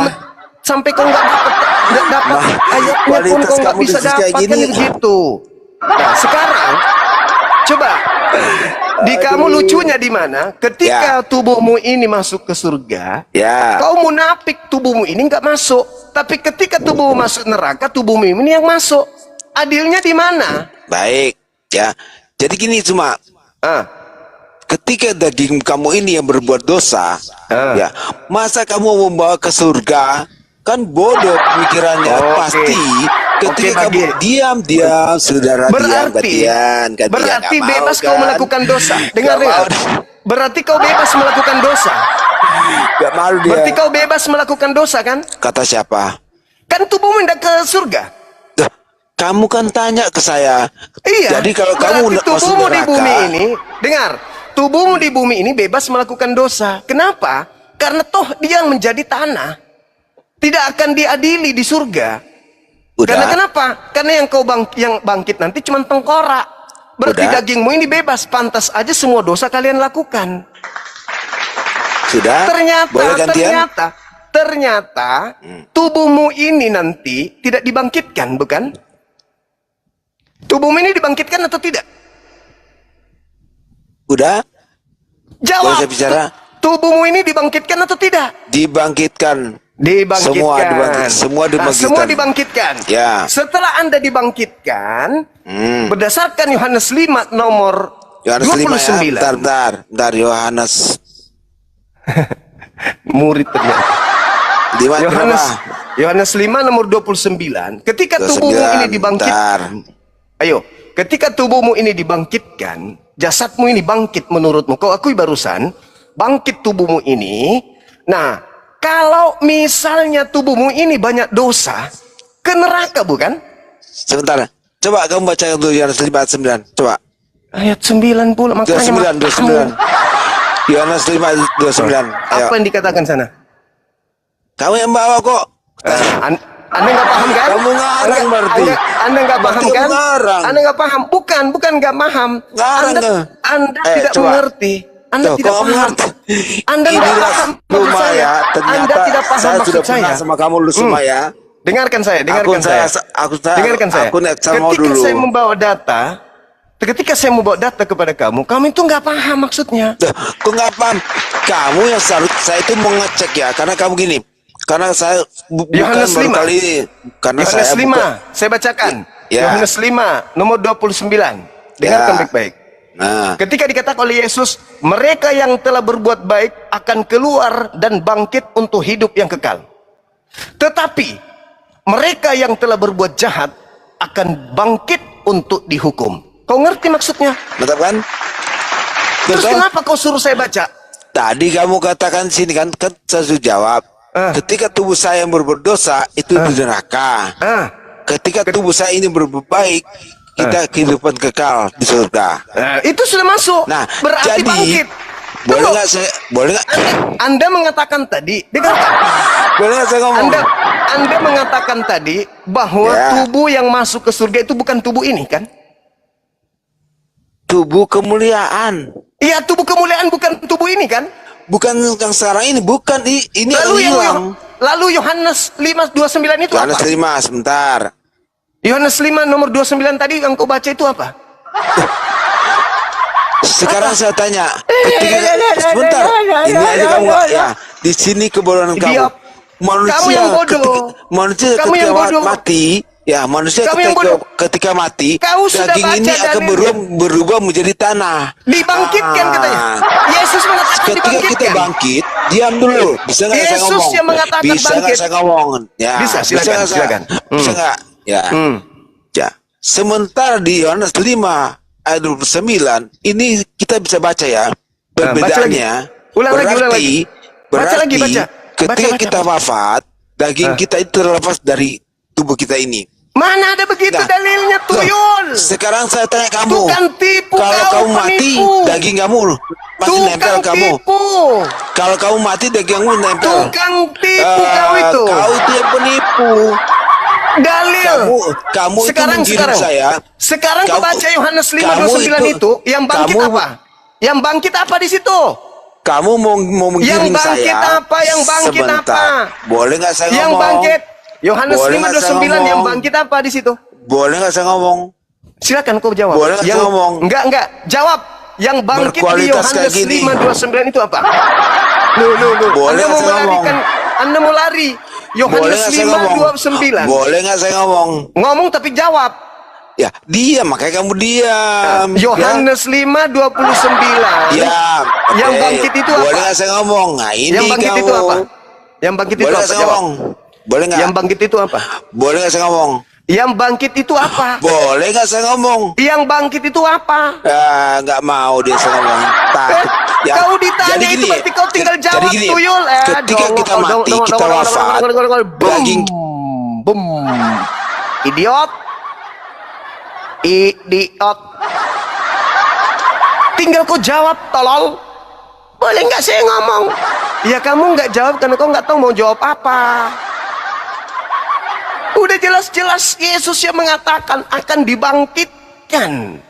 Speaker 1: sampai kau nggak dapat
Speaker 8: Nah,
Speaker 1: ayatnya pun
Speaker 8: kualitas
Speaker 1: kau nggak
Speaker 8: kamu
Speaker 1: bisa
Speaker 8: diskusi kayak
Speaker 1: dapat kan
Speaker 8: gini.
Speaker 1: begitu. Nah sekarang coba di kamu lucunya di mana? Ketika tubuhmu ini masuk ke surga,
Speaker 8: Ya.
Speaker 1: kau munafik tubuhmu ini nggak masuk. Tapi ketika tubuhmu masuk neraka, tubuhmu ini yang masuk. Adilnya di mana?
Speaker 8: Baik, ya. Jadi gini cuma ketika daging kamu ini yang berbuat dosa, ya, masa kamu membawa ke surga? Kan bodoh pemikirannya.
Speaker 1: Oke.
Speaker 8: Pasti Ketika
Speaker 1: Oke,
Speaker 8: kamu diam, saudara, diam, gantian.
Speaker 1: berarti
Speaker 8: Nggak mau,
Speaker 1: bebas kau
Speaker 8: kan?
Speaker 1: melakukan dosa.
Speaker 8: Nggak
Speaker 1: Dengar.
Speaker 8: mau.
Speaker 1: Berarti kau bebas melakukan dosa.
Speaker 8: Gak malu dia.
Speaker 1: Berarti kau bebas melakukan dosa kan?
Speaker 8: Kata siapa?
Speaker 1: Kan tubuhmu hendak ke surga.
Speaker 8: Dah, kamu kan tanya ke saya.
Speaker 1: Iya.
Speaker 8: Jadi kalau kamu
Speaker 1: berarti
Speaker 8: masuk
Speaker 1: tubuhmu di
Speaker 8: neraka,
Speaker 1: bumi ini, dengar, tubuhmu di bumi ini bebas melakukan dosa. Kenapa? Karena toh dia yang menjadi tanah, tidak akan diadili di surga.
Speaker 8: udah.
Speaker 1: Karena kenapa? Karena yang bangkit nanti cuma tengkorak. Berarti
Speaker 8: Udah.
Speaker 1: dagingmu ini bebas, pantas aja semua dosa kalian lakukan.
Speaker 8: Sudah? Boleh gantian?
Speaker 1: Ternyata tubuhmu ini nanti tidak dibangkitkan, bukan? Tubuhmu ini dibangkitkan atau tidak?
Speaker 8: Udah?
Speaker 1: Jawab.
Speaker 8: Boleh saya bicara?
Speaker 1: Tubuhmu ini dibangkitkan atau tidak?
Speaker 8: Dibangkitkan.
Speaker 1: Dibangkitkan.
Speaker 8: Semua dibangkitkan.
Speaker 1: Nah, semua dibangkitkan.
Speaker 8: Ya.
Speaker 1: Setelah Anda dibangkitkan, berdasarkan Yohanes 5 nomor
Speaker 8: Yohanes 5 ya.
Speaker 1: 29.
Speaker 8: Bentar, Yohanes.
Speaker 1: Murid ternyata.
Speaker 8: Yohanes.
Speaker 1: Yohanes 5 nomor 29. Ketika
Speaker 8: 29,
Speaker 1: tubuhmu ini dibangkitkan.
Speaker 8: bentar.
Speaker 1: Ayo, ketika tubuhmu ini dibangkitkan, jasadmu ini bangkit menurutmu. Kau akui barusan, bangkit tubuhmu ini. Nah, kalau misalnya tubuhmu ini banyak dosa, ke neraka bukan?
Speaker 8: Sebentar. Coba kamu baca untuk Yohanes 5:9. Coba.
Speaker 1: Ayat 9 pula. Makanya
Speaker 8: 29. Yohanes 5:29. Ayo.
Speaker 1: apa yang dikatakan sana?
Speaker 8: Kamu yang bawa kok.
Speaker 1: Anda nggak paham kan?
Speaker 8: Kamu ngarang berarti.
Speaker 1: Anda nggak paham
Speaker 8: Berarti
Speaker 1: kan?
Speaker 8: kamu ngarang.
Speaker 1: Anda nggak paham. Bukan nggak paham.
Speaker 8: Ngarang
Speaker 1: Anda,
Speaker 8: nggak?
Speaker 1: Anda tidak
Speaker 8: Coba.
Speaker 1: mengerti. Anda
Speaker 8: Tuh,
Speaker 1: tidak
Speaker 8: kok
Speaker 1: paham.
Speaker 8: mengerti?
Speaker 1: Anda nggak
Speaker 8: Inilah
Speaker 1: paham maksud
Speaker 8: rumah
Speaker 1: saya.
Speaker 8: ya. Ternyata
Speaker 1: Anda tidak paham
Speaker 8: saya
Speaker 1: maksud
Speaker 8: sudah pernah
Speaker 1: saya.
Speaker 8: sama kamu dulu semua ya.
Speaker 1: Dengarkan saya.
Speaker 8: Dengarkan saya.
Speaker 1: Dengarkan saya.
Speaker 8: Aku net sama
Speaker 1: Ketika
Speaker 8: dulu.
Speaker 1: saya membawa data, kepada kamu itu nggak paham maksudnya.
Speaker 8: Duh, kok nggak paham? Kamu yang selalu saya itu mau ngecek ya, karena kamu gini. Karena saya bukan
Speaker 1: Yohanes
Speaker 8: baru
Speaker 1: 5.
Speaker 8: kali ini. Karena
Speaker 1: Yohanes
Speaker 8: saya
Speaker 1: 5,
Speaker 8: bukan.
Speaker 1: saya bacakan.
Speaker 8: Ya.
Speaker 1: Yohanes 5 nomor 29. Dengarkan
Speaker 8: Ya.
Speaker 1: baik-baik.
Speaker 8: Nah,
Speaker 1: Ketika dikatakan oleh Yesus, mereka yang telah berbuat baik akan keluar dan bangkit untuk hidup yang kekal. Tetapi mereka yang telah berbuat jahat akan bangkit untuk dihukum. Kau ngerti maksudnya?
Speaker 8: mantap kan?
Speaker 1: Terus
Speaker 8: Betul?
Speaker 1: kenapa kau suruh saya baca?
Speaker 8: Tadi kamu katakan sini kan saya sudah jawab. Ketika tubuh saya yang berbuat dosa itu di neraka. Ketika tubuh saya ini berbuat baik, kita kehidupan kekal di surga.
Speaker 1: Itu sudah masuk.
Speaker 8: Nah,
Speaker 1: berarti
Speaker 8: jadi
Speaker 1: bangkit.
Speaker 8: boleh
Speaker 1: Tunggu.
Speaker 8: nggak saya? Boleh nggak?
Speaker 1: Anda mengatakan tadi, dengarkan.
Speaker 8: Boleh nggak saya ngomong?
Speaker 1: Anda mengatakan tadi bahwa
Speaker 8: Ya.
Speaker 1: tubuh yang masuk ke surga itu bukan tubuh ini kan?
Speaker 8: Tubuh kemuliaan,
Speaker 1: Iya, tubuh kemuliaan bukan tubuh ini kan?
Speaker 8: bukan yang sekarang ini, bukan ini akan hilang.
Speaker 1: Lalu Yohanes 5:29 itu
Speaker 8: Yohanes
Speaker 1: apa?
Speaker 8: 5 sebentar.
Speaker 1: Yohanes 5 nomor 29 tadi yang kau baca itu apa?
Speaker 8: Sekarang saya tanya, sebentar, ini aja kamu nggak ya? Di sini kebodohan kamu.
Speaker 1: Diam. Kamu yang bodoh.
Speaker 8: Manusia
Speaker 1: Kamu yang
Speaker 8: ketika
Speaker 1: bodoh.
Speaker 8: mati, ya manusia
Speaker 1: Kamu yang bodoh.
Speaker 8: ketika mati,
Speaker 1: Kau sudah
Speaker 8: daging
Speaker 1: baca
Speaker 8: ini akan
Speaker 1: dalilnya.
Speaker 8: berubah menjadi tanah.
Speaker 1: Dibangkitkan katanya. Yesus mengatakan
Speaker 8: Ketika kita
Speaker 1: dibangkitkan.
Speaker 8: bangkit, diam dulu. Bisa nggak saya
Speaker 1: Yesus
Speaker 8: ngomong?
Speaker 1: yang mengatakan
Speaker 8: Bisa nggak
Speaker 1: bangkit.
Speaker 8: saya ngomong? Ya,
Speaker 1: Bisa, silakan,
Speaker 8: nggak saya-
Speaker 1: silakan.
Speaker 8: Bisa nggak? Ya. Ya. Sementara di Yohanes 5 ayat 29 ini kita bisa baca ya. Perbedaannya
Speaker 1: Ulang lagi.
Speaker 8: berarti
Speaker 1: Baca.
Speaker 8: ketika
Speaker 1: Baca.
Speaker 8: kita wafat, daging kita itu terlepas dari tubuh kita ini.
Speaker 1: Mana ada begitu
Speaker 8: Nah,
Speaker 1: dalilnya tuyul?
Speaker 8: Sekarang saya tanya kamu,
Speaker 1: Tukang tipu
Speaker 8: kalau
Speaker 1: kau,
Speaker 8: kamu mati,
Speaker 1: penipu.
Speaker 8: daging kamu masih nempel
Speaker 1: Tukang
Speaker 8: kamu.
Speaker 1: tipu.
Speaker 8: Kalau kamu mati, dagingmu nempel.
Speaker 1: Tukang tipu kau itu.
Speaker 8: Kau itu yang penipu.
Speaker 1: Dalil.
Speaker 8: Kamu itu
Speaker 1: sekarang
Speaker 8: menggiring saya.
Speaker 1: Sekarang kau
Speaker 8: Kamu-
Speaker 1: baca Yohanes
Speaker 8: kamu
Speaker 1: 5:29 itu, yang bangkit
Speaker 8: kamu-
Speaker 1: apa? Yang bangkit apa di situ?
Speaker 8: Kamu mau menggiring
Speaker 1: Yang bangkit
Speaker 8: saya.
Speaker 1: apa? Yang bangkit
Speaker 8: Sebentar.
Speaker 1: apa?
Speaker 8: Boleh nggak saya
Speaker 1: Yang
Speaker 8: ngomong?
Speaker 1: bangkit Yohanes
Speaker 8: Boleh nggak saya
Speaker 1: 5:29 yang
Speaker 8: ngomong?
Speaker 1: bangkit apa di situ?
Speaker 8: Boleh nggak saya ngomong?
Speaker 1: Silakan kau jawab.
Speaker 8: Boleh nggak saya ngomong?
Speaker 1: Enggak. Jawab. Yang bangkit di
Speaker 8: Berkualitas kayak
Speaker 1: Yohanes
Speaker 8: gini.
Speaker 1: 5:29 itu apa? Loh.
Speaker 8: Boleh
Speaker 1: Anda
Speaker 8: nggak
Speaker 1: mau
Speaker 8: saya ngomong?
Speaker 1: melarikan, Anda mau lari.
Speaker 8: Boleh
Speaker 1: Yohanes
Speaker 8: nggak saya ngomong?
Speaker 1: 5:29.
Speaker 8: Boleh nggak saya ngomong?
Speaker 1: Ngomong tapi jawab.
Speaker 8: Ya, diam, makanya kamu diam.
Speaker 1: Yohanes 5:29.
Speaker 8: Ya,
Speaker 1: Yang
Speaker 8: oke.
Speaker 1: bangkit itu
Speaker 8: Boleh
Speaker 1: apa?
Speaker 8: nggak saya ngomong? Nah, ini
Speaker 1: Yang bangkit
Speaker 8: kamu.
Speaker 1: itu apa? Yang bangkit itu
Speaker 8: Boleh
Speaker 1: apa?
Speaker 8: nggak saya
Speaker 1: Jawab.
Speaker 8: ngomong? Boleh nggak?
Speaker 1: Yang bangkit itu apa?
Speaker 8: Boleh nggak saya ngomong?
Speaker 1: Yang bangkit itu apa?
Speaker 8: Boleh nggak saya ngomong?
Speaker 1: Yang bangkit itu apa?
Speaker 8: Nggak mau dia saya ngomong. Takut. Ya,
Speaker 1: Kau ditanya
Speaker 8: jadi
Speaker 1: itu
Speaker 8: gini,
Speaker 1: berarti kau tinggal
Speaker 8: jadi
Speaker 1: jawab
Speaker 8: gini,
Speaker 1: tuyul.
Speaker 8: ketika kita mati, kita wafat, daging
Speaker 1: Bum. Idiot. Idiot. Tinggal kau jawab, tolol. Boleh nggak saya ngomong? Ya kamu nggak jawab karena kau nggak tahu mau jawab apa. Udah jelas-jelas Yesus yang mengatakan akan dibangkitkan.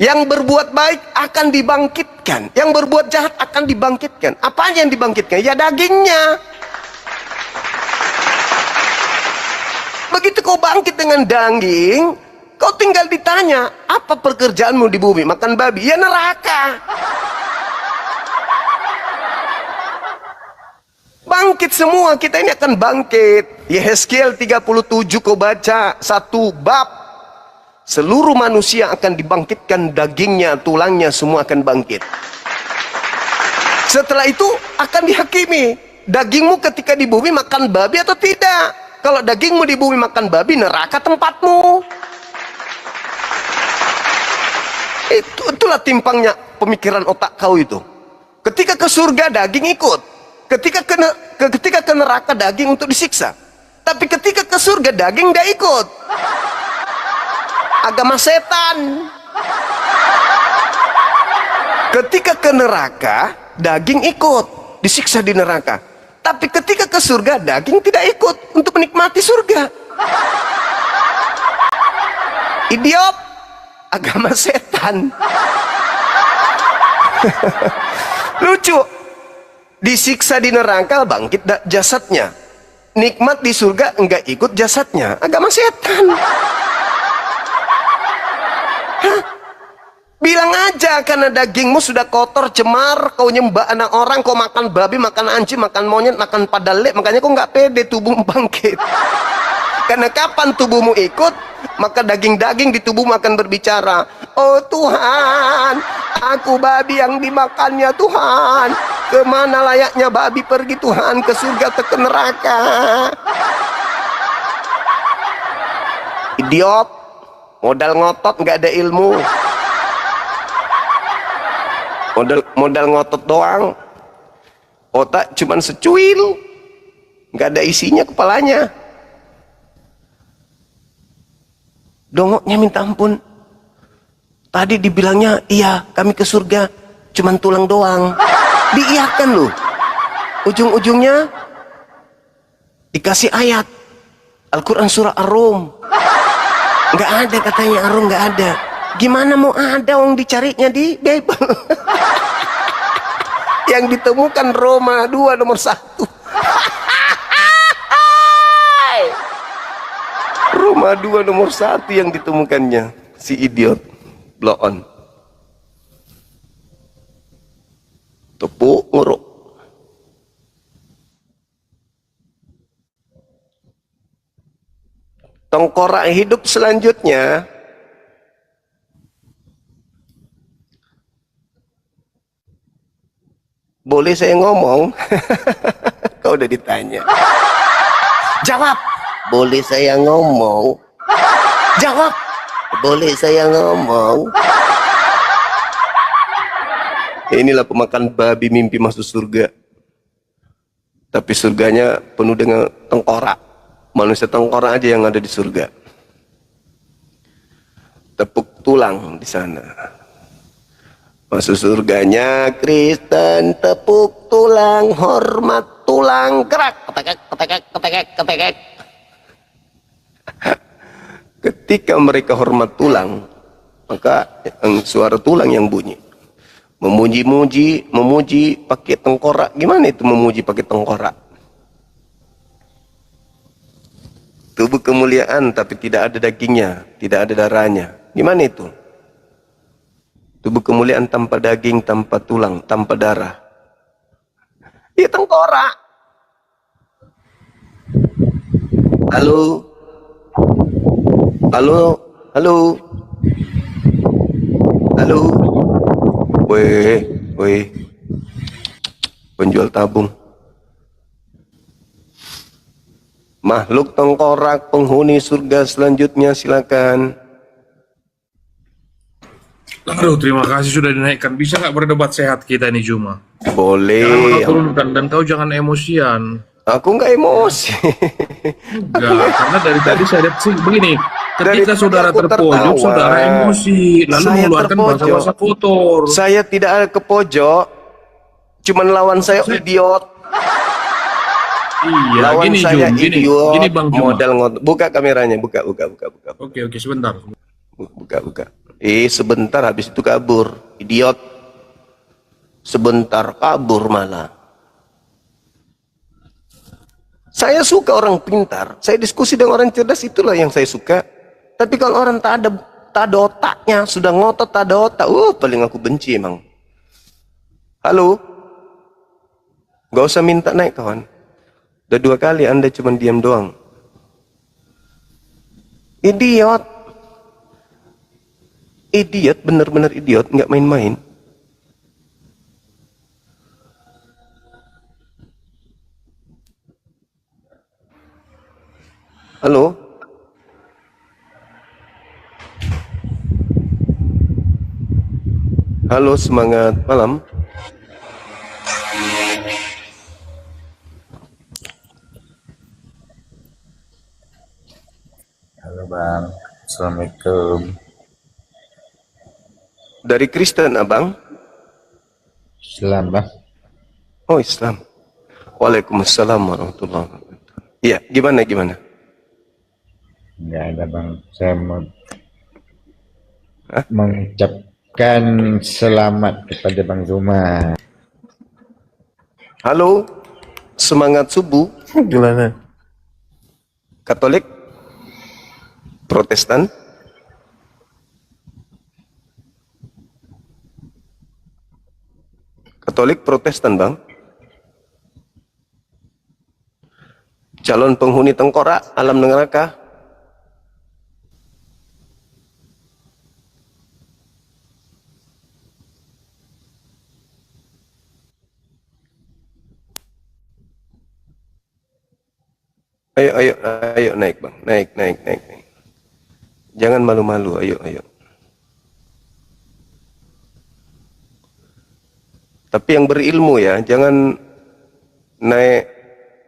Speaker 1: Yang berbuat baik akan dibangkitkan. Yang berbuat jahat akan dibangkitkan. Apa yang dibangkitkan? Ya dagingnya. Begitu kau bangkit dengan daging, kau tinggal ditanya, apa pekerjaanmu di bumi? Makan babi? Ya neraka. Bangkit semua, kita ini akan bangkit. Yehezkiel 37 kau baca, 1 bab. Seluruh manusia akan dibangkitkan, dagingnya, tulangnya semua akan bangkit. Setelah itu akan dihakimi. Dagingmu ketika di bumi makan babi atau tidak? Kalau dagingmu di bumi makan babi, neraka tempatmu. Itulah timpangnya pemikiran otak kau itu. Ketika ke surga daging ikut. Ketika ke neraka daging untuk disiksa. Tapi ketika ke surga daging tidak ikut. Agama setan. Ketika ke neraka daging ikut, disiksa di neraka. Tapi ketika ke surga daging tidak ikut untuk menikmati surga. Idiot. Agama setan. Lucu. Disiksa di neraka bangkit jasadnya, nikmat di surga enggak ikut jasadnya. Agama setan. Hah? Bilang aja karena dagingmu sudah kotor, cemar, kau nyembah anak orang, kau makan babi, makan anjing, makan monyet, makan padale, makanya kau nggak pede tubuhmu bangkit. Karena kapan tubuhmu ikut, maka daging-daging di tubuhmu akan berbicara, oh Tuhan, aku babi yang dimakannya Tuhan. Kemana layaknya babi pergi Tuhan? Ke surga atau ke neraka? Idiot. Modal ngotot nggak ada ilmu. Modal ngotot doang. Otak cuman secuil. Nggak ada isinya kepalanya. Dongoknya minta ampun. Tadi dibilangnya, iya kami ke surga. Cuman tulang doang. Diiyakan loh. Ujung-ujungnya dikasih ayat Al-Quran surah Ar-Rum. Nggak ada katanya Ar-Rum, nggak ada. Gimana mau ada wong dicarinya di Bible? Yang ditemukan Roma 2 nomor 1. Roma 2 nomor 1 yang ditemukannya. Si idiot blow on. Tepuk nguruk. Tengkorak hidup selanjutnya boleh saya ngomong? Kau udah ditanya. Jawab. Boleh saya ngomong? Jawab. Boleh saya ngomong? Inilah pemakan babi mimpi masuk surga. Tapi surganya penuh dengan tengkorak. Manusia tengkorak aja yang ada di surga. Tepuk tulang di sana. Masuk surganya Kristen, tepuk tulang, hormat tulang, gerak, ketekek, ketekek, ketekek, ketekek. Ketika mereka hormat tulang, maka suara tulang yang bunyi. Memuji pakai tengkorak. Gimana itu memuji pakai tengkorak? Tubuh kemuliaan tapi tidak ada dagingnya, tidak ada darahnya. Gimana itu? Tubuh kemuliaan tanpa daging, tanpa tulang, tanpa darah. Ya tengkorak. Halo? Halo? Halo? Halo? Weh, penjual tabung. Makhluk tengkorak penghuni surga selanjutnya, silakan.
Speaker 9: Aduh, terima kasih sudah dinaikkan. Bisa nggak berdebat sehat kita ini Juma? Jangan
Speaker 1: Boleh.
Speaker 9: kau turunkan dan kau jangan emosian.
Speaker 1: Aku nggak emosi.
Speaker 9: Enggak, karena dari tadi saya lihat sih begini.
Speaker 1: Dari
Speaker 9: Ketika
Speaker 1: tadi
Speaker 9: saudara
Speaker 1: aku
Speaker 9: terpojok,
Speaker 1: tertawa.
Speaker 9: saudara emosi, lalu
Speaker 1: Saya
Speaker 9: mengeluarkan
Speaker 1: terpojok.
Speaker 9: bahasa-bahasa kotor.
Speaker 1: Saya tidak ada ke pojok, cuman lawan saya idiot.
Speaker 9: Iya,
Speaker 1: Lawan
Speaker 9: gini
Speaker 1: saya
Speaker 9: Jum,
Speaker 1: idiot.
Speaker 9: gini Bang Juma.
Speaker 1: Modal buka kameranya, buka.
Speaker 9: Oke, sebentar.
Speaker 1: Buka. Sebentar habis itu kabur. Idiot. Sebentar kabur malah. Saya suka orang pintar. Saya diskusi dengan orang cerdas, itulah yang saya suka. Tapi kalau orang tak ada otaknya, sudah ngotot tak ada otak, paling aku benci emang. Halo? Gak usah minta naik kawan. Udah 2 kali Anda cuma diam doang. Idiot. Idiot, bener-bener idiot, nggak main-main. Halo? Halo, semangat malam.
Speaker 2: Halo Bang, Assalamualaikum.
Speaker 1: Dari Kristen, Abang?
Speaker 2: Islam Bang.
Speaker 1: Oh, Islam. Waalaikumsalam warahmatullahi wabarakatuh. Iya, gimana?
Speaker 2: Enggak ada Bang, saya mau mengucapkan selamat kepada Bang Zuma.
Speaker 1: Halo, semangat subuh.
Speaker 3: Gimana?
Speaker 1: Katolik? Protestan? Katolik Protestan, Bang? Calon penghuni tengkorak alam neraka? Ayo naik, Bang. Naik. Jangan malu-malu, ayo. Tapi yang berilmu ya, jangan naik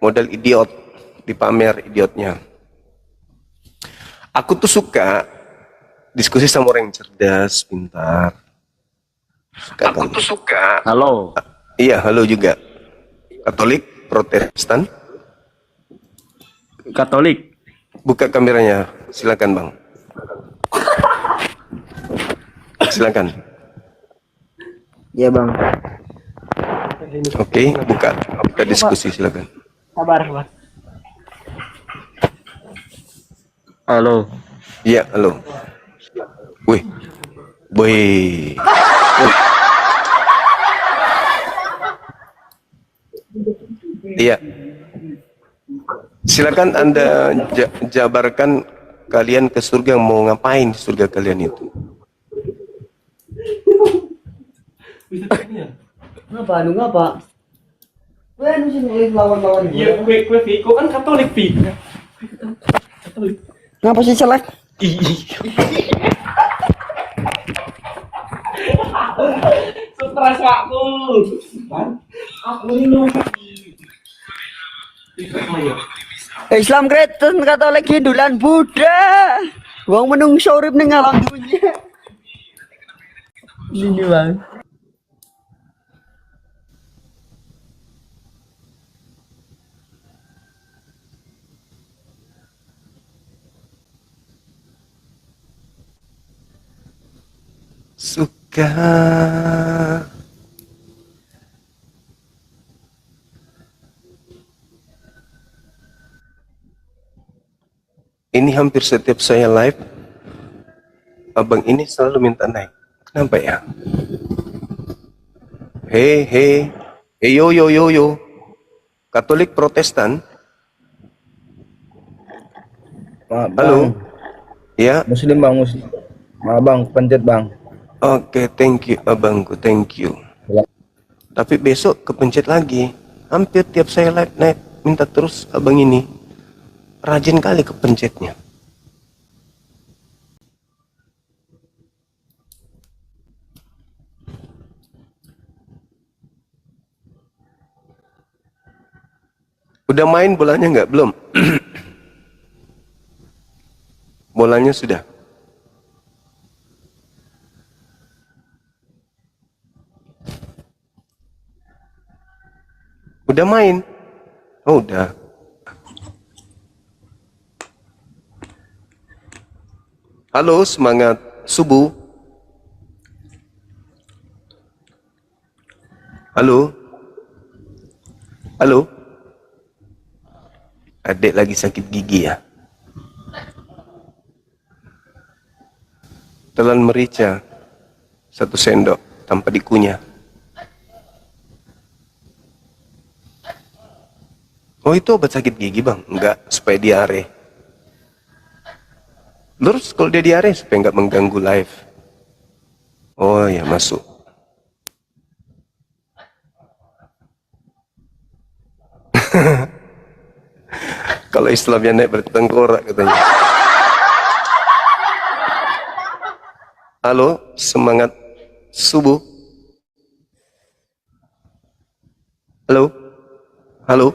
Speaker 1: modal idiot, dipamer idiotnya. Aku tuh suka diskusi sama orang yang cerdas, pintar. Aku tuh suka.
Speaker 7: Halo.
Speaker 1: Iya, halo juga. Katolik, Protestan?
Speaker 7: Katolik.
Speaker 1: Buka kameranya, silakan Bang. Silakan.
Speaker 3: Iya Bang.
Speaker 1: Oke, buka diskusi, silakan.
Speaker 3: Sabar.
Speaker 7: Halo.
Speaker 1: Iya, halo. Wih. Iya. Silakan Anda jabarkan kalian ke surga mau ngapain di surga kalian itu.
Speaker 3: Ngapa? Gue sih nulis lawan-lawan gue. Iya, gue Viko kan Katolik, Viko. Ngapa sih selek? Stres aku. Aku ini Islam Kristen Katolik Hindu lan Buddha. Wong menungso urip ning alam dunya. Ini Bang.
Speaker 1: Suka ini hampir setiap saya live, abang ini selalu minta naik. Kenapa ya? Hei, yo. Katolik Protestan? Halo? Ya?
Speaker 3: Muslim Bang, Muslim. Bang, pencet Bang.
Speaker 1: Oke, thank you abangku, thank you. Tapi besok kepencet lagi. Hampir tiap saya live naik, minta terus abang ini. Rajin kali kepencetnya. Udah main bolanya nggak? Belum. Bolanya sudah. Udah main? Oh, udah. Halo, semangat subuh. Halo. Halo. Adik lagi sakit gigi ya? Telan merica 1 sendok tanpa dikunyah. Oh, itu obat sakit gigi bang? Enggak, supaya diare. Lurus kalau dia diare supaya enggak mengganggu live. Oh ya, masuk. Kalau Islamnya naik berarti tengkorak katanya. Halo, semangat subuh. Halo. Halo.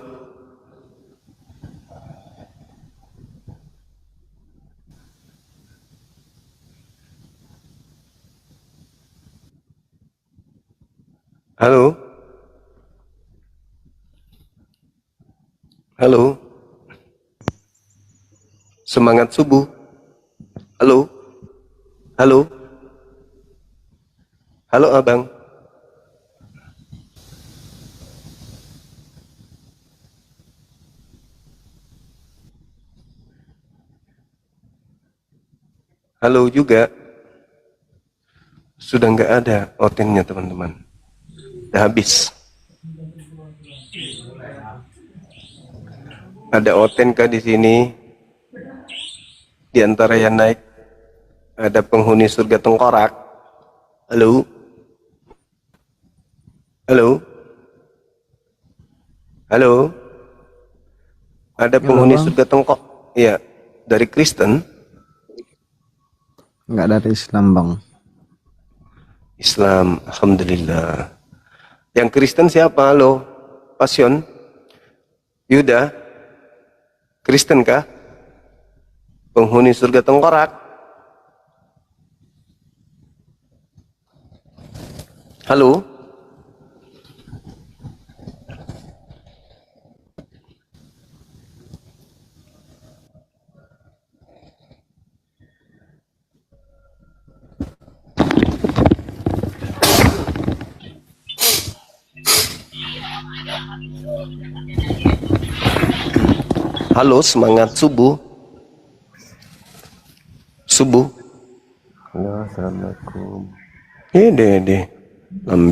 Speaker 1: Halo. Halo. Semangat subuh. Halo. Halo. Halo abang. Halo juga. Sudah nggak ada otennya teman-teman. Udah habis. Ada oten kah di sini? Di antara yang naik ada penghuni surga tengkorak. Halo. Halo. Halo. Ada penghuni surga tengkok. Iya, dari Kristen.
Speaker 10: Enggak dari Islam bang.
Speaker 1: Islam, alhamdulillah. Yang Kristen siapa? Halo, Passion, Yuda, Kristen kah? Penghuni surga tengkorak. Halo. Halo, semangat subuh. Subuh. Halo, assalamualaikum. Dede, lambe.